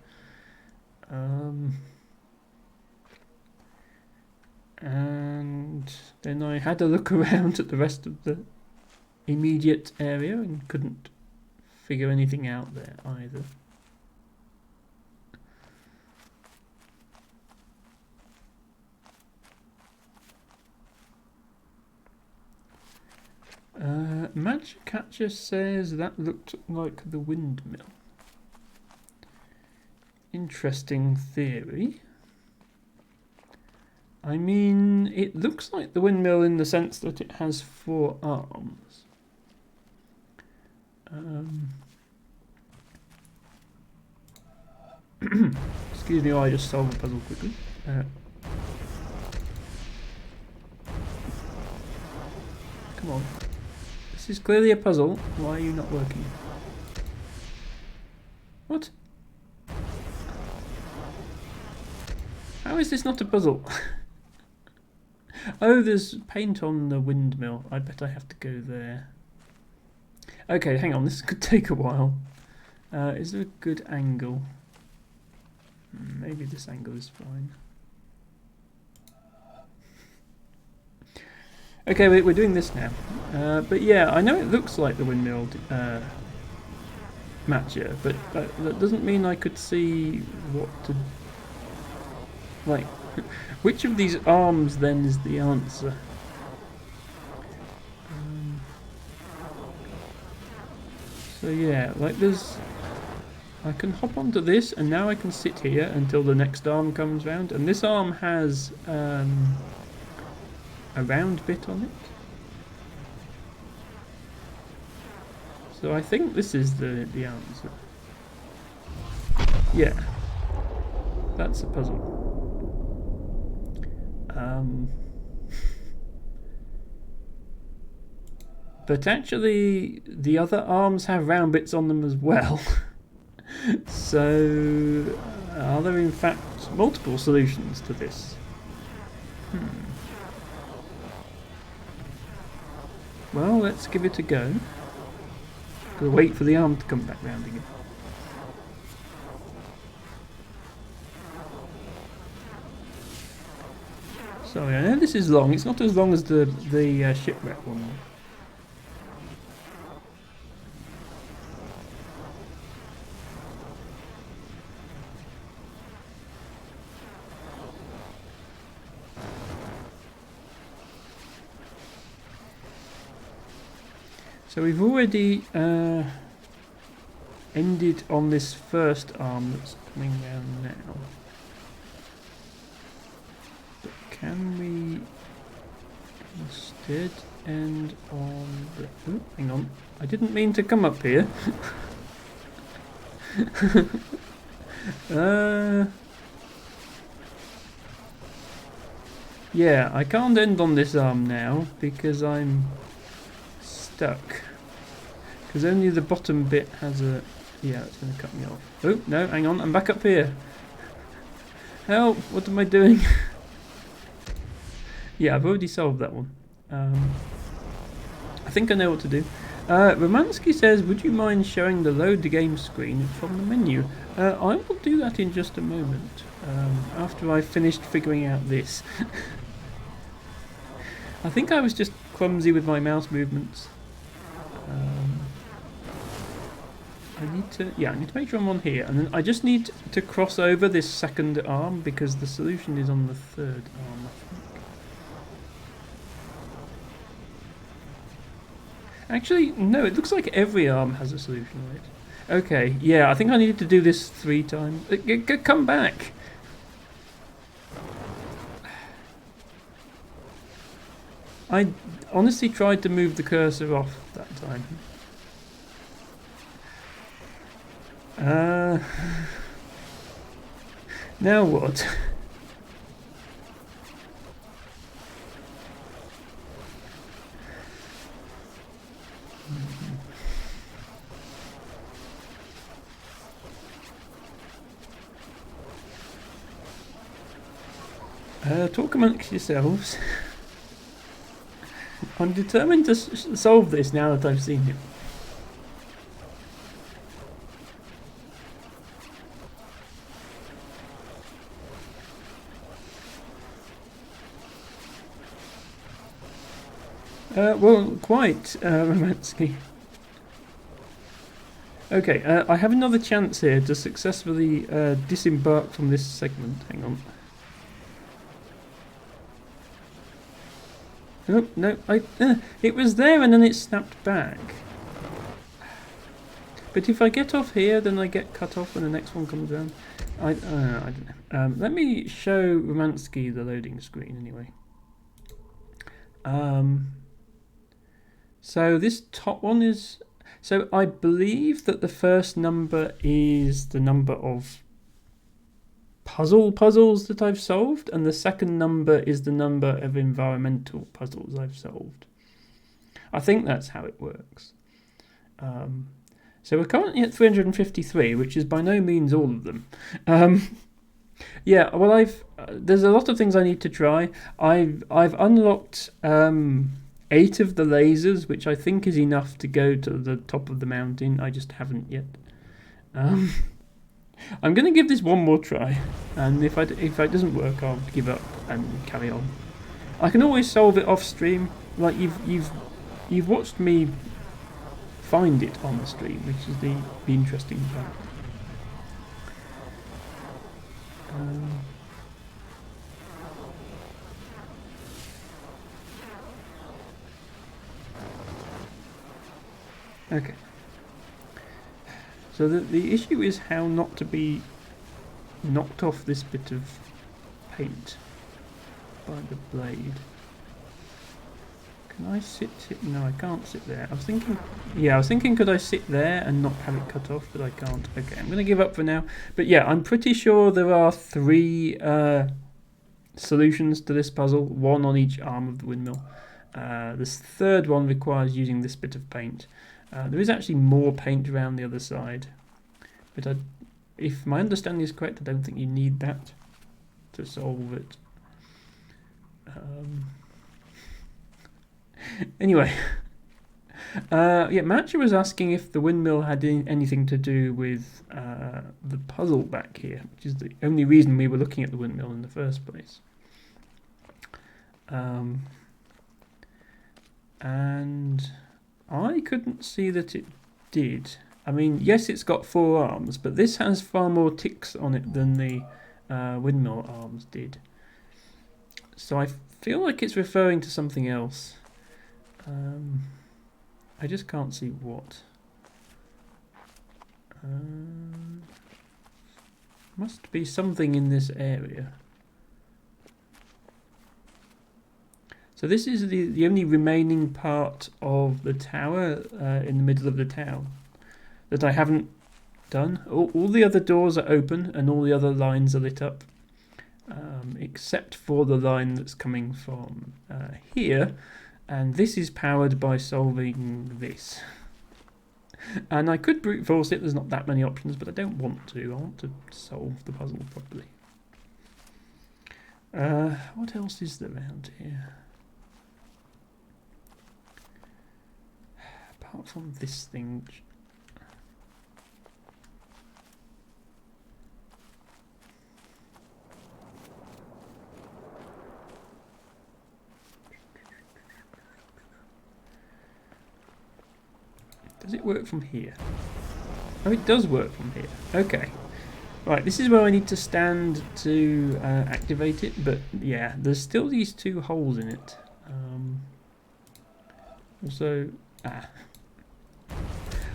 And then I had a look around at the rest of the immediate area and couldn't figure anything out there either. Magic Catcher says that looked like the windmill. Interesting theory. I mean, it looks like the windmill in the sense that it has 4 arms. Excuse me while I just solve the puzzle quickly. Come on. This is clearly a puzzle. Why are you not working? What? How is this not a puzzle? Oh, there's paint on the windmill. I bet I have to go there. Okay, hang on. This could take a while. Is there a good angle? Maybe this angle is fine. Okay, we're doing this now. But yeah, I know it looks like the windmill matcher, but that doesn't mean I could see what to... Like, which of these arms then is the answer? So yeah, like there's... I can hop onto this, and now I can sit here until the next arm comes round, and this arm has a round bit on it. So I think this is the answer. Yeah, that's a puzzle. But actually, the other arms have round bits on them as well. So, are there in fact multiple solutions to this? Well, let's give it a go. Gotta wait for the arm to come back round again. Sorry, I know this is long. It's not as long as the shipwreck one. So we've already ended on this first arm that's coming down now. But can we instead end on the... Oh, hang on. I didn't mean to come up here. Yeah, I can't end on this arm now because I'm stuck. Because only the bottom bit has a... Yeah, it's going to cut me off. Oh, no, hang on, I'm back up here. Help, what am I doing? Yeah, I've already solved that one. I think I know what to do. Romansky says, would you mind showing the load the game screen from the menu? I will do that in just a moment, after I've finished figuring out this. I think I was just clumsy with my mouse movements. I need to make sure I'm on here, and then I just need to cross over this second arm because the solution is on the third arm, I think. Actually, no, it looks like every arm has a solution on it. Okay, yeah, I think I needed to do this 3 times. Come back! I honestly tried to move the cursor off that time. Now what? Talk amongst yourselves. I'm determined to solve this now that I've seen it. Well, quite, Romansky. Okay, I have another chance here to successfully disembark from this segment. Hang on. Oh, no, it was there and then it snapped back. But if I get off here, then I get cut off when the next one comes around. I don't know. Let me show Romansky the loading screen anyway. So this top one is... So I believe that the first number is the number of puzzles that I've solved, and the second number is the number of environmental puzzles I've solved. I think that's how it works. So we're currently at 353, which is by no means all of them. Yeah, well, there's a lot of things I need to try. I've unlocked 8 of the lasers, which I think is enough to go to the top of the mountain. I just haven't yet. I'm going to give this one more try, and if it doesn't work, I'll give up and carry on. I can always solve it off stream. Like you've watched me find it on the stream, which is the interesting part. Okay. So the issue is how not to be knocked off this bit of paint by the blade. Can I sit? No, I can't sit there. I was thinking could I sit there and not have it cut off, but I can't. Okay, I'm going to give up for now. But yeah, I'm pretty sure there are 3 solutions to this puzzle, 1 on each arm of the windmill. This third one requires using this bit of paint. There is actually more paint around the other side, but if my understanding is correct, I don't think you need that to solve it. Anyway, yeah, Matcha was asking if the windmill had anything to do with the puzzle back here, which is the only reason we were looking at the windmill in the first place. And I couldn't see that it did. I mean, yes, it's got 4 arms, but this has far more ticks on it than the windmill arms did. So I feel like it's referring to something else. I just can't see what. Must be something in this area. So this is the only remaining part of the tower in the middle of the town that I haven't done. All the other doors are open and all the other lines are lit up, except for the line that's coming from here, and this is powered by solving this. And I could brute force it, there's not that many options, but I don't want to. I want to solve the puzzle properly. What else is there around here? Apart from this thing. Does it work from here? Oh, it does work from here. Okay. Right, this is where I need to stand to activate it, but yeah, there's still these 2 holes in it.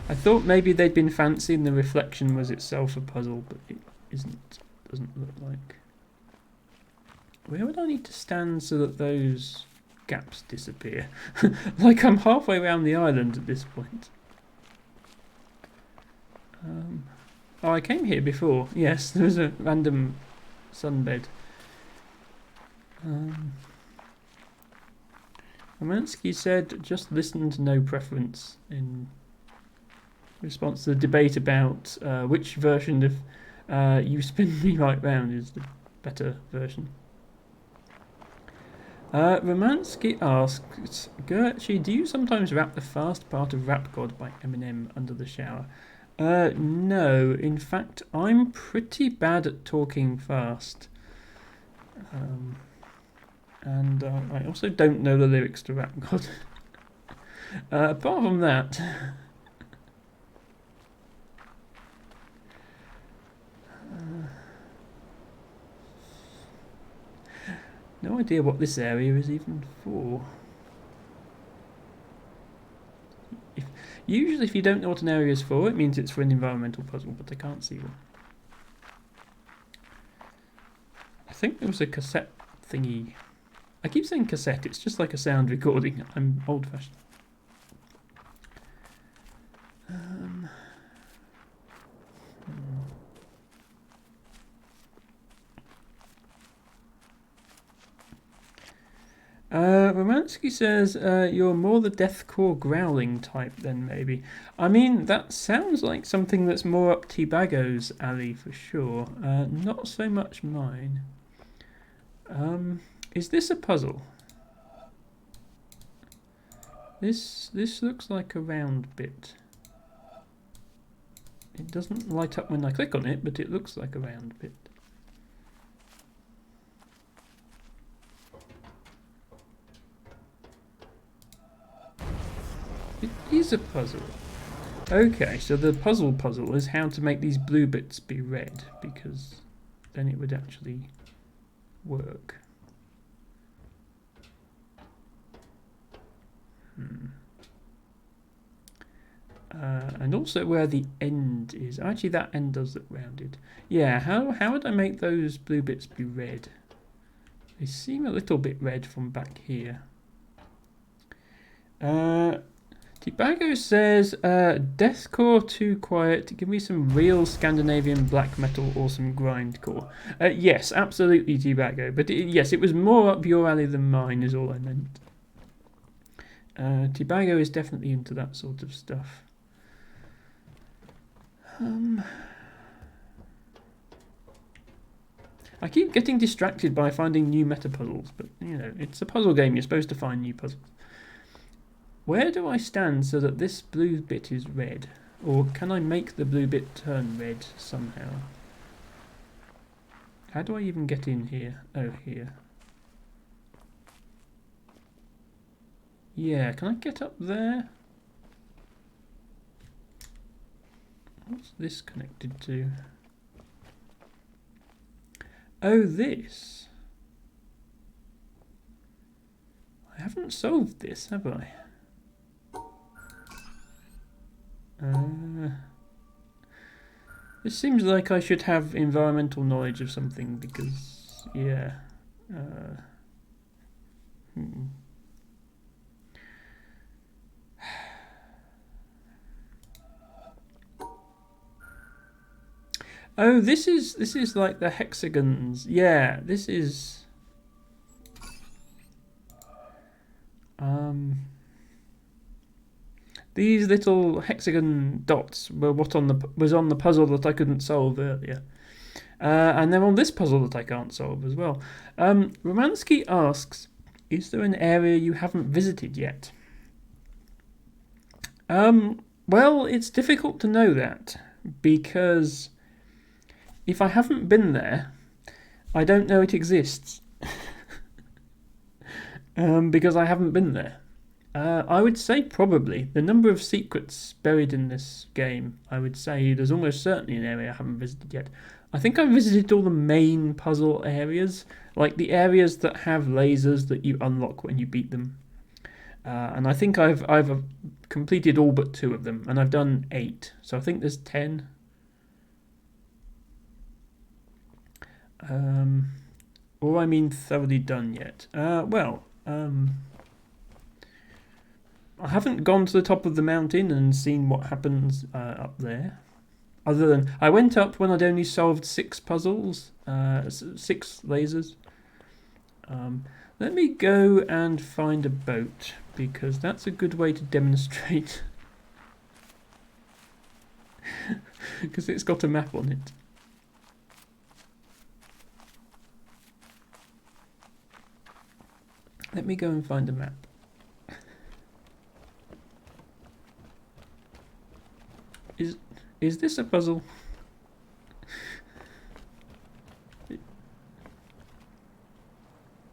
I thought maybe they'd been fancy and the reflection was itself a puzzle, but it isn't. Doesn't look like. Where would I need to stand so that those gaps disappear? Like I'm halfway around the island at this point. Oh, I came here before. Yes, there was a random sunbed. Romansky said, just listened, no preference, in response to the debate about which version of You Spin Me Right Round is the better version. Romansky asks, Gertrude, do you sometimes rap the fast part of Rap God by Eminem under the shower? No, in fact, I'm pretty bad at talking fast. And I also don't know the lyrics to Rap God. Apart from that... no idea what this area is even for. Usually if you don't know what an area is for, it means it's for an environmental puzzle, but I can't see one. I think there was a cassette thingy. I keep saying cassette, it's just like a sound recording. I'm old-fashioned. Romansky says, you're more the deathcore growling type then, maybe. I mean, that sounds like something that's more up T-Bago's alley for sure. Not so much mine. Is this a puzzle? This looks like a round bit. It doesn't light up when I click on it, but it looks like a round bit. It is a puzzle. Okay, so the puzzle is how to make these blue bits be red, because then it would actually work. And also where the end is. Actually, that end does look rounded. Yeah, how would I make those blue bits be red? They seem a little bit red from back here. T-Bago says, deathcore too quiet. Give me some real Scandinavian black metal or some grindcore. Yes, absolutely, T-Bago. But yes, it was more up your alley than mine, is all I meant. T-Bago is definitely into that sort of stuff. I keep getting distracted by finding new meta puzzles, but you know, it's a puzzle game, you're supposed to find new puzzles. Where do I stand so that this blue bit is red? Or can I make the blue bit turn red somehow? How do I even get in here? Oh, here. Yeah, can I get up there? What's this connected to? Oh, this. I haven't solved this, have I? This seems like I should have environmental knowledge of something because, yeah. Hmm. Oh, this is like the hexagons. Yeah, this is. These little hexagon dots were what was on the puzzle that I couldn't solve earlier, and they're on this puzzle that I can't solve as well. Romansky asks, "Is there an area you haven't visited yet?" Well, it's difficult to know that because if I haven't been there, I don't know it exists. Because I haven't been there. I would say probably the number of secrets buried in this game. I would say there's almost certainly an area I haven't visited yet. I think I've visited all the main puzzle areas, like the areas that have lasers that you unlock when you beat them. And I think I've completed all but 2 of them, and I've done 8, so I think there's 10. Or I mean thoroughly done yet. I haven't gone to the top of the mountain and seen what happens up there. Other than I went up when I'd only solved 6 puzzles, 6 lasers. Let me go and find a boat because that's a good way to demonstrate. Because it's got a map on it. Let me go and find a map. Is this a puzzle?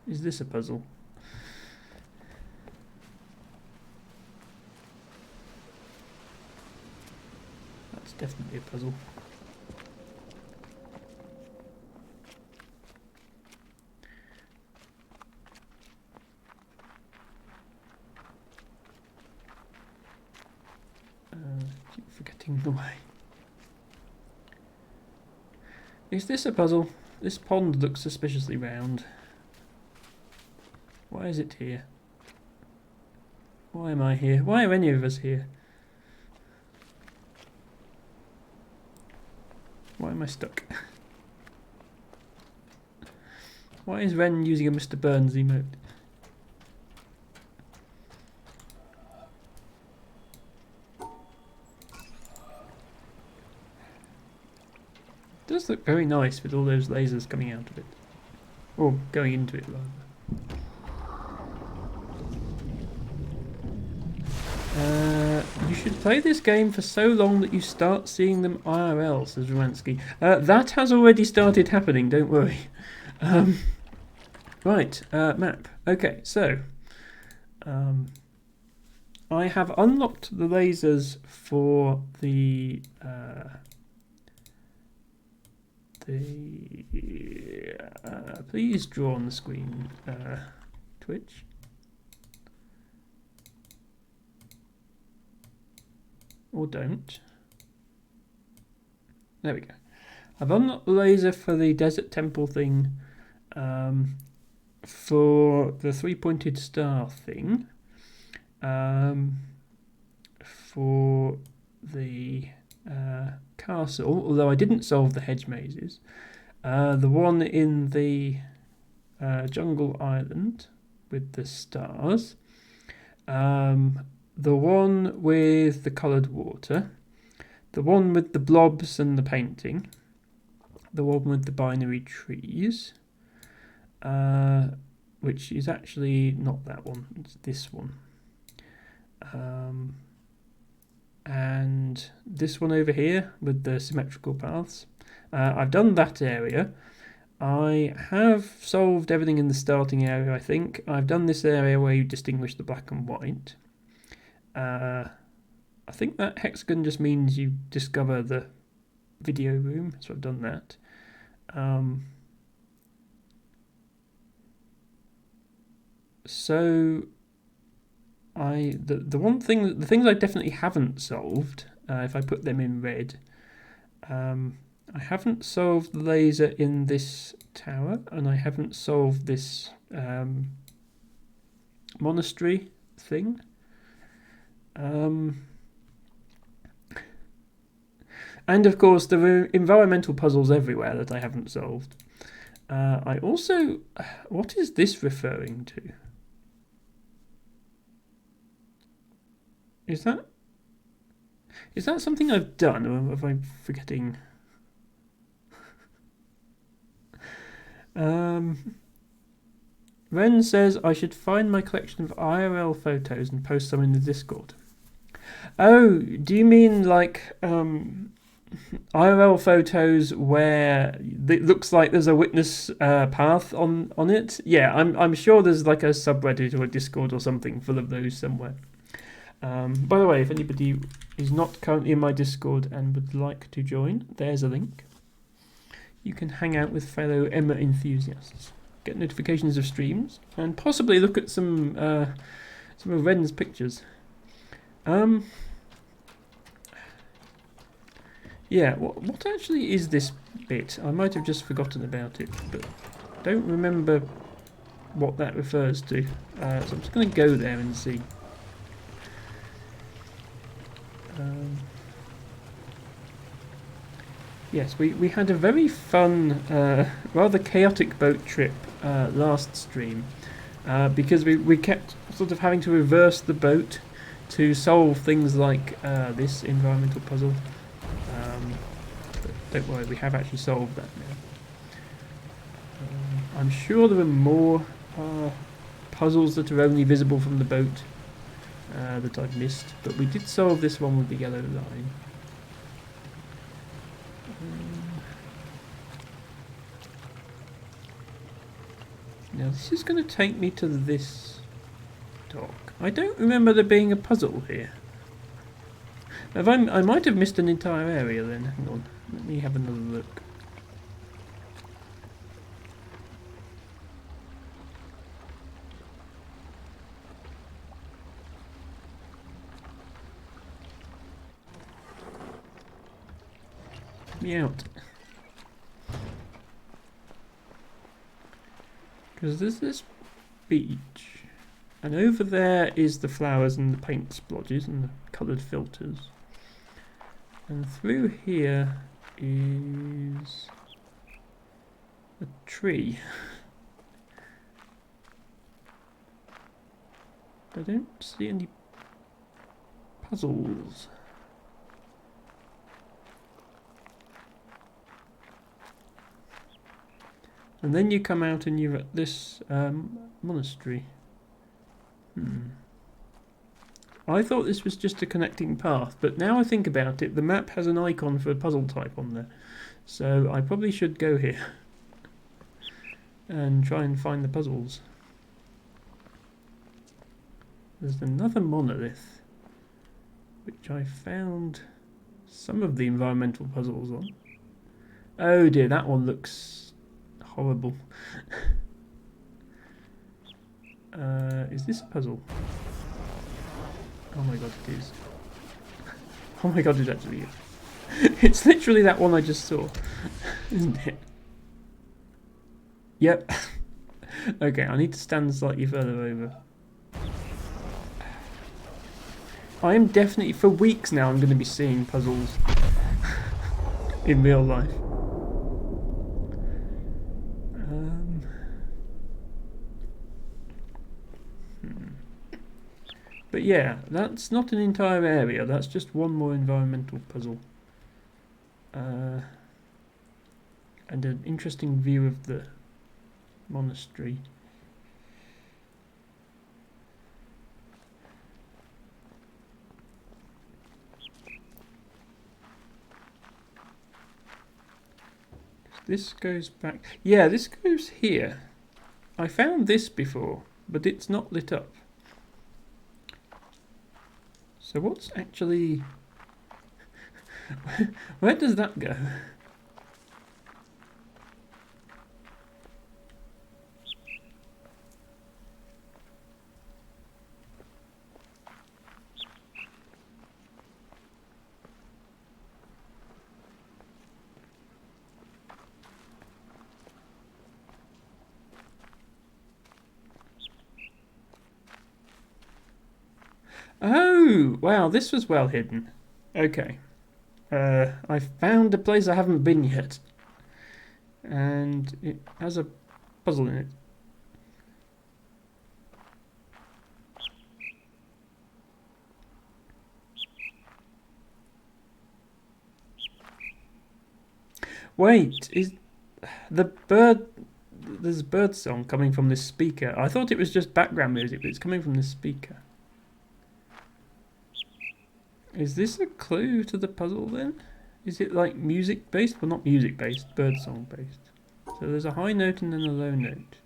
Is this a puzzle? That's definitely a puzzle. Keep forgetting the way. Is this a puzzle? This pond looks suspiciously round. Why is it here? Why am I here? Why are any of us here? Why am I stuck? Why is Ren using a Mr. Burns emote? It does look very nice with all those lasers coming out of it. Or going into it, rather. You should play this game for so long that you start seeing them IRL, says Romansky. That has already started happening, don't worry. Right, map. Okay, so I have unlocked the lasers for the please draw on the screen, Twitch. Or don't. There we go. I've unlocked the laser for the desert temple thing, for the 3-pointed star thing, for the castle, although I didn't solve the hedge mazes, the one in the jungle island with the stars, the one with the coloured water, the one with the blobs and the painting, the one with the binary trees, which is actually not that one, it's this one. And this one over here with the symmetrical paths. I've done that area. I have solved everything in the starting area, I think. I've done this area where you distinguish the black and white. I think that hexagon just means you discover the video room, so I've done that. So the things I definitely haven't solved, if I put them in red, I haven't solved the laser in this tower, and I haven't solved this monastery thing. And of course, there are environmental puzzles everywhere that I haven't solved. I also... What is this referring to? Is that something I've done, or am I forgetting? Ren says I should find my collection of IRL photos and post some in the Discord. Oh, do you mean like IRL photos where it looks like there's a witness path on it? Yeah, I'm sure there's like a subreddit or a Discord or something full of those somewhere. By the way, if anybody is not currently in my Discord and would like to join, there's a link. You can hang out with fellow Emma enthusiasts, get notifications of streams, and possibly look at some of Ren's pictures. Yeah, what actually is this bit? I might have just forgotten about it, but don't remember what that refers to. So I'm just going to go there and see. Yes, we had a very fun, rather chaotic boat trip last stream because we kept sort of having to reverse the boat to solve things like this environmental puzzle. But don't worry, we have actually solved that now. I'm sure there are more puzzles that are only visible from the boat that I've missed, but we did solve this one with the yellow line. Now this is going to take me to this dock. I don't remember there being a puzzle here. I might have missed an entire area then. Hang on, let me have another look. Let me out. Because there's this beach, and over there is the flowers and the paint splodges and the coloured filters. And through here is a tree. I don't see any puzzles. And then you come out and you're at this monastery. I thought this was just a connecting path, but now I think about it, the map has an icon for a puzzle type on there. So I probably should go here and try and find the puzzles. There's another monolith, which I found some of the environmental puzzles on. Oh dear, that one looks horrible. Is this a puzzle? Oh my god, it is. Oh my god, it actually is. It's literally that one I just saw, isn't it? Yep. Okay, I need to stand slightly further over. I am definitely, for weeks now, I'm going to be seeing puzzles in real life. But yeah, that's not an entire area, that's just one more environmental puzzle. And an interesting view of the monastery. this goes back. Yeah, this goes here. I found this before, but it's not lit up. So what's actually... Where does that go? Oh, wow, this was well hidden. Okay. I found a place I haven't been yet. And it has a puzzle in it. Wait, is the bird... There's a bird song coming from this speaker. I thought it was just background music, but it's coming from this speaker. Is this a clue to the puzzle then? Is it like music based? Well, not music based, bird song based. So there's a high note and then a low note.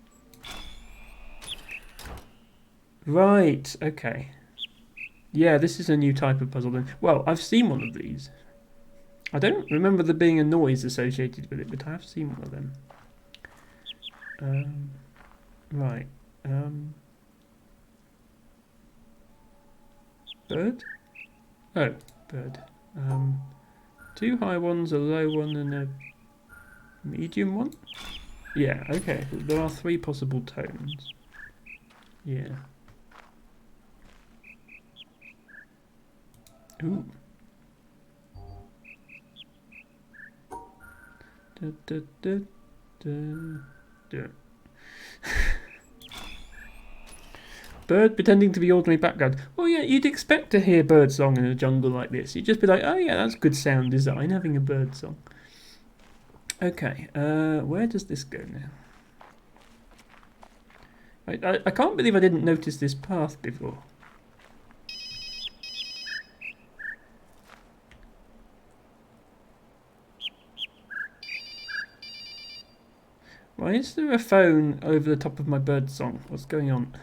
Right, okay. Yeah, this is a new type of puzzle then. Well, I've seen one of these. I don't remember there being a noise associated with it, but I have seen one of them. Right. Bird? Oh, bird. Two high ones, a low one, and a medium one? Yeah, okay. There are three possible tones. Yeah. Ooh. Da, da, da, da, da. Bird pretending to be ordinary background. Well, yeah, you'd expect to hear bird song in a jungle like this. You'd just be like, oh yeah, that's good sound design, having a bird song. Okay, where does this go now? I can't believe I didn't notice this path before. Why is there a phone over the top of my bird song? What's going on?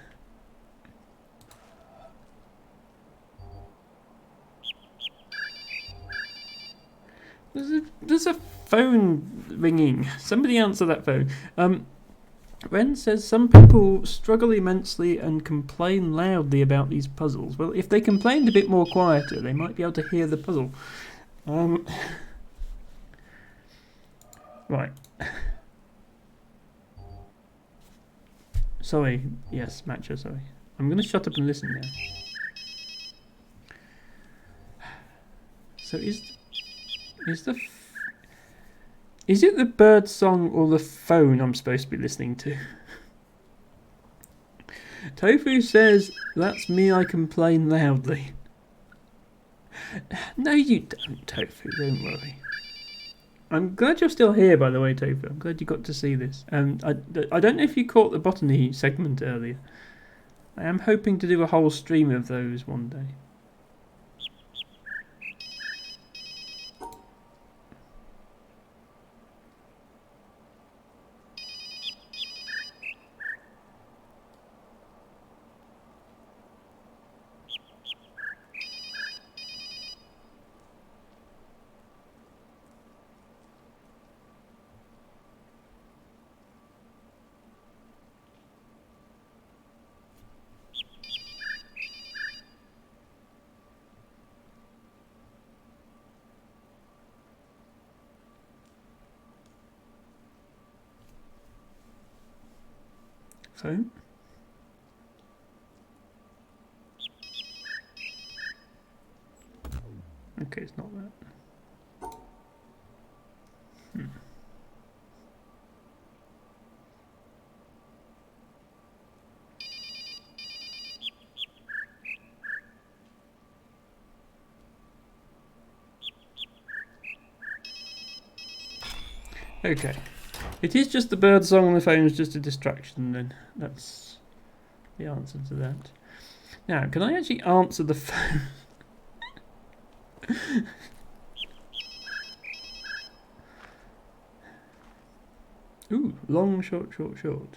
There's a phone ringing. Somebody answer that phone. Ren says some people struggle immensely and complain loudly about these puzzles. Well, if they complained a bit more quieter, they might be able to hear the puzzle. Right. Sorry. Yes, Matcha, sorry. I'm going to shut up and listen now. So is it the bird song or the phone I'm supposed to be listening to? Tofu says, that's me, I complain loudly. No, you don't, Tofu, don't worry. I'm glad you're still here, by the way, Tofu. I'm glad you got to see this. I don't know if you caught the botany segment earlier. I am hoping to do a whole stream of those one day. Phone? Okay, it's not that. Okay. It is just the bird song on the phone is just a distraction then. That's the answer to that. Now, can I actually answer the phone? Long, short, short, short.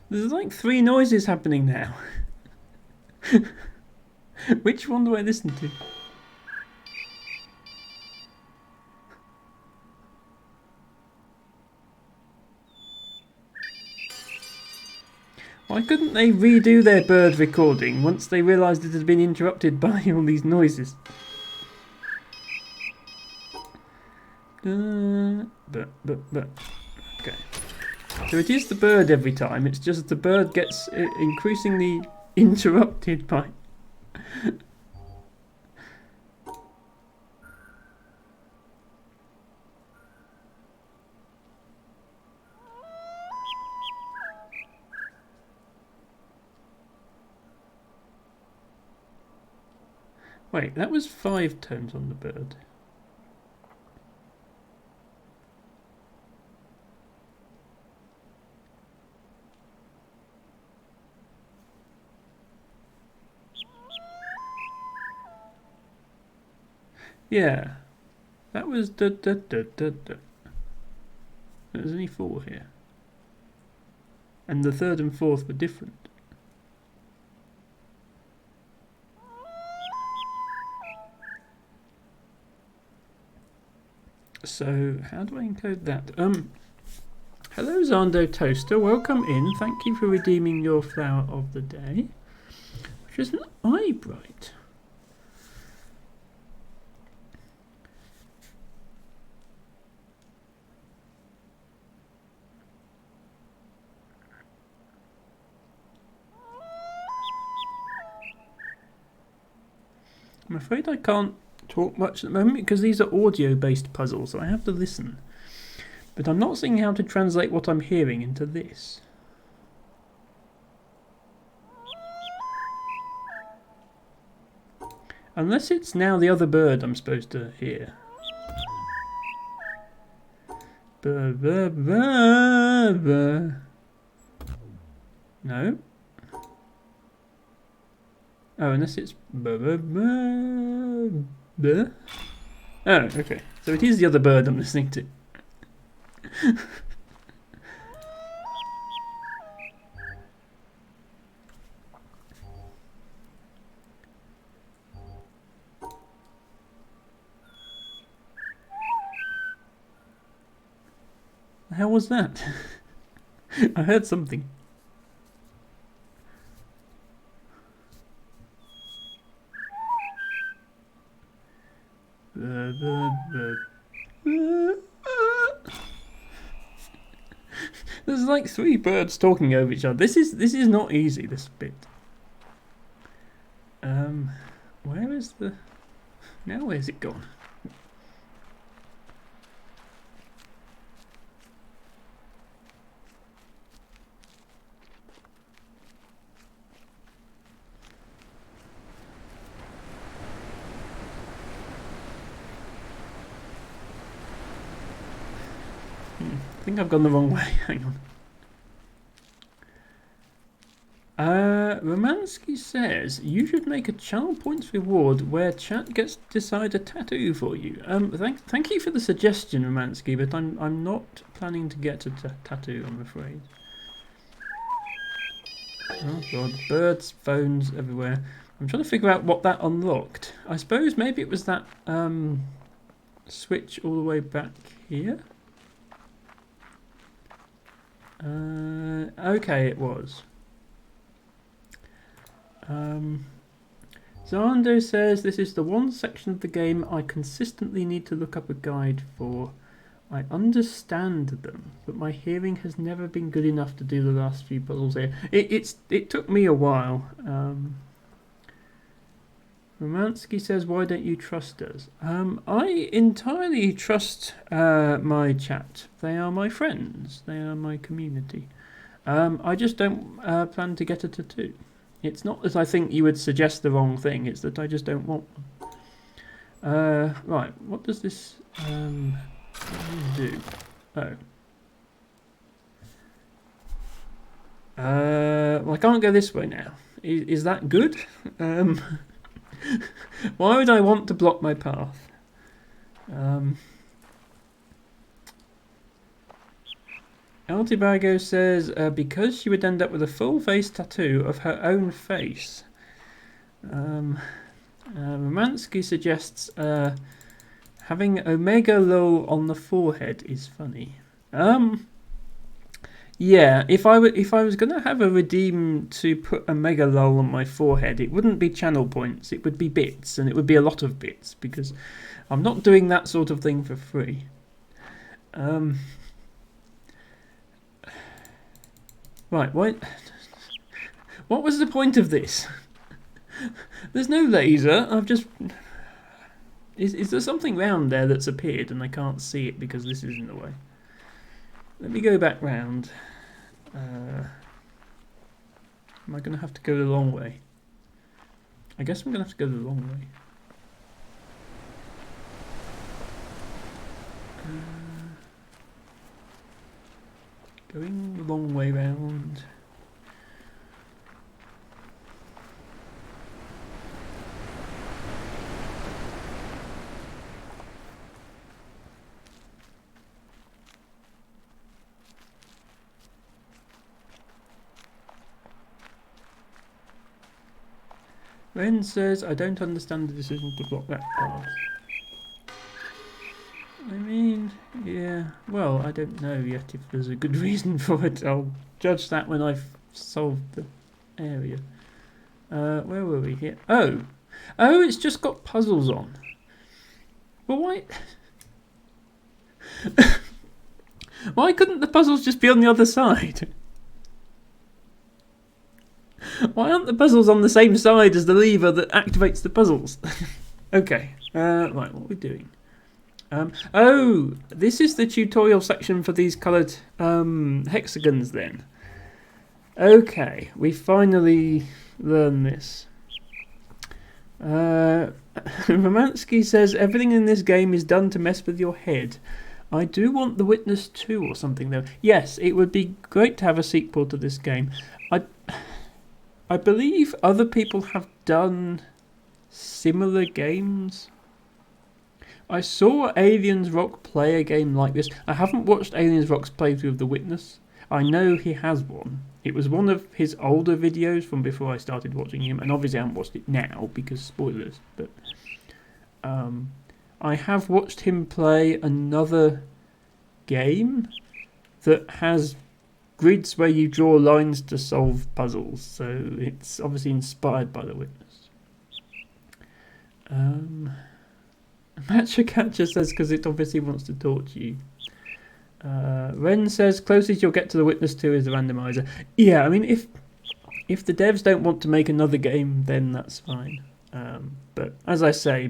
There's like 3 noises happening now. Which one do I listen to? Why couldn't they redo their bird recording once they realised it had been interrupted by all these noises? Okay. So it is the bird every time, it's just the bird gets increasingly interrupted by... Wait, that was 5 tones on the bird. Yeah, that was da da da da da. There's only 4 here, and the 3rd and 4th were different. So how do I encode that? Hello Zando Toaster, welcome in. Thank you for redeeming your flower of the day, which is an Eyebright. I'm afraid I can't talk much at the moment because these are audio-based puzzles, so I have to listen. But I'm not seeing how to translate what I'm hearing into this. Unless it's now the other bird I'm supposed to hear. Ba, ba, ba, ba. No. Oh, unless it's ba, ba, ba, ba. Oh, okay. So it is the other bird I'm listening to. The hell was that? I heard something. There's like 3 birds talking over each other. This is not easy, this bit. Where is the... Now where's it gone? I think I've gone the wrong way. Hang on. Romansky says you should make a channel points reward where chat gets to decide a tattoo for you. Thank you for the suggestion, Romansky, but I'm not planning to get a tattoo, I'm afraid. Oh god, birds, phones everywhere. I'm trying to figure out what that unlocked. I suppose maybe it was that switch all the way back here. Okay, it was. Zando says this is the one section of the game I consistently need to look up a guide for. I understand them, but my hearing has never been good enough to do the last few puzzles here. It took me a while. Romansky says, why don't you trust us? I entirely trust my chat. They are my friends. They are my community. I just don't plan to get a tattoo. It's not that I think you would suggest the wrong thing, it's that I just don't want one. Right, what does this do? Oh. Well, I can't go this way now. Is that good? Why would I want to block my path? Altibago says because she would end up with a full face tattoo of her own face. Romansky suggests having Omega Lol on the forehead is funny. Yeah, if I was gonna have a redeem to put Omega Lol on my forehead, it wouldn't be channel points. It would be bits, and it would be a lot of bits because I'm not doing that sort of thing for free. Right, what was the point of this? There's no laser. I've just... Is there something round there that's appeared and I can't see it because this is in the way? Let me go back round. Am I going to have to go the long way? I guess I'm going to have to go the long way. Going the long way round. Ren says, I don't understand the decision to block that path. I mean, yeah, well, I don't know yet if there's a good reason for it. I'll judge that when I've solved the area. Where were we here? Oh, it's just got puzzles on. Well, why? Why couldn't the puzzles just be on the other side? Why aren't the puzzles on the same side as the lever that activates the puzzles? Okay, right, what are we doing? Oh, this is the tutorial section for these coloured hexagons then. Okay, we finally learned this. Romansky says, everything in this game is done to mess with your head. I do want The Witness 2 or something though. Yes, it would be great to have a sequel to this game. I believe other people have done similar games. I saw Aliens Rock play a game like this. I haven't watched Aliens Rock's playthrough of The Witness. I know he has one. It was one of his older videos from before I started watching him, and obviously I haven't watched it now because spoilers. But I have watched him play another game that has grids where you draw lines to solve puzzles, so it's obviously inspired by The Witness. Matcha Catcher says because it obviously wants to talk to you. Ren says closest you'll get to The Witness 2 is the randomizer. Yeah, I mean if the devs don't want to make another game, then that's fine. But as I say, I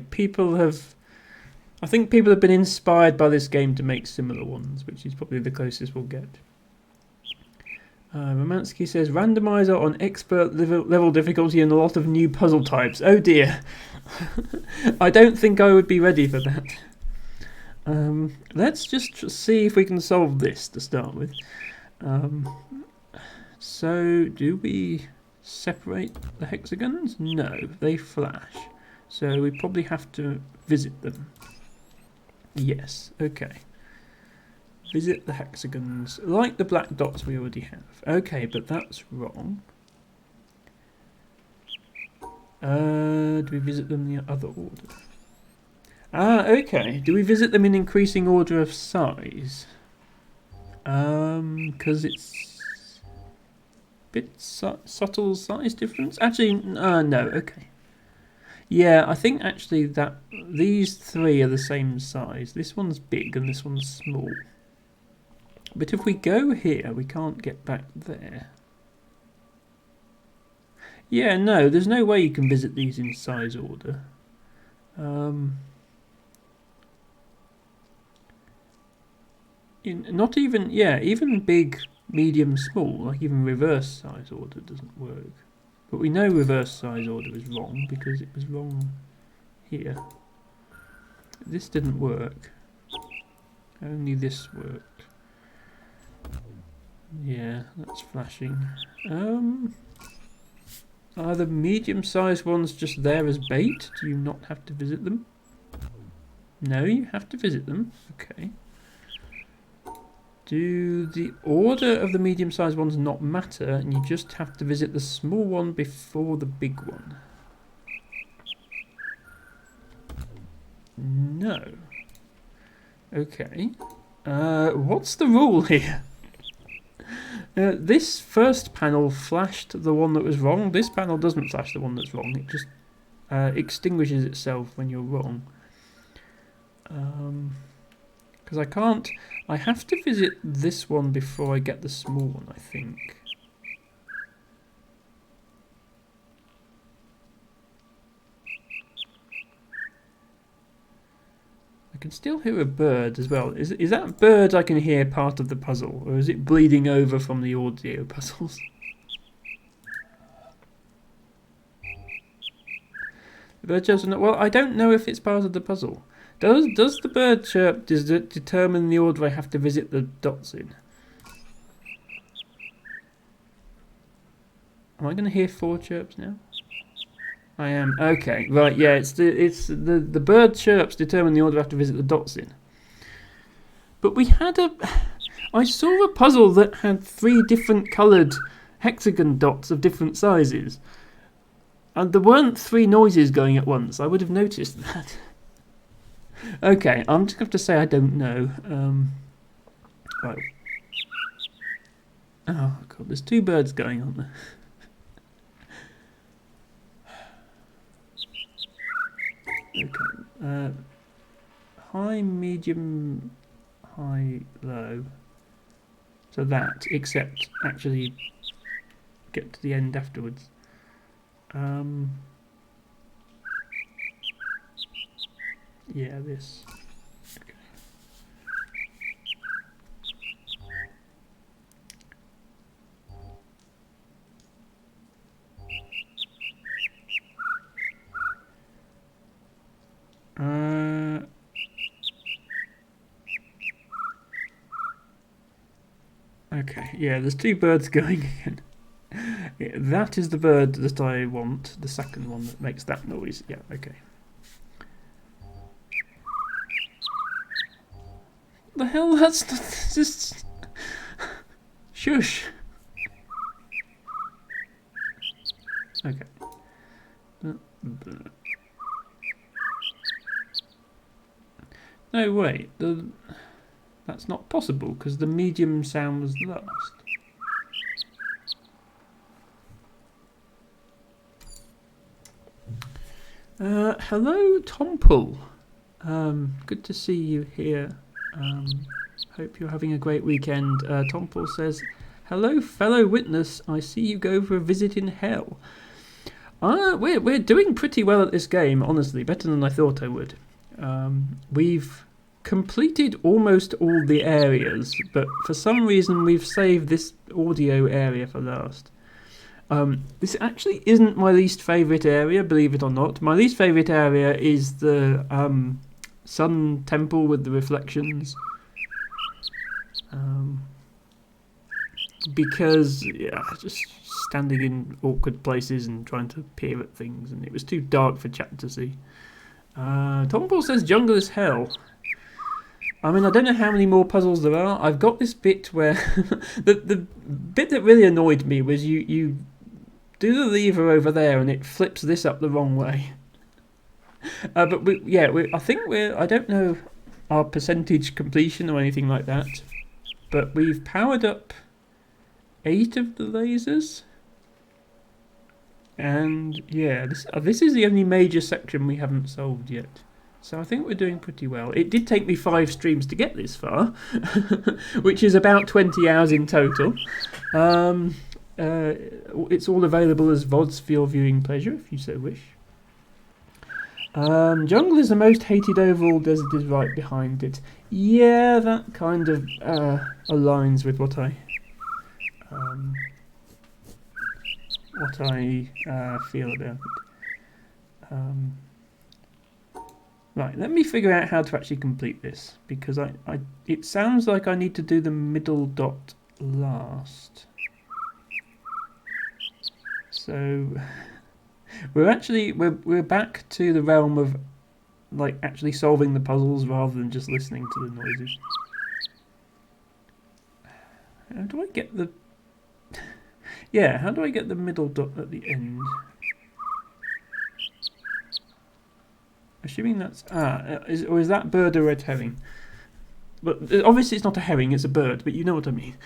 think people have been inspired by this game to make similar ones, which is probably the closest we'll get. Romansky says randomizer on expert level difficulty and a lot of new puzzle types. Oh dear. I don't think I would be ready for that. Let's just see if we can solve this to start with. So do we separate the hexagons? No, they flash. So we probably have to visit them. Yes, okay. Visit the hexagons, like the black dots we already have. Okay, but that's wrong. Do we visit them in the other order? Okay. Do we visit them in increasing order of size? Because it's a bit subtle size difference. Actually, no. Okay. Yeah, I think actually that these three are the same size. This one's big and this one's small. But if we go here, we can't get back there. Yeah, no, there's no way you can visit these in size order. Not even, even big, medium, small, like even reverse size order doesn't work. But we know reverse size order is wrong because it was wrong here. This didn't work. Only this worked. Yeah, that's flashing. Are the medium-sized ones just there as bait? Do you not have to visit them? No, you have to visit them. Okay. Do the order of the medium-sized ones not matter, and you just have to visit the small one before the big one? No. Okay. What's the rule here? This first panel flashed the one that was wrong. This panel doesn't flash the one that's wrong. It just extinguishes itself when you're wrong. Because I can't... I have to visit this one before I get the small one, I think. I can still hear a bird as well. Is that bird I can hear part of the puzzle, or is it bleeding over from the audio puzzles? The bird chirps. Well, I don't know if it's part of the puzzle. Does the bird chirp determine the order I have to visit the dots in? Am I going to hear 4 chirps now? I am. Okay, right. Yeah, it's the bird chirps determine the order I have to visit the dots in. But we had I saw a puzzle that had 3 different coloured hexagon dots of different sizes, and there weren't 3 noises going at once. I would have noticed that. Okay, I'm just going to have to say I don't know. Right. Oh god, there's 2 birds going on there. Okay. High, medium, high, low. So that, except actually get to the end afterwards. Yeah, this. Okay. Okay, yeah, there's 2 birds going again. Yeah, that is the bird that I want, the second one that makes that noise. Yeah, okay. The hell? That's just... Shush. Okay. No, wait. That's not possible because the medium sound was last. Hello, Tomple. Good to see you here. Hope you're having a great weekend. Tomple says, hello, fellow witness. I see you go for a visit in hell. We're doing pretty well at this game, honestly. Better than I thought I would. We've completed almost all the areas, but for some reason we've saved this audio area for last. This actually isn't my least favourite area, believe it or not. My least favourite area is the sun temple with the reflections. Because, yeah, just standing in awkward places and trying to peer at things, and it was too dark for chat to see. Tom Paul says jungle is hell. I mean, I don't know how many more puzzles there are. I've got this bit where... the bit that really annoyed me was you do the lever over there and it flips this up the wrong way. But I think I don't know our percentage completion or anything like that, but we've powered up 8 of the lasers. And yeah, this is the only major section we haven't solved yet. So I think we're doing pretty well. It did take me 5 streams to get this far, which is about 20 hours in total. It's all available as VODs for your viewing pleasure, if you so wish. Jungle is the most hated overall, desert is right behind it. Yeah, that kind of aligns with what I feel about it. Right, let me figure out how to actually complete this, because it sounds like I need to do the middle dot last. So we're back to the realm of like actually solving the puzzles rather than just listening to the noises. How do I get the... Yeah, how do I get the middle dot at the end? Assuming that's... or is that bird a red herring? But obviously it's not a herring, it's a bird, but you know what I mean.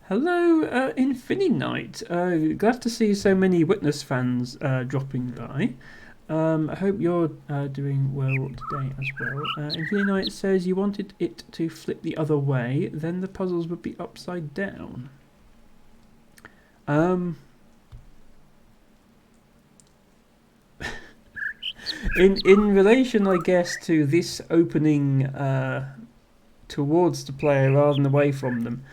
Hello, Infiniknight. Glad to see so many Witness fans dropping by. I hope you're doing well today as well. Infiniknight says you wanted it to flip the other way, then the puzzles would be upside down. In relation, I guess, to this opening towards the player rather than away from them.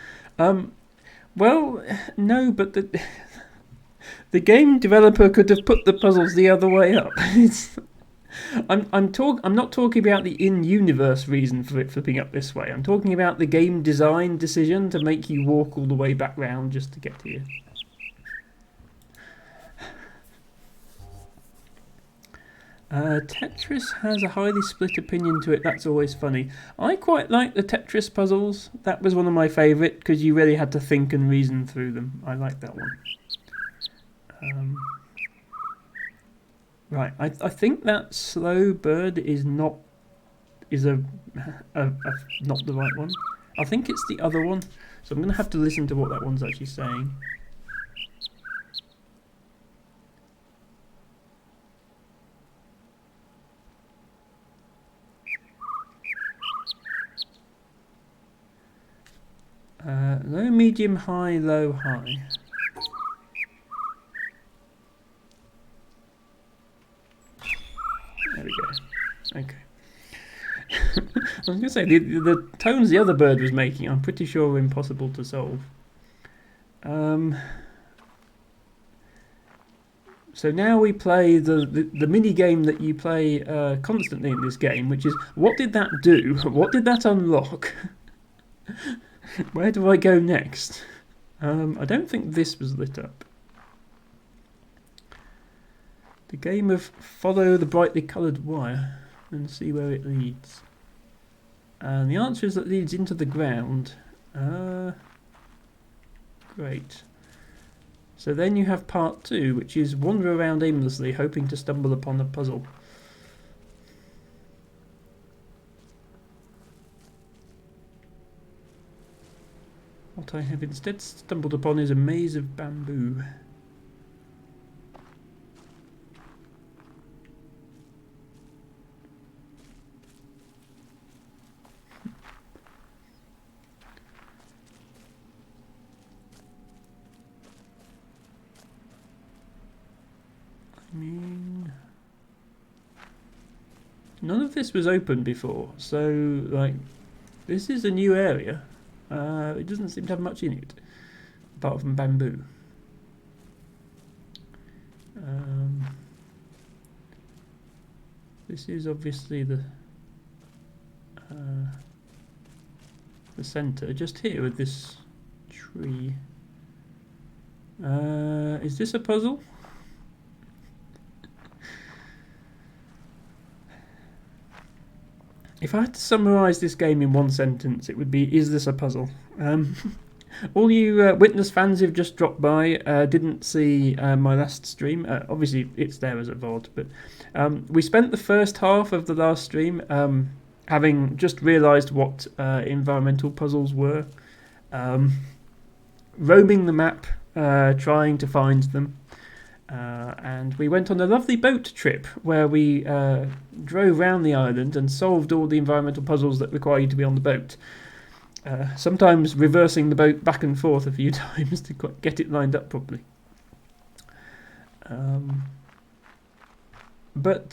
Well, no, but the game developer could have put the puzzles the other way up. I'm not talking about the in-universe reason for it flipping up this way. I'm talking about the game design decision to make you walk all the way back round just to get here. Tetris has a highly split opinion to it. That's always funny. I quite like the Tetris puzzles. That was one of my favourite because you really had to think and reason through them. I like that one. Right, I think that slow bird is not not the right one. I think it's the other one. So I'm going to have to listen to what that one's actually saying. Low, medium, high, low, high. There we go. Okay. I was going to say, the tones the other bird was making, I'm pretty sure were impossible to solve. So now we play the mini game that you play constantly in this game, which is, what did that do? What did that unlock? Where do I go next? I don't think this was lit up. The game of follow the brightly coloured wire and see where it leads. And the answer is that it leads into the ground. Great. So then you have part 2, which is wander around aimlessly, hoping to stumble upon a puzzle. What I have instead stumbled upon is a maze of bamboo. I mean, none of this was open before, so like, this is a new area. It doesn't seem to have much in it, apart from bamboo. This is obviously the centre, just here with this tree. Is this a puzzle? If I had to summarise this game in one sentence, it would be, is this a puzzle? All you Witness fans who've just dropped by didn't see my last stream. Obviously, it's there as a VOD, but we spent the first half of the last stream having just realised what environmental puzzles were, roaming the map, trying to find them. And we went on a lovely boat trip where we drove around the island and solved all the environmental puzzles that require you to be on the boat. Sometimes reversing the boat back and forth a few times to get it lined up properly.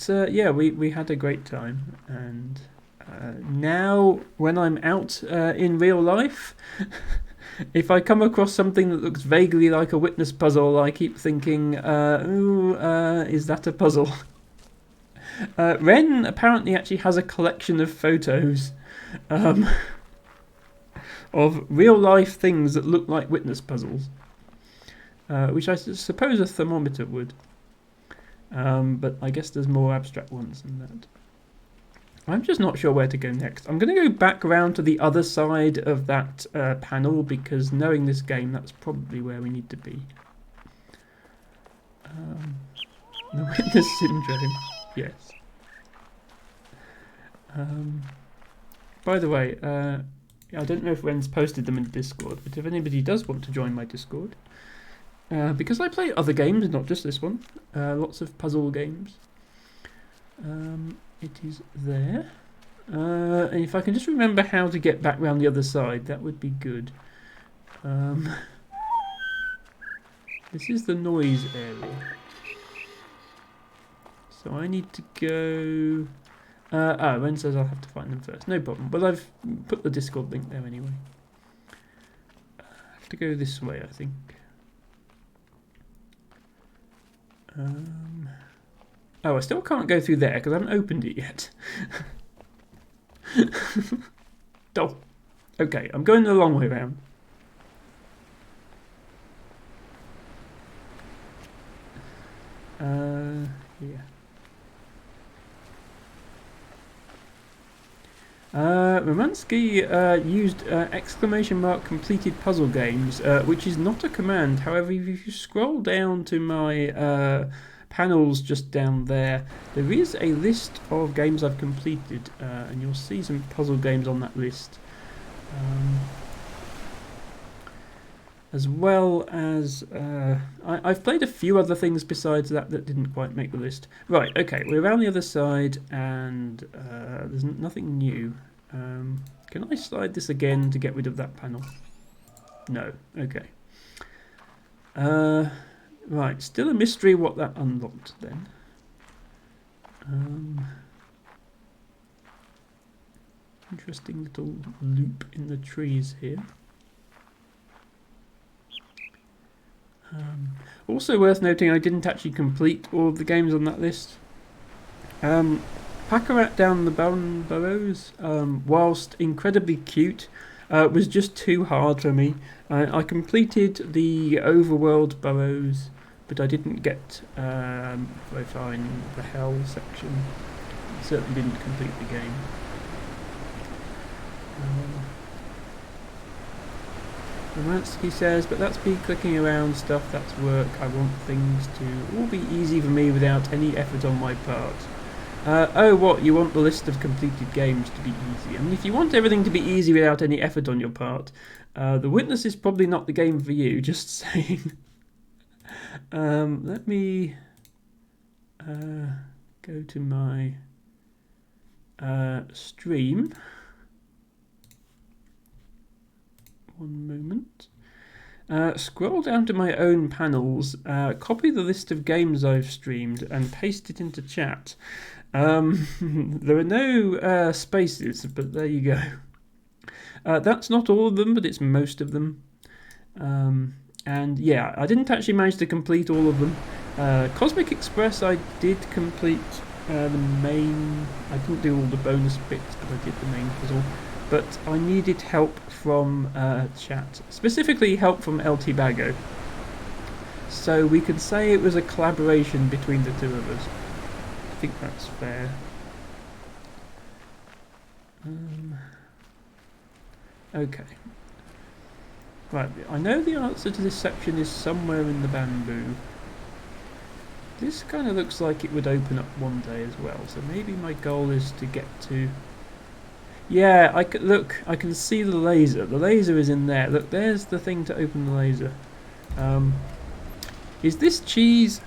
Yeah, we had a great time. And now when I'm out in real life... If I come across something that looks vaguely like a Witness puzzle, I keep thinking, is that a puzzle? Ren apparently actually has a collection of photos of real life things that look like witness puzzles, which I suppose a thermometer would. But I guess there's more abstract ones than that. I'm just not sure where to go next. I'm going to go back around to the other side of that panel, because knowing this game, that's probably where we need to be. The witness syndrome, yes. By the way, I don't know if Ren's posted them in Discord, but if anybody does want to join my Discord, because I play other games, not just this one, lots of puzzle games, it is there. And if I can just remember how to get back round the other side, that would be good. This is the noise area. So I need to go... Ren says I'll have to find them first. No problem. Well, I've put the Discord link there anyway. I have to go this way, I think. Oh, I still can't go through there because I haven't opened it yet. Oh, okay, I'm going the long way round. Yeah. Romansky used exclamation mark completed puzzle games, which is not a command. However, if you scroll down to my panels just down there, there is a list of games I've completed, and you'll see some puzzle games on that list. As well as I've played a few other things besides that didn't quite make the list. Right, okay, we're around the other side and there's nothing new. Can I slide this again to get rid of that panel? No, okay. Right, still a mystery what that unlocked then. Interesting little loop in the trees here. Also worth noting, I didn't actually complete all of the games on that list. Pack-a-Rat Down the Burrows, whilst incredibly cute, was just too hard for me. I completed the overworld burrows, but I didn't get very far in the hell section. Certainly didn't complete the game. Romansky says, but that's me clicking around stuff, that's work. I want things to all be easy for me without any effort on my part. Oh, what? You want the list of completed games to be easy? I mean, if you want everything to be easy without any effort on your part, The Witness is probably not the game for you, just saying. Let me go to my stream. One moment. Scroll down to my own panels, copy the list of games I've streamed and paste it into chat. There are no spaces, but there you go. That's not all of them, but it's most of them. And yeah, I didn't actually manage to complete all of them. Cosmic Express I did complete the main... I didn't do all the bonus bits, but I did the main puzzle. But I needed help from chat, specifically help from LT Bago. So we could say it was a collaboration between the two of us. I think that's fair. Okay. Right, I know the answer to this section is somewhere in the bamboo. This kind of looks like it would open up one day as well, so maybe my goal is to get to... Yeah, look, I can see the laser. The laser is in there. Look, there's the thing to open the laser. Is this cheese?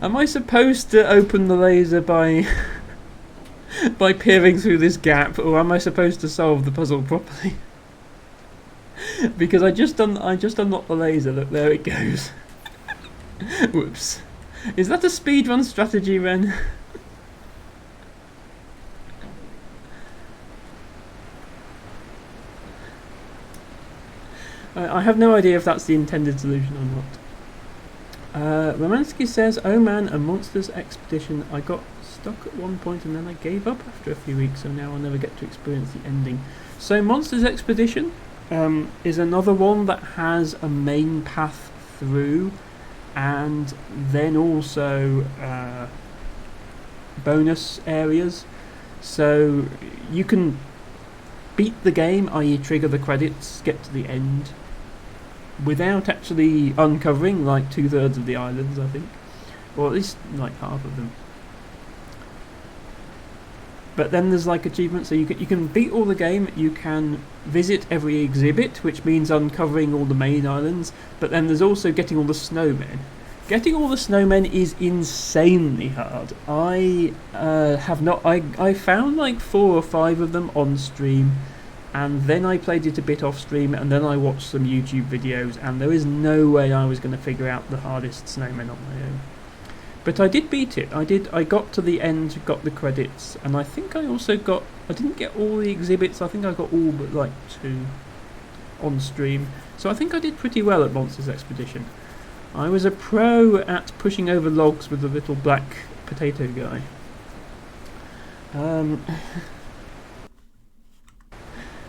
Am I supposed to open the laser by by peering through this gap, or am I supposed to solve the puzzle properly? Because I just unlocked the laser. Look, there it goes. Whoops. Is that a speedrun strategy, Ren? I have no idea if that's the intended solution or not. Romansky says, "Oh man, a Monsters Expedition. I got stuck at one point and then I gave up after a few weeks, so now I'll never get to experience the ending." So Monsters Expedition is another one that has a main path through, and then also bonus areas. So you can beat the game, i.e. trigger the credits, get to the end, without actually uncovering like 2/3 of the islands, I think, or at least like half of them. But then there's like achievements, so you can beat all the game, you can visit every exhibit, which means uncovering all the main islands, but then there's also getting all the snowmen. Getting all the snowmen is insanely hard. I found like 4 or 5 of them on stream, and then I played it a bit off stream, and then I watched some YouTube videos, and there is no way I was going to figure out the hardest snowmen on my own. But I did beat it. I got to the end, got the credits, and I think I also got... I didn't get all the exhibits, I think I got all but like 2 on stream. So I think I did pretty well at Monsters Expedition. I was a pro at pushing over logs with the little black potato guy.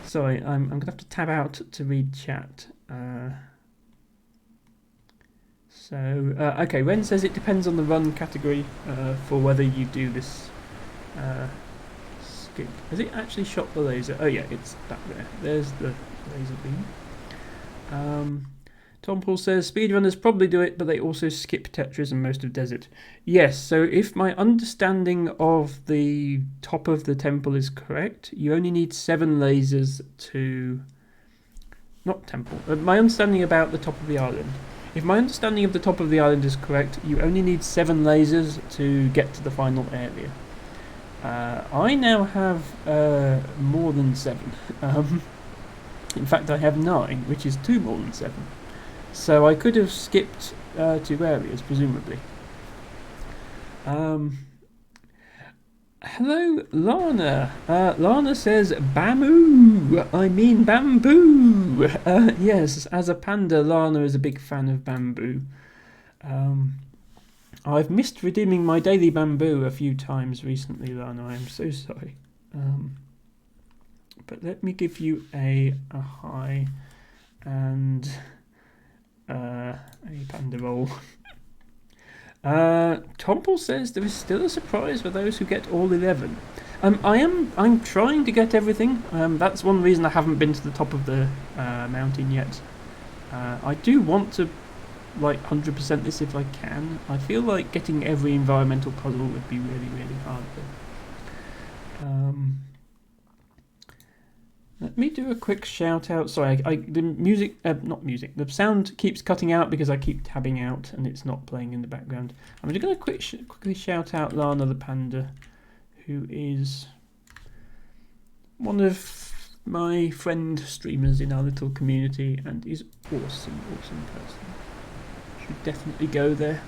Sorry, I'm going to have to tab out to read chat. Okay, Ren says it depends on the run category for whether you do this skip. Has it actually shot the laser? Oh yeah, it's back there. There's the laser beam. Tom Paul says speedrunners probably do it, but they also skip Tetris and most of Desert. Yes, so if my understanding of the top of the temple is correct, you only need 7 lasers to... Not temple. My understanding about the top of the island. If my understanding of the top of the island is correct, you only need 7 lasers to get to the final area. I now have more than 7. In fact, I have 9, which is 2 more than 7. So I could have skipped 2 areas, presumably. Hello, Lana. Lana says, Bamu! I mean bamboo! Yes, as a panda, Lana is a big fan of bamboo. I've missed redeeming my daily bamboo a few times recently, Lana. I am so sorry. But let me give you a hi and a panda roll. Tomple says there is still a surprise for those who get all 11. I'm trying to get everything. That's one reason I haven't been to the top of the mountain yet. I do want to like 100% this if I can. I feel like getting every environmental puzzle would be really, really hard though. Let me do a quick shout out. Sorry, the sound keeps cutting out because I keep tabbing out and it's not playing in the background. I'm just going to quickly shout out Lana the Panda, who is one of my friend streamers in our little community and is awesome person. Should definitely go there.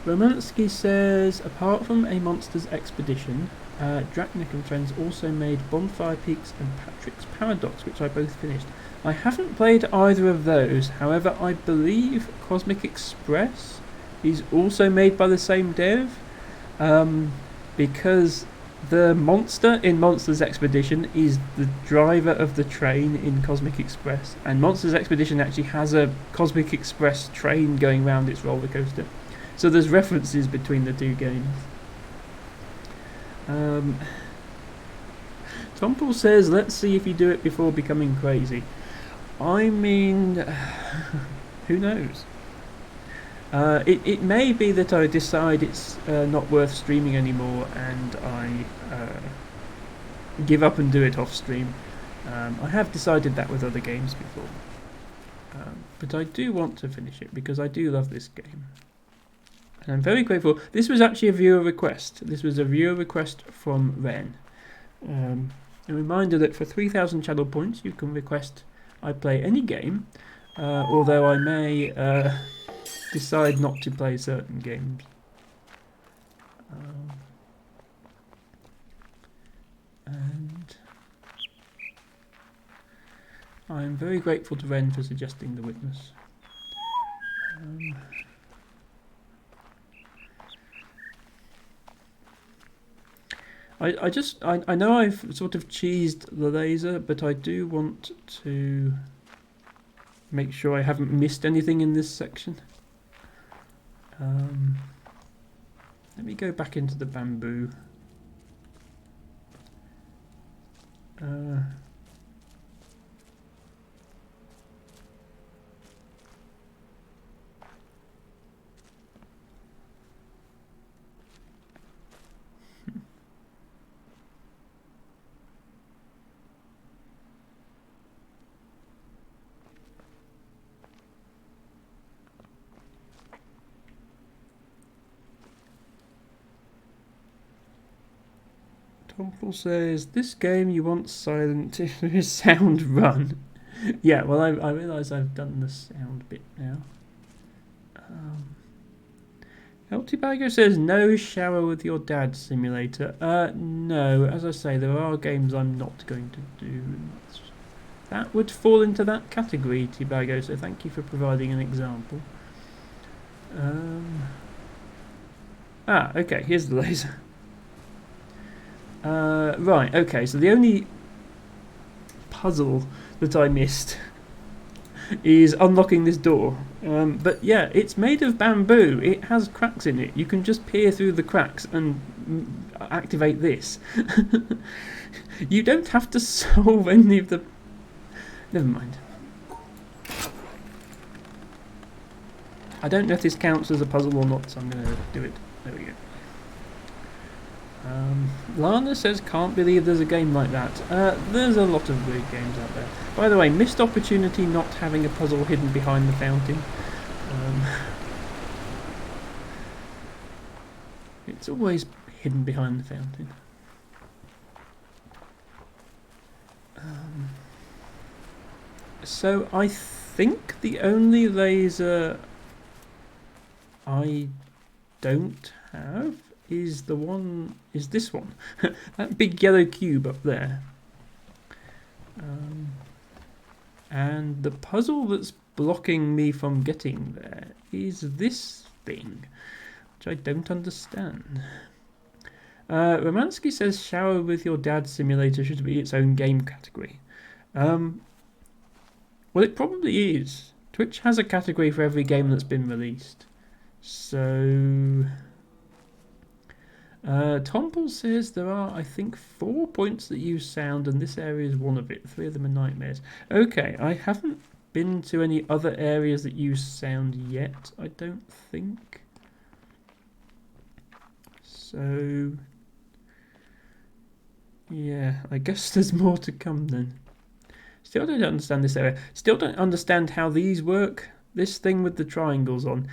Romansky says, apart from a Monsters Expedition, Draknik and Friends also made Bonfire Peaks and Patrick's Paradox, which I both finished. I haven't played either of those, however I believe Cosmic Express is also made by the same dev, because the monster in Monsters Expedition is the driver of the train in Cosmic Express, and Monsters Expedition actually has a Cosmic Express train going around its roller coaster. So there's references between the 2 games. Tomple says, let's see if you do it before becoming crazy. I mean, who knows? It may be that I decide it's not worth streaming anymore and I give up and do it off stream. I have decided that with other games before. But I do want to finish it because I do love this game. And I'm very grateful. This was actually a viewer request. This was a viewer request from Ren. A reminder that for 3,000 channel points you can request I play any game, although I may decide not to play certain games. And I'm very grateful to Ren for suggesting the witness. I know I've sort of cheesed the laser, but I do want to make sure I haven't missed anything in this section. Let me go back into the bamboo. Temple says, this game you want silent to sound run. Yeah, well, I realise I've done the sound bit now. El Tibago says, no shower with your dad simulator. No, as I say, there are games I'm not going to do. That would fall into that category, Tibago, so thank you for providing an example. Okay, here's the laser. Right, okay, so the only puzzle that I missed is unlocking this door. But yeah, it's made of bamboo. It has cracks in it. You can just peer through the cracks and activate this. You don't have to solve any of the... Never mind. I don't know if this counts as a puzzle or not, so I'm going to do it. There we go. Lana says, can't believe there's a game like that. There's a lot of weird games out there. By the way, missed opportunity not having a puzzle hidden behind the fountain. It's always hidden behind the fountain. So I think the only laser I don't have is this one. That big yellow cube up there. And the puzzle that's blocking me from getting there is this thing, which I don't understand. Romansky says shower with your dad simulator should be its own game category. Well, it probably is. Twitch has a category for every game that's been released. So... Tomple says there are, I think, 4 points that use sound, and this area is one of it. 3 of them are nightmares. Okay, I haven't been to any other areas that use sound yet, I don't think. So... yeah, I guess there's more to come then. Still don't understand this area. Still don't understand how these work. This thing with the triangles on.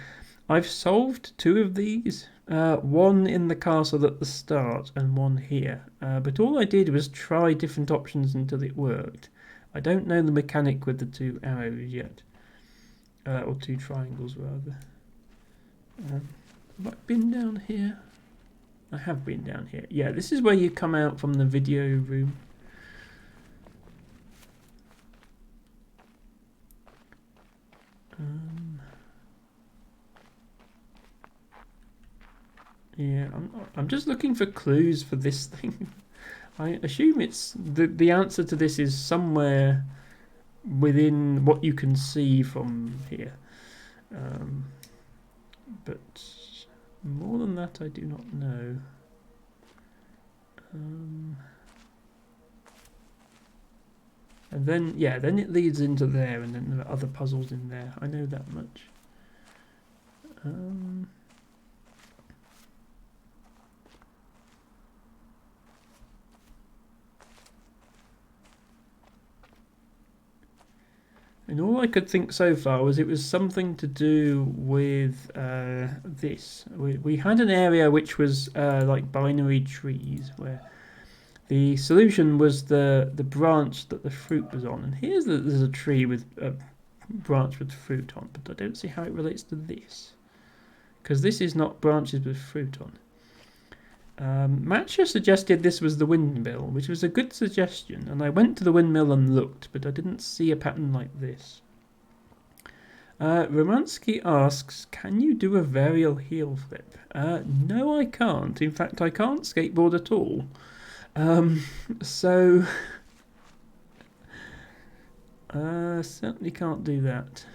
I've solved 2 of these. One in the castle at the start and one here. But all I did was try different options until it worked. I don't know the mechanic with the 2 arrows yet. Or 2 triangles, rather. Have I been down here? I have been down here. Yeah, this is where you come out from the video room. Yeah, I'm just looking for clues for this thing. I assume it's the answer to this is somewhere within what you can see from here. But more than that, I do not know. And then, yeah, then it leads into there, and then there are other puzzles in there. I know that much. And all I could think so far was it was something to do with this. We had an area which was like binary trees, where the solution was the branch that the fruit was on. And here's there's a tree with a branch with fruit on, but I don't see how it relates to this, because this is not branches with fruit on. Matcha suggested this was the windmill, which was a good suggestion, and I went to the windmill and looked, but I didn't see a pattern like this. Romansky asks, can you do a varial heel flip? No, I can't. In fact, I can't skateboard at all. So certainly can't do that.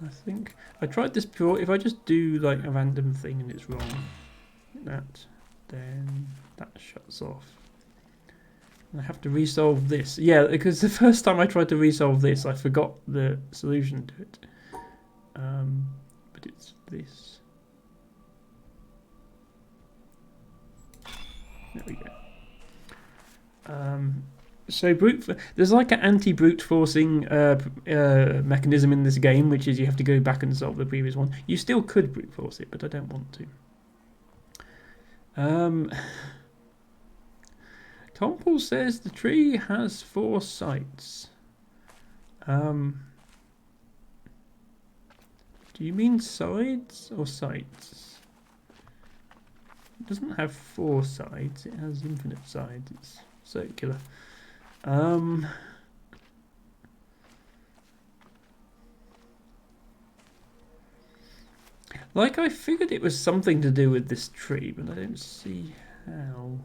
I think I tried this before. If I just do like a random thing and it's wrong, then that shuts off. And I have to resolve this. Yeah, because the first time I tried to resolve this, I forgot the solution to it. But it's this. There we go. So there's like an anti-brute forcing mechanism in this game, which is you have to go back and solve the previous one. You still could brute force it, but I don't want to. Tom Paul says the tree has 4 sides. Do you mean sides or sides? It doesn't have 4 sides, it has infinite sides, it's circular. Like I figured it was something to do with this tree, but I don't see how.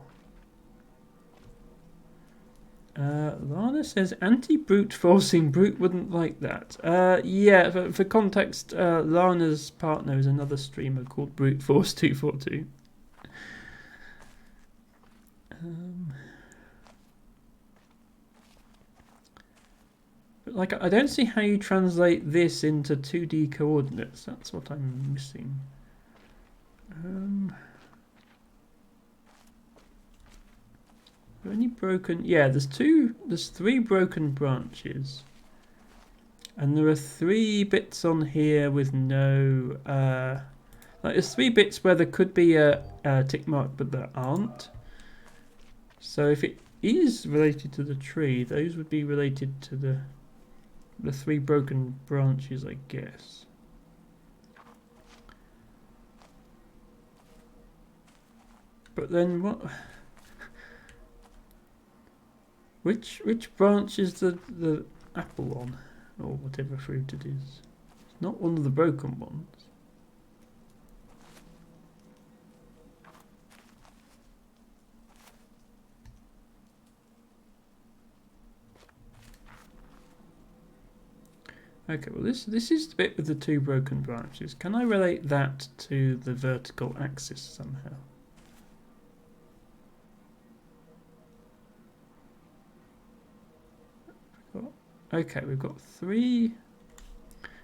Lana says anti-brute forcing. Brute wouldn't like that. Yeah, for context, Lana's partner is another streamer called Brute Force 242. But like, I don't see how you translate this into 2D coordinates. That's what I'm missing. Any broken? Yeah, there's 3 broken branches, and there are 3 bits on here with no. Like there's 3 bits where there could be a tick mark, but there aren't. So if it is related to the tree, those would be related to the 3 broken branches, I guess. But then what? Which branch is the apple on, or whatever fruit it is? It's not one of the broken ones. Okay, well this is the bit with the 2 broken branches. Can I relate that to the vertical axis somehow? Okay, we've got 3.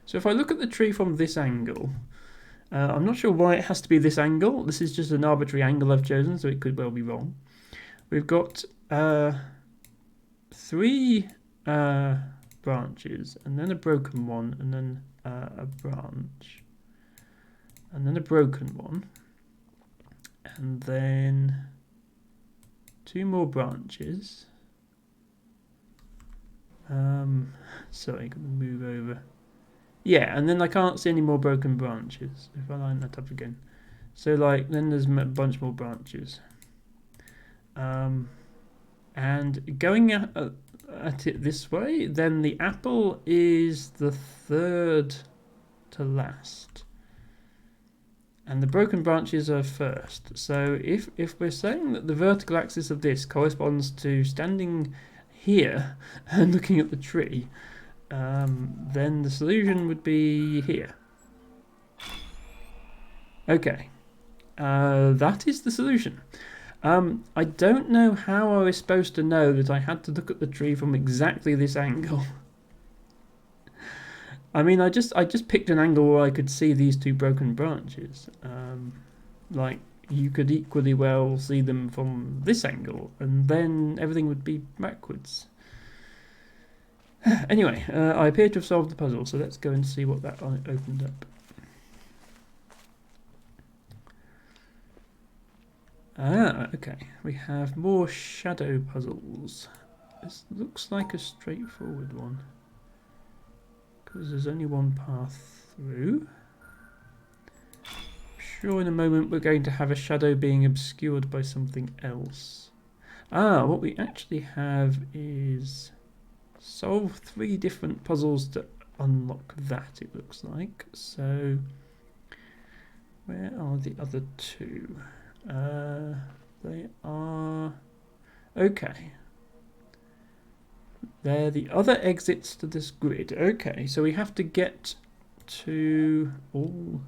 So if I look at the tree from this angle, I'm not sure why it has to be this angle. This is just an arbitrary angle I've chosen, so it could well be wrong. We've got 3 branches, and then a broken one, and then a branch, and then a broken one, and then 2 more branches. Sorry, I'm going to move over. Yeah, and then I can't see any more broken branches if I line that up again. So like, then there's a bunch more branches. And going at it this way, then the apple is the 3rd to last. And the broken branches are first. So if we're saying that the vertical axis of this corresponds to standing here and looking at the tree, then the solution would be here. Okay, that is the solution. I don't know how I was supposed to know that I had to look at the tree from exactly this angle. I mean, I just picked an angle where I could see these 2 broken branches. Like, you could equally well see them from this angle, and then everything would be backwards. Anyway, I appear to have solved the puzzle, so let's go and see what that opened up. Ah, okay. We have more shadow puzzles. This looks like a straightforward one, because there's only one path through. I'm sure in a moment we're going to have a shadow being obscured by something else. Ah, what we actually have is solve 3 different puzzles to unlock that, it looks like. So, where are the other 2? They are... okay. They're the other exits to this grid. Okay, so we have to get to all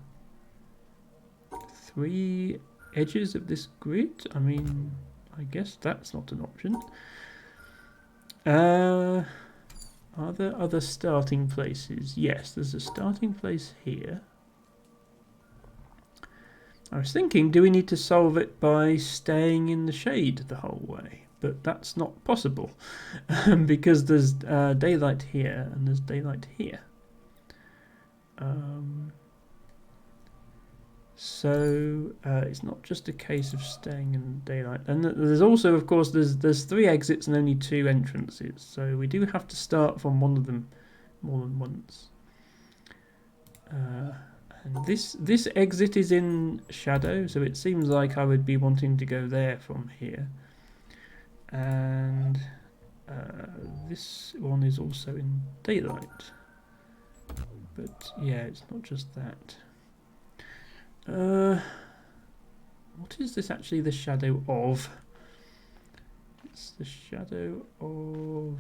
3 edges of this grid. I mean, I guess that's not an option. Are there other starting places? Yes, there's a starting place here. I was thinking, do we need to solve it by staying in the shade the whole way? But that's not possible, because there's daylight here and there's daylight here. So it's not just a case of staying in daylight. And there's also, of course, there's 3 exits and only 2 entrances. So we do have to start from one of them more than once. And this exit is in shadow, so it seems like I would be wanting to go there from here. And this one is also in daylight. But yeah, it's not just that. What is this actually the shadow of? It's the shadow of...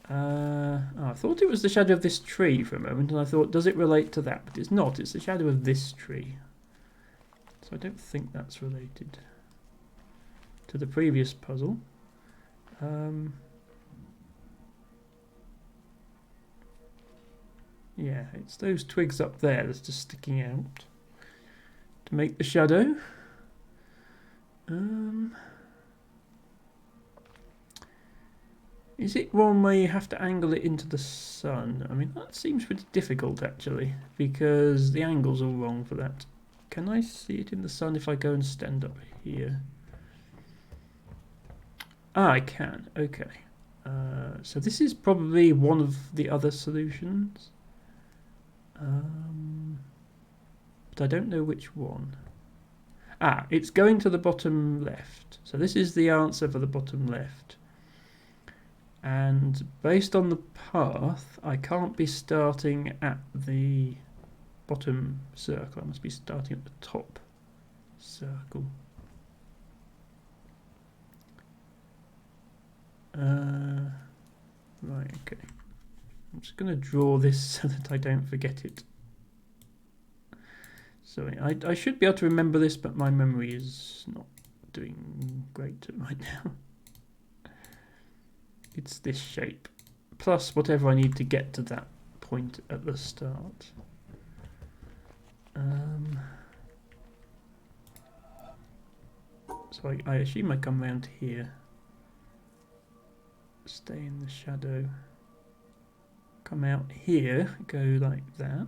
I thought it was the shadow of this tree for a moment, and I thought, does it relate to that? But it's not, it's the shadow of this tree. So I don't think that's related to the previous puzzle. Yeah, it's those twigs up there that's just sticking out to make the shadow. Is it one where you have to angle it into the sun? I mean, that seems pretty difficult actually, because the angle's all wrong for that. Can I see it in the sun if I go and stand up here? Ah, I can. Okay. So this is probably one of the other solutions. But I don't know which one. Ah, it's going to the bottom left. So this is the answer for the bottom left. And based on the path, I can't be starting at the bottom circle. I must be starting at the top circle. Right, okay. I'm just going to draw this so that I don't forget it. So I should be able to remember this, but my memory is not doing great right now. It's this shape, plus whatever I need to get to that point at the start. So I assume I come round here, stay in the shadow, come out here, go like that.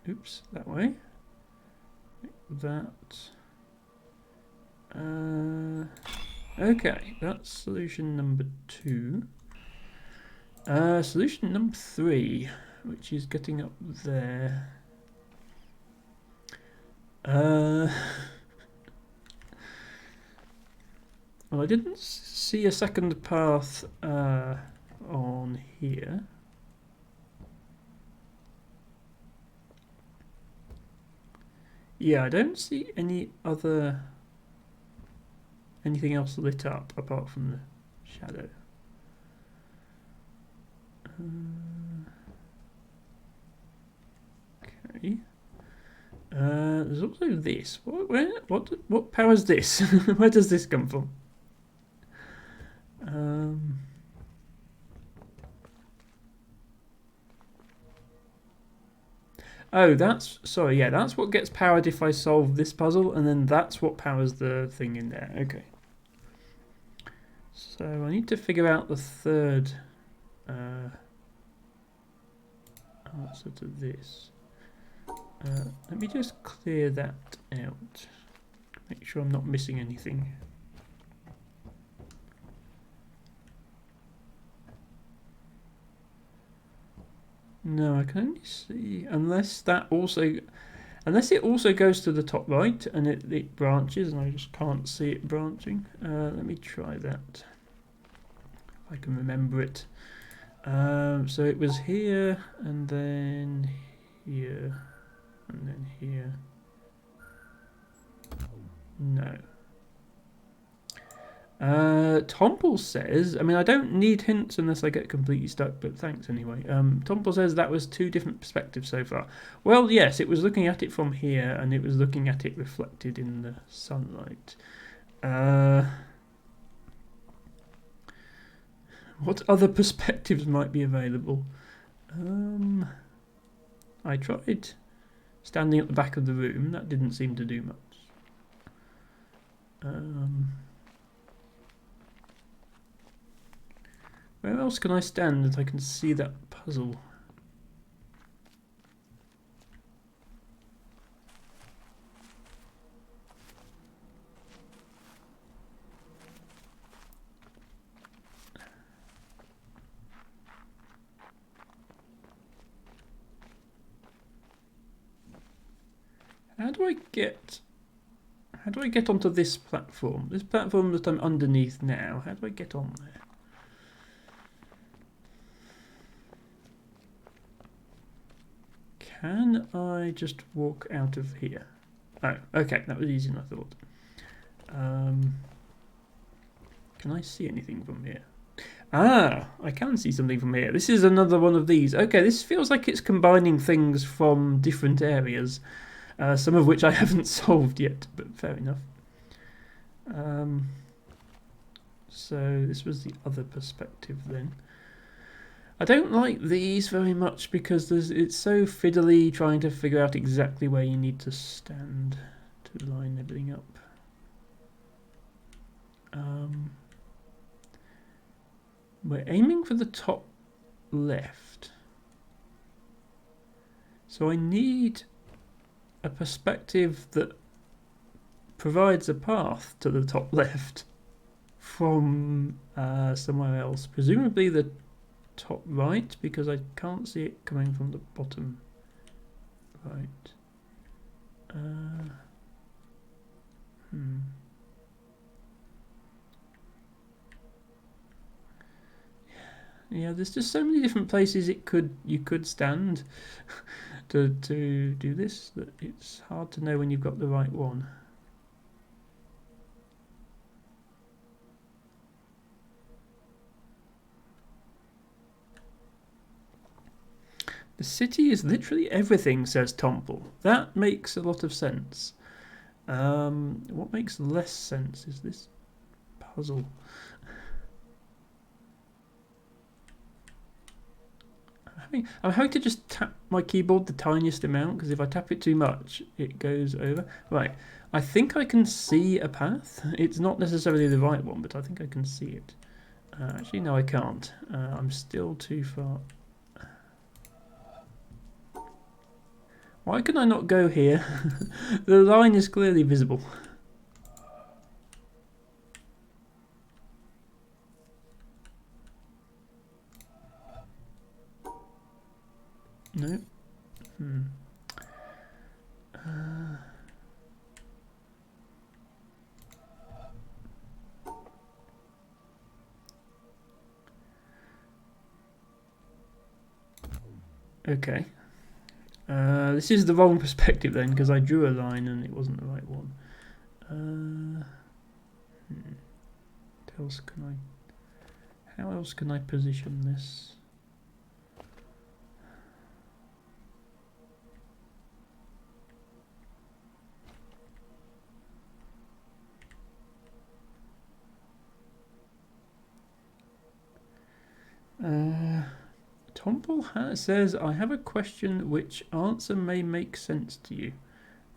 Oops, that way. That. Okay, that's solution number 2. Solution number 3, which is getting up there. Well, I didn't see a second path on here. Yeah, I don't see anything else lit up apart from the shadow. Okay. There's also this. What powers this? Where does this come from? Oh, that's what gets powered if I solve this puzzle, and then that's what powers the thing in there. Okay. So I need to figure out the third answer to this. Let me just clear that out. Make sure I'm not missing anything. No, I can only see, unless it also goes to the top right and it branches and I just can't see it branching. Let me try that. If I can remember it. So it was here and then here and then here. No. Tomple says, I mean, I don't need hints unless I get completely stuck, but thanks anyway. Tomple says that was 2 different perspectives so far. Well, yes, it was looking at it from here, and it was looking at it reflected in the sunlight. What other perspectives might be available? I tried standing at the back of the room. That didn't seem to do much. Where else can I stand that I can see that puzzle? How do I get onto this platform? This platform that I'm underneath now. How do I get on there? Can I just walk out of here? Oh, okay, that was easier than I thought. Can I see anything from here? Ah, I can see something from here. This is another one of these. Okay, this feels like it's combining things from different areas, some of which I haven't solved yet, but fair enough. So this was the other perspective then. I don't like these very much because it's so fiddly trying to figure out exactly where you need to stand to line everything up. We're aiming for the top left. So I need a perspective that provides a path to the top left from somewhere else. Presumably the top right, because I can't see it coming from the bottom right. Yeah, there's just so many different places you could stand to do this that it's hard to know when you've got the right one. The city is literally everything, says Tomple. That makes a lot of sense. What makes less sense is this puzzle. I'm having to just tap my keyboard the tiniest amount, because if I tap it too much, it goes over. Right, I think I can see a path. It's not necessarily the right one, but I think I can see it. Actually, no, I can't. I'm still too far. Why can I not go here? The line is clearly visible. No. Okay. This is the wrong perspective then, because I drew a line and it wasn't the right one. How else can I position this? Tomple says, I have a question which answer may make sense to you.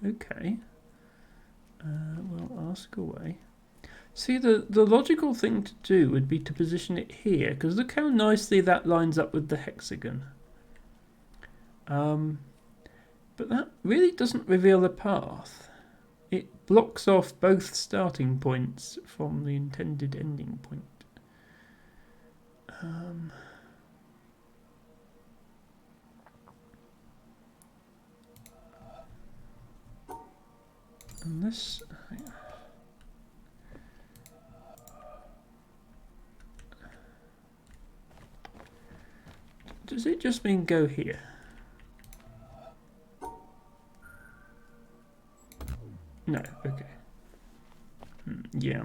Okay. Well, ask away. See, the logical thing to do would be to position it here, because look how nicely that lines up with the hexagon. But that really doesn't reveal the path. It blocks off both starting points from the intended ending point. Unless... Does it just mean go here? No, okay. Yeah,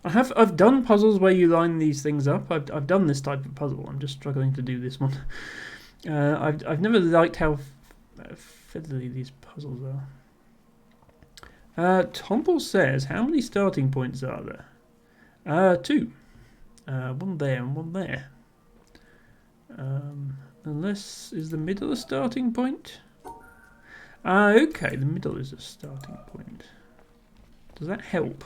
I've done puzzles where you line these things up. I've done this type of puzzle. I'm just struggling to do this one. I've never liked how fiddly these puzzles are. Tomple says, how many starting points are there? 2. One there and one there. Unless, is the middle a starting point? Okay, the middle is a starting point. Does that help?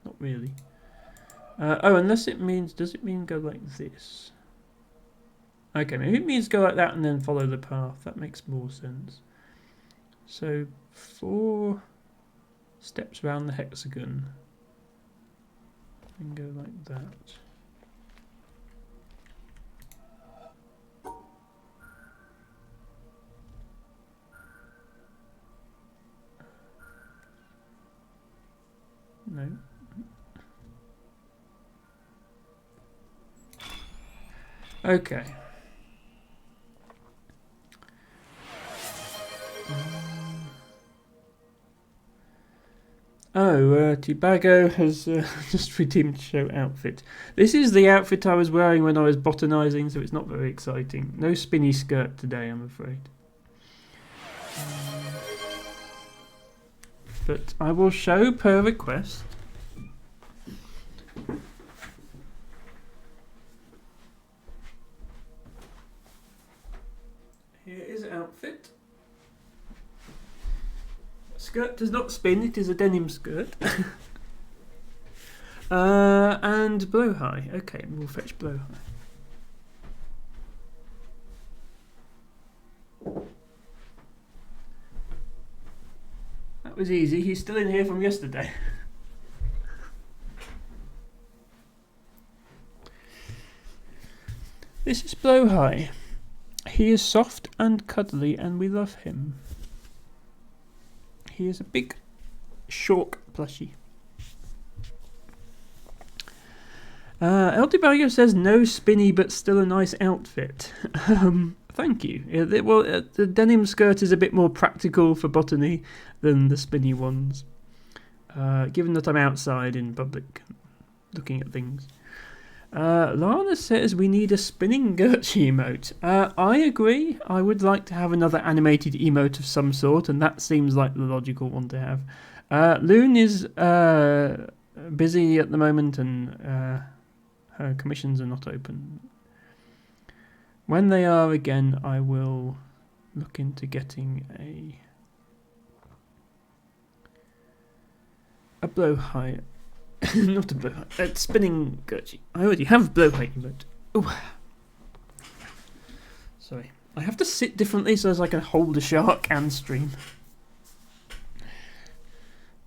Not really. Oh, unless it means, does it mean go like this? Okay, maybe it means go like that and then follow the path. That makes more sense. So 4 steps around the hexagon and go like that. No. Okay. Tibago has just redeemed show outfit. This is the outfit I was wearing when I was botanizing, so it's not very exciting. No spinny skirt today, I'm afraid. But I will show per request. Here is outfit. Skirt does not spin, it is a denim skirt. And blowhigh. Okay, we'll fetch blowhigh. That was easy, he's still in here from yesterday. This is blowhigh. He is soft and cuddly and we love him. He is a big Shork plushie. Eldebago says no spinny but still a nice outfit. Thank you. The denim skirt is a bit more practical for botany than the spinny ones. Given that I'm outside in public looking at things. Lana says we need a spinning Gertrude emote. I agree. I would like to have another animated emote of some sort, and that seems like the logical one to have. Loon is busy at the moment, and her commissions are not open. When they are again, I will look into getting a blowhigh. Not a blowhigh. Spinning Gertrude. I already have blowhigh emote. Ooh. Sorry. I have to sit differently so as I can hold a shark and stream.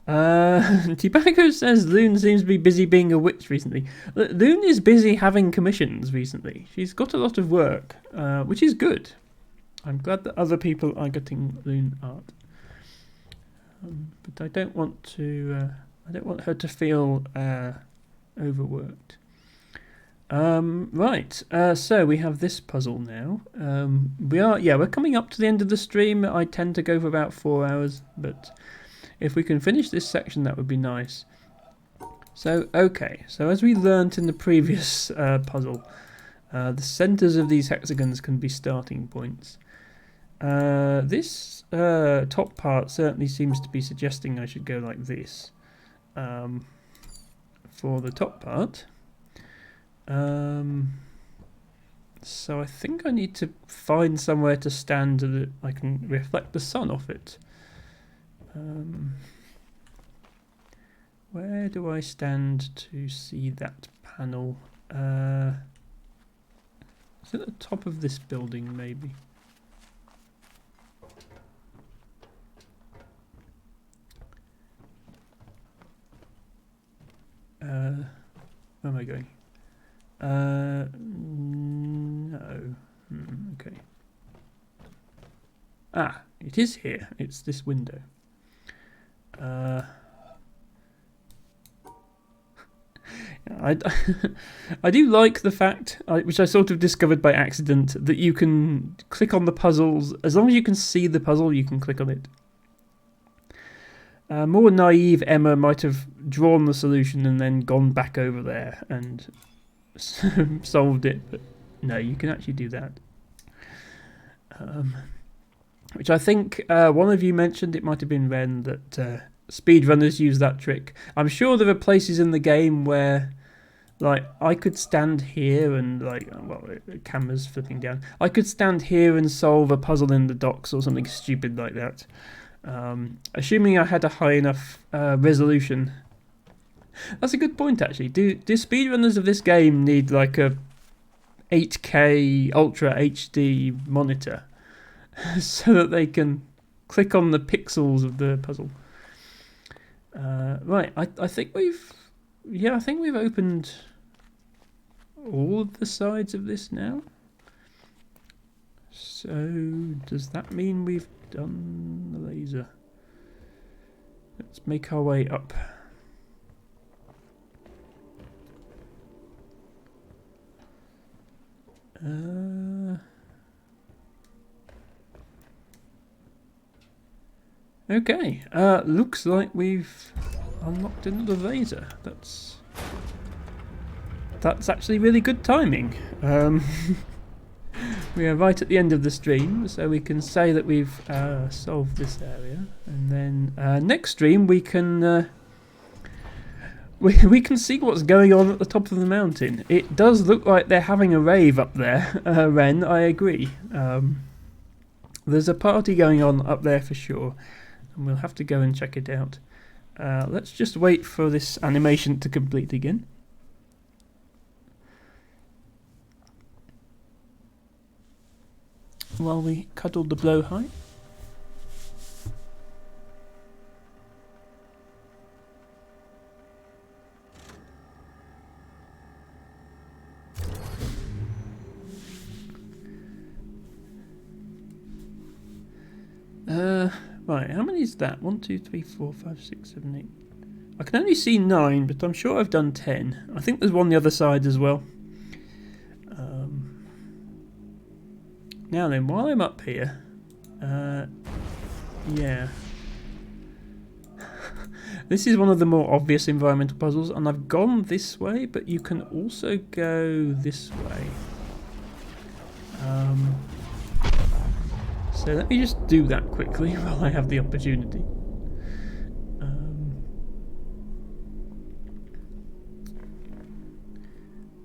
Tobacco says Loon seems to be busy being a witch recently. Loon is busy having commissions recently. She's got a lot of work, which is good. I'm glad that other people are getting Loon art. But I don't want to. I don't want her to feel overworked. Right. So we have this puzzle now. We're coming up to the end of the stream. I tend to go for about 4 hours, but if we can finish this section, that would be nice. So, okay. So as we learnt in the previous puzzle, The centres of these hexagons can be starting points. This top part certainly seems to be suggesting I should go like this for the top part. So I think I need to find somewhere to stand that I can reflect the sun off it. Where do I stand to see that panel? Is it at the top of this building, maybe? Where am I going? No. Okay. Ah, it is here. It's this window. I do like the fact, which I sort of discovered by accident, that you can click on the puzzles. As long as you can see the puzzle, you can click on it. More naive Emma might have drawn the solution and then gone back over there and solved it, but no, you can actually do that. Which I think one of you mentioned, it might have been Ren, that speedrunners use that trick. I'm sure there are places in the game where, like, I could stand here and, like, well, camera's flipping down. I could stand here and solve a puzzle in the docks or something stupid like that. Assuming I had a high enough resolution. That's a good point, actually. Do speedrunners of this game need like a 8K Ultra HD monitor so that they can click on the pixels of the puzzle? Right, I think we've opened all of the sides of this now. So does that mean we've done the laser? Let's make our way up. Okay, looks like we've unlocked another laser. That's actually really good timing. We are right at the end of the stream, so we can say that we've solved this area, and then next stream we can we can see what's going on at the top of the mountain. It does look like they're having a rave up there, Ren. I agree. There's a party going on up there for sure, and we'll have to go and check it out. Let's just wait for this animation to complete again. While we cuddle the blowhigh. Right, how many is that? 1, 2, 3, 4, 5, 6, 7, 8. I can only see 9, but I'm sure I've done 10. I think there's one on the other side as well. Now then, while I'm up here, yeah. This is one of the more obvious environmental puzzles, and I've gone this way, but you can also go this way. So let me just do that quickly while I have the opportunity.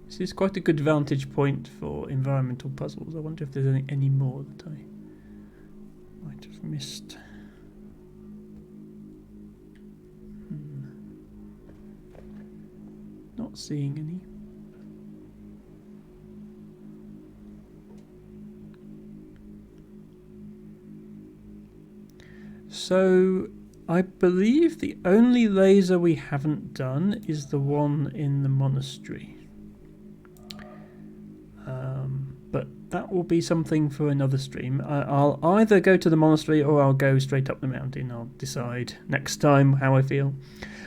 This is quite a good vantage point for environmental puzzles. I wonder if there's any more that I might have missed. Not seeing any. So I believe the only laser we haven't done is the one in the monastery. But that will be something for another stream. I'll either go to the monastery or I'll go straight up the mountain. I'll decide next time how I feel.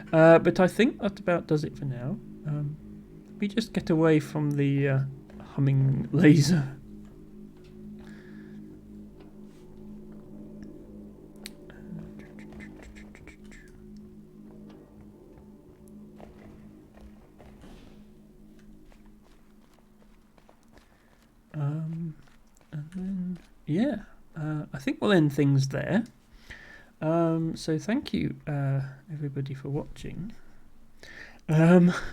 But I think that about does it for now. Let me just get away from the humming laser. yeah, I think we'll end things there. So thank you, everybody, for watching.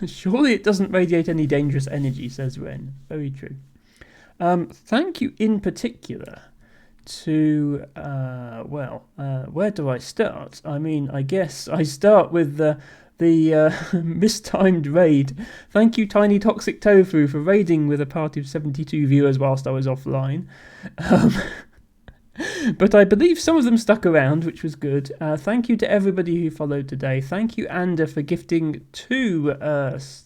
Surely it doesn't radiate any dangerous energy, says Ren. Very true. Thank you in particular to, where do I start? I mean, I guess I start with the mistimed raid. Thank you, Tiny Toxic Tofu, for raiding with a party of 72 viewers whilst I was offline. But I believe some of them stuck around, which was good. Thank you to everybody who followed today. Thank you, Anda, for gifting 2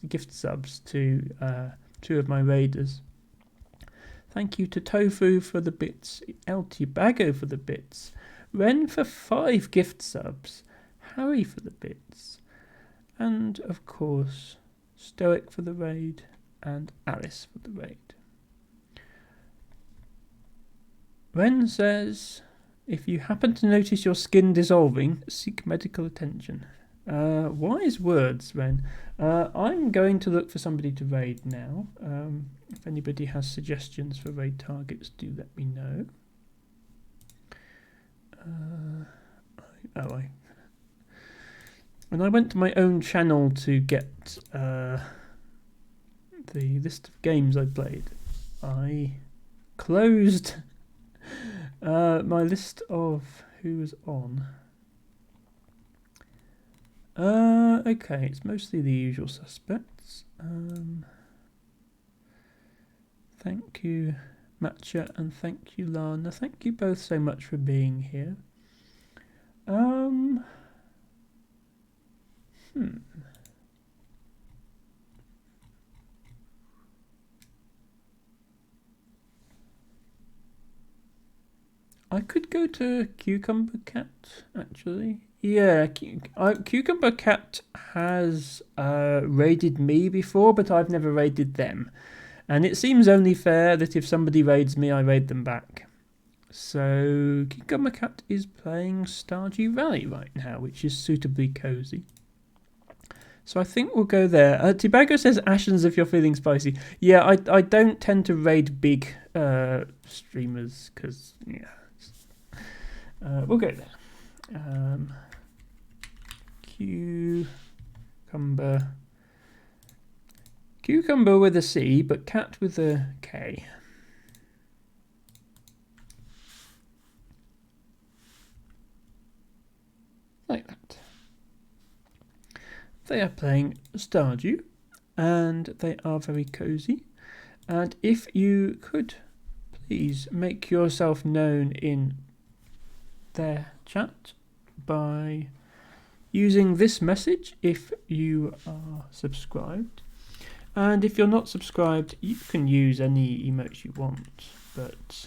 gift subs to 2 of my raiders. Thank you to Tofu for the bits, El Tibago for the bits, Ren for 5 gift subs, Harry for the bits, and of course Stoic for the raid, and Alice for the raid. Ren says, if you happen to notice your skin dissolving, seek medical attention. Wise words, Ren. I'm going to look for somebody to raid now. If anybody has suggestions for raid targets, do let me know. When I went to my own channel to get the list of games I played, I closed my list of who was on. Okay, it's mostly the usual suspects. Thank you, Matcha, and thank you, Lana. Thank you both so much for being here. I could go to Cucumber Cat, actually. Yeah, Cucumber Cat has raided me before, but I've never raided them. And it seems only fair that if somebody raids me, I raid them back. So Cucumber Cat is playing Stardew Valley right now, which is suitably cozy. So I think we'll go there. Tibago says, Ashens if you're feeling spicy. Yeah, I don't tend to raid big streamers, because, yeah. We'll go there. Cucumber with a C, but cat with a K. Like that. They are playing Stardew, and they are very cozy. And if you could please make yourself known in their chat by using this message if you are subscribed. And if you're not subscribed, you can use any emotes you want. But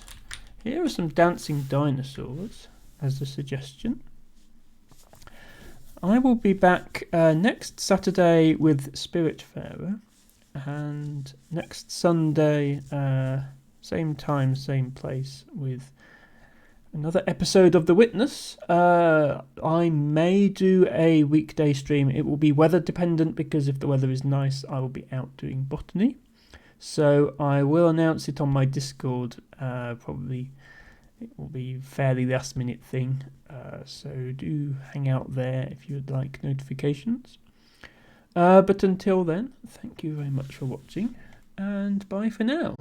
here are some dancing dinosaurs as a suggestion. I will be back next Saturday with Spiritfarer, and next Sunday, same time, same place, with another episode of The Witness. I may do a weekday stream. It will be weather dependent, because if the weather is nice, I will be out doing botany. So I will announce it on my Discord. Probably it will be a fairly last minute thing. So do hang out there if you would like notifications. But until then, thank you very much for watching, and bye for now.